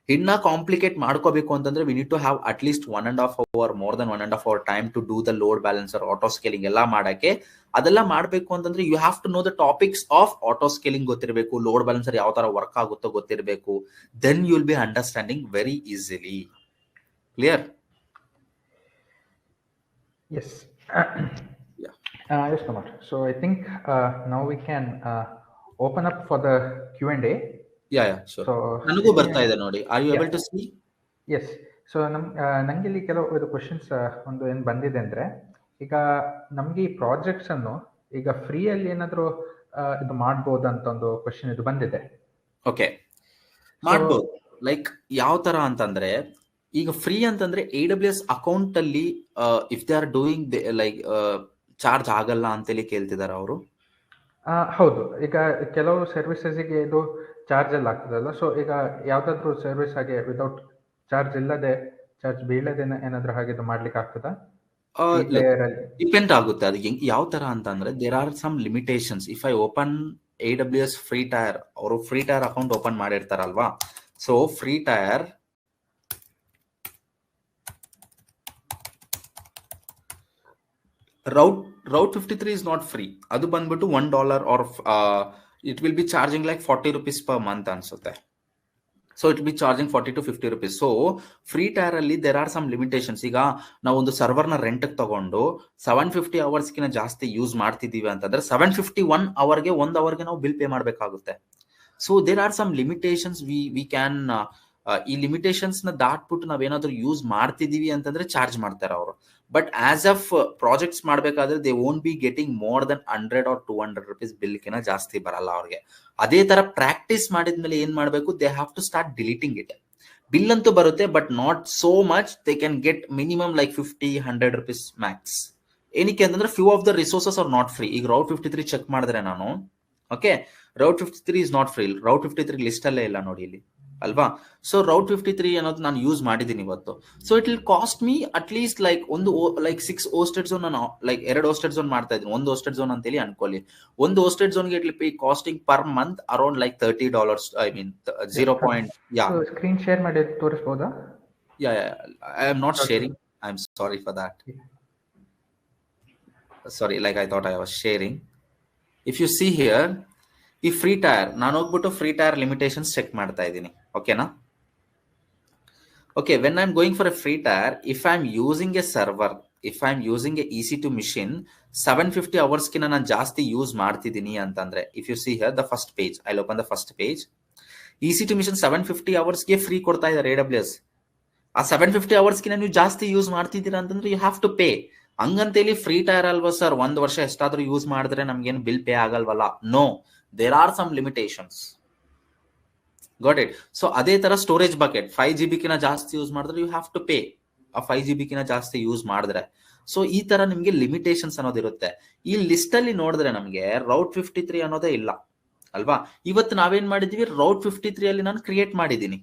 Inna complicate ಮಾಡ್ಕೋಬೇಕು ಅಂತಂದ್ರೆ we need to have at least 1.5 hour, more than 1.5 hour time to do the load balancer, auto scaling ಎಲ್ಲ ಮಾಡಕ್ಕೆ. ಅದೆಲ್ಲ ಮಾಡಬೇಕು ಅಂತಂದ್ರೆ you have to know the topics of auto scaling ಗೊತ್ತಿರಬೇಕು, load balancer ಯಾವ ತರ ವರ್ಕ್ ಆಗುತ್ತೋ ಗೊತ್ತಿರಬೇಕು. Then you will be understanding very easily. Clear? Yes. Yes, Kumar. So I think now we can open up for the Q&A. Yeah, sure. So ನನಗೂ ಬರ್ತಾ ಇದೆ ನೋಡಿ. Are you able to see? Yes. So ನಂಗೆ ಇಲ್ಲಿ ಕೆಲವು questions ಒಂದು ಏನು ಬಂದಿದೆ ಅಂದ್ರೆ, ಈಗ ನಮ್ಗೆ ಈ ಪ್ರಾಜೆಕ್ಟ್ಸ್ ಅನ್ನು ಈಗ ಫ್ರೀ ಅಲ್ಲಿ ಏನಾದ್ರು ಇದು ಮಾಡ್ಬೋದು ಅಂತ ಒಂದು ಕ್ವೆಶ್ಚನ್ ಇದು ಬಂದಿದೆ. ಓಕೆ, ಮಾಡ್ಬೋದು. ಲೈಕ್ ಯಾವ ತರ ಅಂತಂದ್ರೆ, ಈಗ ಫ್ರೀ ಅಂತಂದ್ರೆ AWS ಅಕೌಂಟ್ ಅಲ್ಲಿ if they are doing like charge ಆಗಲ್ಲ ಅಂತೇಳಿ ಕೇಳ್ತಿದಾರ ಅವರು. ಹೌದು, ಈಗ ಕೆಲವು ಸರ್ವಿಸಸ್ಗೆ ಇದು ಚಾರ್ಜ್ ಎಲ್ಲ ಆಗ್ತದಲ್ಲ. ಸೊ ಈಗ ಯಾವ್ದಾದ್ರು ಸರ್ವಿಸ್ ಹಾಗೆ ವಿತೌಟ್ ಚಾರ್ಜ್ ಇಲ್ಲದೆ, ಚಾರ್ಜ್ ಬೀಳದೆ ಏನಾದ್ರು ಹಾಗೆ ಇದು ಮಾಡ್ಲಿಕ್ಕೆ ಆಗ್ತದಾ? ಡಿಪೆಂಡ್ ಆಗುತ್ತೆ ಅದು ಯಾವ ತರ ಅಂತಂದ್ರೆ, there are some limitations. If I open AWS free tier, ಅವರು ಫ್ರೀ ಟೈರ್ ಅಕೌಂಟ್ ಓಪನ್ ಮಾಡಿರ್ತಾರಲ್ವಾ. So free tier Route 53 is not free. ಅದು ಬಂದ್ಬಿಟ್ಟು $1 or it will be charging like 40 rupees per month ಅನ್ಸುತ್ತೆ. So it will be charging 40 to 50 rupees. So free tier ಅಲ್ಲಿ there are some limitations. ಈಗ ನಾವು ಒಂದು server ನ rent ತಗೊಂಡು 750 hours ಗಿನ ಜಾಸ್ತಿ ಯೂಸ್ ಮಾಡ್ತಿದೀವಿ ಅಂತಂದ್ರೆ 751 ಅವರ್ಗೆ 1 ಅವರ್ಗೆ ನಾವು ಬಿಲ್ ಪೇ ಮಾಡ್ಬೇಕಾಗುತ್ತೆ. So there are some limitations. we can ಈ ಲಿಮಿಟೇಷನ್ಸ್ ನ ದಾಟ್ಬಿಟ್ಟು ನಾವೇನಾದ್ರೂ ಯೂಸ್ ಮಾಡ್ತಿದೀವಿ ಅಂತಂದ್ರೆ ಚಾರ್ಜ್ ಮಾಡ್ತಾರೆ ಅವರು. ಬಟ್ ಆಸ್ ಆಫ್ ಪ್ರಾಜೆಕ್ಟ್ಸ್ ಮಾಡ್ಬೇಕಾದ್ರೆ they won't be getting more than 100 or 200 rupees ಬಿಲ್ಕಿನ ಜಾಸ್ತಿ ಬರಲ್ಲ ಅವ್ರಿಗೆ. ಅದೇ ತರ ಪ್ರಾಕ್ಟೀಸ್ ಮಾಡಿದ್ಮೇಲೆ ಏನ್ ಮಾಡ್ಬೇಕು, they have to start deleting it. Bill ಅಂತೂ ಬರುತ್ತೆ but not so much. They can get minimum like 50-100 rupees Max. ಏನಕ್ಕೆ ಅಂತಂದ್ರೆ few of the resources are not free. ಈಗ Route 53 ಚೆಕ್ ಮಾಡಿದ್ರೆ ನಾನು, okay, Route 53 is not free. Route 53 list ಅಲ್ಲೇ ಇಲ್ಲ ನೋಡಿ ಇಲ್ಲಿ ಅಲ್ವಾ. ಸೊ Route 53 ಅನ್ನೋದು ನಾನು ಯೂಸ್ ಮಾಡಿದ್ದೀನಿ ಇವತ್ತು. So it will cost me at least like ಒಂದು ಲೈಕ್ 6 ಹೋಸ್ಟೆಡ್ ಝೋನ್. ನಾನು ಲೈಕ್ 2 ಹೋಸ್ಟೆಡ್ ಝೋನ್ ಮಾಡ್ತಾ ಇದ್ದೀನಿ. ಒಂದು ಹೋಸ್ಟೆಡ್ ಝೋನ್ ಅಂತೇಳಿ ಅನ್ಕೊಳ್ಳಿ. ಒಂದು ಹೋಸ್ಟೆಡ್ ಝೋನ್ಗೆ it will be costing per month around like $30. I mean 0. Screen share ಮಾಡಿ ತೋರಿಸಬಹುದಾ? I am not sharing. I am sorry for that. Sorry, like I thought I was sharing. If you see here, ಈ free tyre ನಾನು ಹೋಗ್ಬಿಟ್ಟು free tier limitations check ಮಾಡ್ತಾ ಇದ್ದೀನಿ. ಓಕೆನಾ? Okay, when I am going for a free tier, if I am using a server, if I am using a EC2 machine 750 ಅವರ್ಸ್ಗಿನ ನಾನು ಜಾಸ್ತಿ use ಮಾಡ್ತಿದ್ದೀನಿ ಅಂತಂದ್ರೆ, if you see here the first page, I open the first page. EC2 machine 750 ಅವರ್ಸ್ಗೆ free ಕೊಡ್ತಾ ಇದ್ದಾರೆ AWS. ಆ 750 ಅವರ್ಸ್ಗಿನ ನೀವು ಜಾಸ್ತಿ ಯೂಸ್ ಮಾಡ್ತಿದ್ದೀರಾ ಅಂತಂದ್ರೆ ಯು ಹ್ಯಾವ್ ಟು ಪೇ. ಹಂಗಂತೇಳಿ ಫ್ರೀ ಟೈರ್ ಅಲ್ವಾ ಸರ್, 1 ವರ್ಷ ಎಷ್ಟಾದ್ರೂ ಯೂಸ್ ಮಾಡಿದ್ರೆ ನಮ್ಗೇನು ಬಿಲ್ ಪೇ ಆಗಲ್ವಲ್ಲ? No, there are some limitations. Got it? So ಅದೇ ತರ ಸ್ಟೋರೇಜ್ ಬಕೆಟ್ 5 GB ಕಿನ ಜಾಸ್ತಿ ಯೂಸ್ ಮಾಡಿದ್ರೆ ಯು ಹ್ಯಾವ್ ಟು ಪೇ. ಆ 5 GB ಕಿನ ಜಾಸ್ತಿ ಯೂಸ್ ಮಾಡಿದ್ರೆ ಸೊ ಈ ತರ ನಿಮ್ಗೆ ಲಿಮಿಟೇಷನ್ಸ್ ಅನ್ನೋದಿರುತ್ತೆ. ಈ ಲಿಸ್ಟ್ ಅಲ್ಲಿ ನೋಡಿದ್ರೆ ನಮ್ಗೆ ರೌಟ್ 53 ಅನ್ನೋದೇ ಇಲ್ಲ ಅಲ್ವಾ. ಇವತ್ತು ನಾವೇನ್ ಮಾಡಿದೀವಿ, ರೌಟ್ 53 ಅಲ್ಲಿ ನಾನು ಕ್ರಿಯೇಟ್ ಮಾಡಿದೀನಿ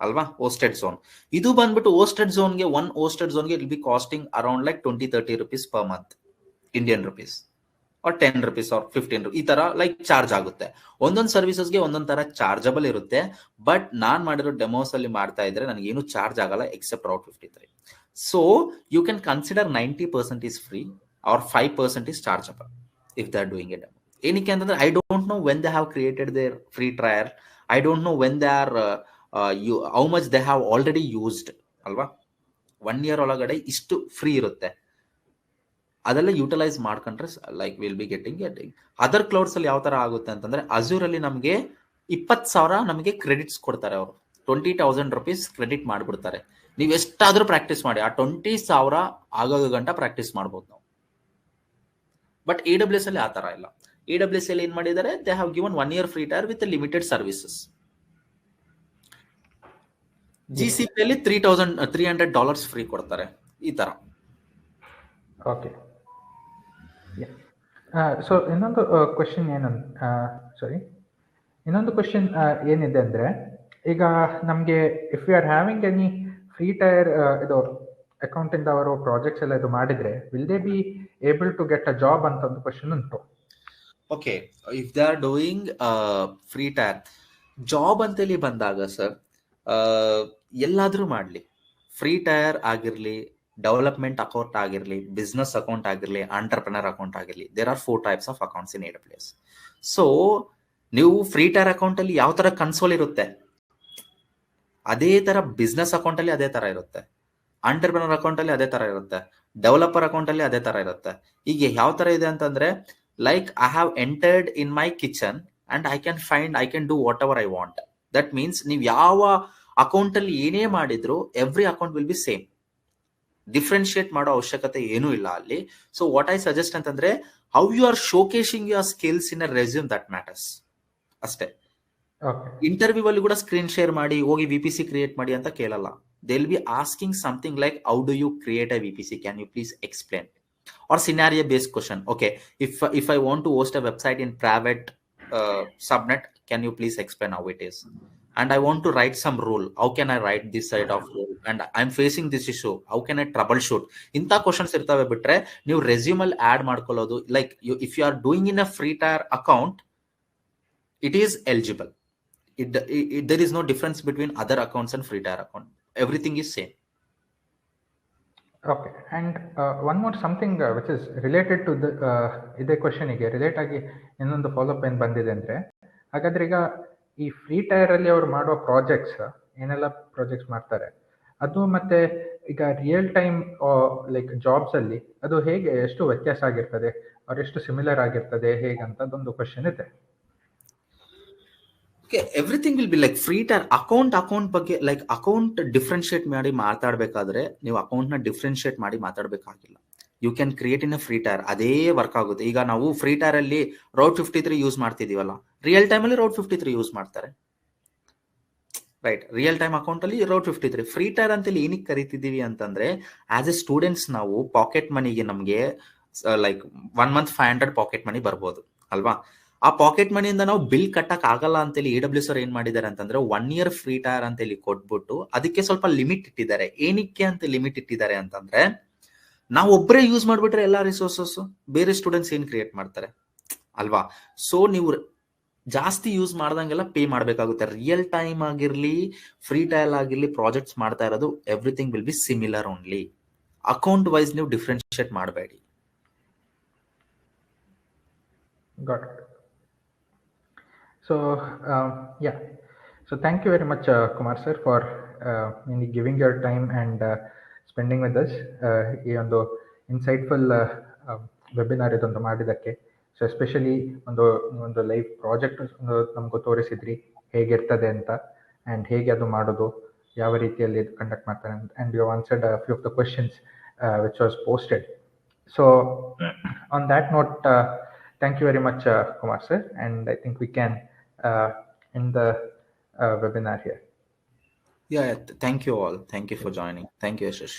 ಅಲ್ವಾ, ಹೋಸ್ಟೆಡ್ ಝೋನ್. ಇದು ಬಂದ್ಬಿಟ್ಟು ಹೋಸ್ಟೆಡ್ ಝೋನ್ಗೆ, ಒನ್ ಹೋಸ್ಟೆಡ್ ಝೋನ್ಗೆ it be costing around like 20-30 rupees per month, Indian rupees, or 10 rupees or 15 rupees, ಈ ತರ ಲೈಕ್ ಚಾರ್ಜ್ ಆಗುತ್ತೆ. ಒಂದೊಂದು ಸರ್ವಿಸಸ್ಗೆ ಒಂದೊಂದ್ ತರ ಚಾರ್ಜಬಲ್ ಇರುತ್ತೆ. ಬಟ್ ನಾನ್ ಮಾಡಿರೋ ಡೆಮೋಸ್ ಅಲ್ಲಿ ಮಾಡ್ತಾ ಇದ್ರೆ ನನಗೆ ಏನು ಚಾರ್ಜ್ ಆಗಲ್ಲ except route 53. So you can consider 90% is free or 5% is chargeable if they are doing a demo. ಏನಕ್ಕೆ ಅಂತಂದ್ರೆ I don't know when they have created their free trial, I don't know when they are how much they have already used ಅಲ್ವಾ. 1 year ಒಳಗಡೆ ಇಷ್ಟು free ಇರುತ್ತೆ, ಅದೆಲ್ಲ utilise ಮಾಡ್ಕೊಂಡ್ರೆ like will be getting other clouds ಅಲ್ಲಿ ಯಾವ ತರ ಆಗುತ್ತೆ ಅಂತಂದ್ರೆ, ಅಜೂರ್ ಅಲ್ಲಿ ನಮಗೆ 20,000 ನಮಗೆ ಕ್ರೆಡಿಟ್ಸ್ ಕೊಡ್ತಾರೆ ಅವರು, 20,000 rupees ಕ್ರೆಡಿಟ್ ಮಾಡ್ಬಿಡ್ತಾರೆ. ನೀವು ಎಷ್ಟಾದ್ರೂ ಪ್ರಾಕ್ಟೀಸ್ ಮಾಡಿ, ಆ 20,000 ಆಗೋ ಗಂಟ ಪ್ರಾಕ್ಟೀಸ್ ಮಾಡ್ಬೋದು ನಾವು. ಬಟ್ AWS ಅಲ್ಲಿ ಆ ತರ ಇಲ್ಲ. AWS ಅಲ್ಲಿ ಏನ್ ಮಾಡಿದ್ದಾರೆ, they have given 1 year free tier with limited services. GCP ಅಲ್ಲಿ $3,300 ಫ್ರೀ ಕೊಡ್ತಾರೆ, ಈ ತರ. ಓಕೆ, ಸೊ ಇನ್ನೊಂದು ಕ್ವೆಶನ್ ಇನ್ನೊಂದು ಕ್ವೆಶನ್ ಏನಿದೆ ಅಂದ್ರೆ, ಈಗ ನಮಗೆ if you are having any free tier ಇದು ಅಕೌಂಟ್ ಇಂದ ಅವರು ಪ್ರಾಜೆಕ್ಟ್ಸ್ ಎಲ್ಲ ಇದು ಮಾಡಿದ್ರೆ, will they be able to get a job ಅಂತ ಒಂದು ಕ್ವೆಶನ್ ಉಂಟು. Okay, if they are doing free tier job ಅಂತೇಳಿ ಬಂದಾಗ ಸರ್, ಎಲ್ಲಾದ್ರೂ ಮಾಡ್ಲಿ, ಫ್ರೀ ಟೈರ್ ಆಗಿರ್ಲಿ, ಡೆವಲಪ್ಮೆಂಟ್ ಅಕೌಂಟ್ ಆಗಿರ್ಲಿ, ಬಿಸ್ನೆಸ್ ಅಕೌಂಟ್ ಆಗಿರ್ಲಿ, ಆಂಟರ್ಪ್ರಿನರ್ ಅಕೌಂಟ್ ಆಗಿರ್ಲಿ, there are 4 types of accounts in AWS. ಸೊ ನೀವು ಫ್ರೀ ಟೈರ್ ಅಕೌಂಟ್ ಅಲ್ಲಿ ಯಾವ ತರ ಕನ್ಸೋಲ್ ಇರುತ್ತೆ, ಅದೇ ತರ ಬಿಸ್ನೆಸ್ ಅಕೌಂಟ್ ಅಲ್ಲಿ ಅದೇ ತರ ಇರುತ್ತೆ, ಆಂಟರ್ಪ್ರಿನರ್ ಅಕೌಂಟ್ ಅಲ್ಲಿ ಅದೇ ತರ ಇರುತ್ತೆ, ಡೆವಲಪರ್ ಅಕೌಂಟ್ ಅಲ್ಲಿ ಅದೇ ತರ ಇರುತ್ತೆ. ಈಗ ಯಾವ ತರ ಇದೆ ಅಂತಂದ್ರೆ, like I have entered in my kitchen and I can do whatever I want. That means ನೀವು ಯಾವ ಅಕೌಂಟ್ ಅಲ್ಲಿ ಏನೇ ಮಾಡಿದ್ರು every account will be same, differentiate ಮಾಡೋ ಅವಶ್ಯಕತೆ ಏನೂ ಇಲ್ಲ ಅಲ್ಲಿ. ಸೊ ವಾಟ್ ಐ ಸಜೆಸ್ಟ್ ಅಂತಂದ್ರೆ, how you are showcasing your skills in a resume, that matters ಅಷ್ಟೇ. ಇಂಟರ್ವ್ಯೂ ಅಲ್ಲಿ ಕೂಡ ಸ್ಕ್ರೀನ್ ಶೇರ್ ಮಾಡಿ ಹೋಗಿ VPC ಕ್ರಿಯೇಟ್ ಮಾಡಿ ಅಂತ ಕೇಳಲ್ಲ. They will be asking something like, how do you create a VPC, can you please explain, or scenario based question. Okay, if I want to host a website in private subnet, can you please explain how it is, and I want to write some rule, how can I write this side of rule, and I'm facing this issue, how can I troubleshoot. ಇಂತ questions ಇರ್ತವೆ. ಬಿಟ್ರೆ ನೀವು resume ಅಲ್ಲಿ add ಮಾಡ್ಕೊಳ್ಳೋದು, like if you are doing in a free tier account, it is eligible. There is no difference between other accounts and free tier account, everything is same. Okay, and one more something which is related to the ಇದೇ ಕ್ವೆಶನ್ಗೆ relate ಆಗಿ ಇನ್ನೊಂದು follow up ಏನು ಬಂದಿದೆ ಅಂದರೆ, ಹಾಗಾದ್ರೆ ಈಗ ಈ free tier ಅಲ್ಲಿ ಅವರು ಮಾಡುವ ಪ್ರಾಜೆಕ್ಟ್ಸ್ ಏನೆಲ್ಲ ಪ್ರಾಜೆಕ್ಟ್ಸ್ ಮಾಡ್ತಾರೆ, ಅದು ಮತ್ತೆ ಈಗ ರಿಯಲ್ ಟೈಮ್ ಲೈಕ್ ಜಾಬ್ಸ್ ಅಲ್ಲಿ ಅದು ಹೇಗೆ, ಎಷ್ಟು ವ್ಯತ್ಯಾಸ ಆಗಿರ್ತದೆ, ಅವ್ರು ಎಷ್ಟು ಸಿಮಿಲರ್ ಆಗಿರ್ತದೆ ಹೇಗಂತ ಅದೊಂದು ಕ್ವೆಶನ್ ಇದೆ. Okay, everything will be like free tier account ಬಗ್ಗೆ, ಲೈಕ್ ಅಕೌಂಟ್ ಡಿಫ್ರೆನ್ಶಿಯೇಟ್ ಮಾಡಿ ಮಾತಾಡ್ಬೇಕಾದ್ರೆ ನೀವು ಅಕೌಂಟ್ ನ ಡಿಫ್ರೆನ್ಶಿಯೇಟ್ ಮಾಡಿ ಮಾತಾಡ್ಬೇಕಾಗಿಲ್ಲ. You can create in a free tier, ಅದೇ ವರ್ಕ್ ಆಗುತ್ತೆ. ಈಗ ನಾವು ಫ್ರೀ ಟೈರ್ ಅಲ್ಲಿ ರೌಟ್ 53 ಯೂಸ್ ಮಾಡ್ತಿದೀವಲ್ಲ, ರಿಯಲ್ ಟೈಮ್ ಅಲ್ಲಿ ರೌಟ್ 53 ಯೂಸ್ ಮಾಡ್ತಾರೆ, ರೈಟ್. ರಿಯಲ್ ಟೈಮ್ ಅಕೌಂಟ್ ಅಲ್ಲಿ ರೌಟ್ 53. ಫ್ರೀ ಟೈರ್ ಅಂತೇಳಿ ಏನಕ್ಕೆ ಕರಿತಿದೀವಿ ಅಂತಂದ್ರೆ, ಆಸ್ ಎ ಸ್ಟೂಡೆಂಟ್ಸ್ ನಾವು ಪಾಕೆಟ್ ಮನಿಗೆ ನಮ್ಗೆ ಲೈಕ್ 1 month 500 ಪಾಕೆಟ್ ಮನಿ ಬರ್ಬೋದು ಅಲ್ವಾ. ಆ ಪಾಕೆಟ್ ಮನಿಯಿಂದ ನಾವು ಬಿಲ್ ಕಟ್ಟಕ್ ಆಗಲ್ಲ ಅಂತೇಳಿ AWS ಅವ್ರು ಏನ್ ಮಾಡಿದ್ದಾರೆ ಅಂತಂದ್ರೆ, 1 year ಫ್ರೀ ಟೈರ್ ಅಂತೇಳಿ ಕೊಟ್ಬಿಟ್ಟು ಅದಕ್ಕೆ ಸ್ವಲ್ಪ ಲಿಮಿಟ್ ಇಟ್ಟಿದ್ದಾರೆ. ಏನಕ್ಕೆ ಅಂತ ಲಿಮಿಟ್ ಇಟ್ಟಿದ್ದಾರೆ ಅಂತಂದ್ರೆ, ನಾವು ಒಬ್ಬರೇ ಯೂಸ್ ಮಾಡ್ಬಿಟ್ರೆ ಎಲ್ಲಾ ರಿಸೋರ್ಸಸ್ ಬೇರೆ ಸ್ಟೂಡೆಂಟ್ಸ್ ಏನ್ ಕ್ರಿಯೇಟ್ ಮಾಡ್ತಾರೆ ಅಲ್ವಾ. ಸೊ ನೀವು ಜಾಸ್ತಿ ಯೂಸ್ ಮಾಡ್ದಂಗೆಲ್ಲ ಪೇ ಮಾಡ್ಬೇಕಾಗುತ್ತೆ. ರಿಯಲ್ ಟೈಮ್ ಆಗಿರ್ಲಿ, ಫ್ರೀ ಟೈರ್ ಆಗಿರ್ಲಿ, ಪ್ರಾಜೆಕ್ಟ್ಸ್ ಮಾಡ್ತಾ ಇರೋದು everything will be similar only. Account wise ನೀವು ಡಿಫ್ರೆನ್ಶಿಯೇಟ್ ಮಾಡಬೇಡಿ. Got it. So yeah, so thank you very much Kumar sir for giving your time and spending with us ಈ ಒಂದು insightful webinar ಇದೊಂದು ಮಾಡಿದ್ದಕ್ಕೆ. So especially ಒಂದು live project ನಮಗೂ ತೋರಿಸಿದ್ರಿ ಹೇಗಿರ್ತದೆ ಅಂತ, ಆ್ಯಂಡ್ ಹೇಗೆ ಅದು ಮಾಡೋದು, ಯಾವ ರೀತಿಯಲ್ಲಿ ಇದು ಕಂಡಕ್ಟ್ ಮಾಡ್ತಾರೆ, and you answered few of the questions which was posted. So on that note, thank you very much Kumar sir, and I think we can end the webinar here. Yeah, thank you all. Thank you for joining. Thank you, Ashish.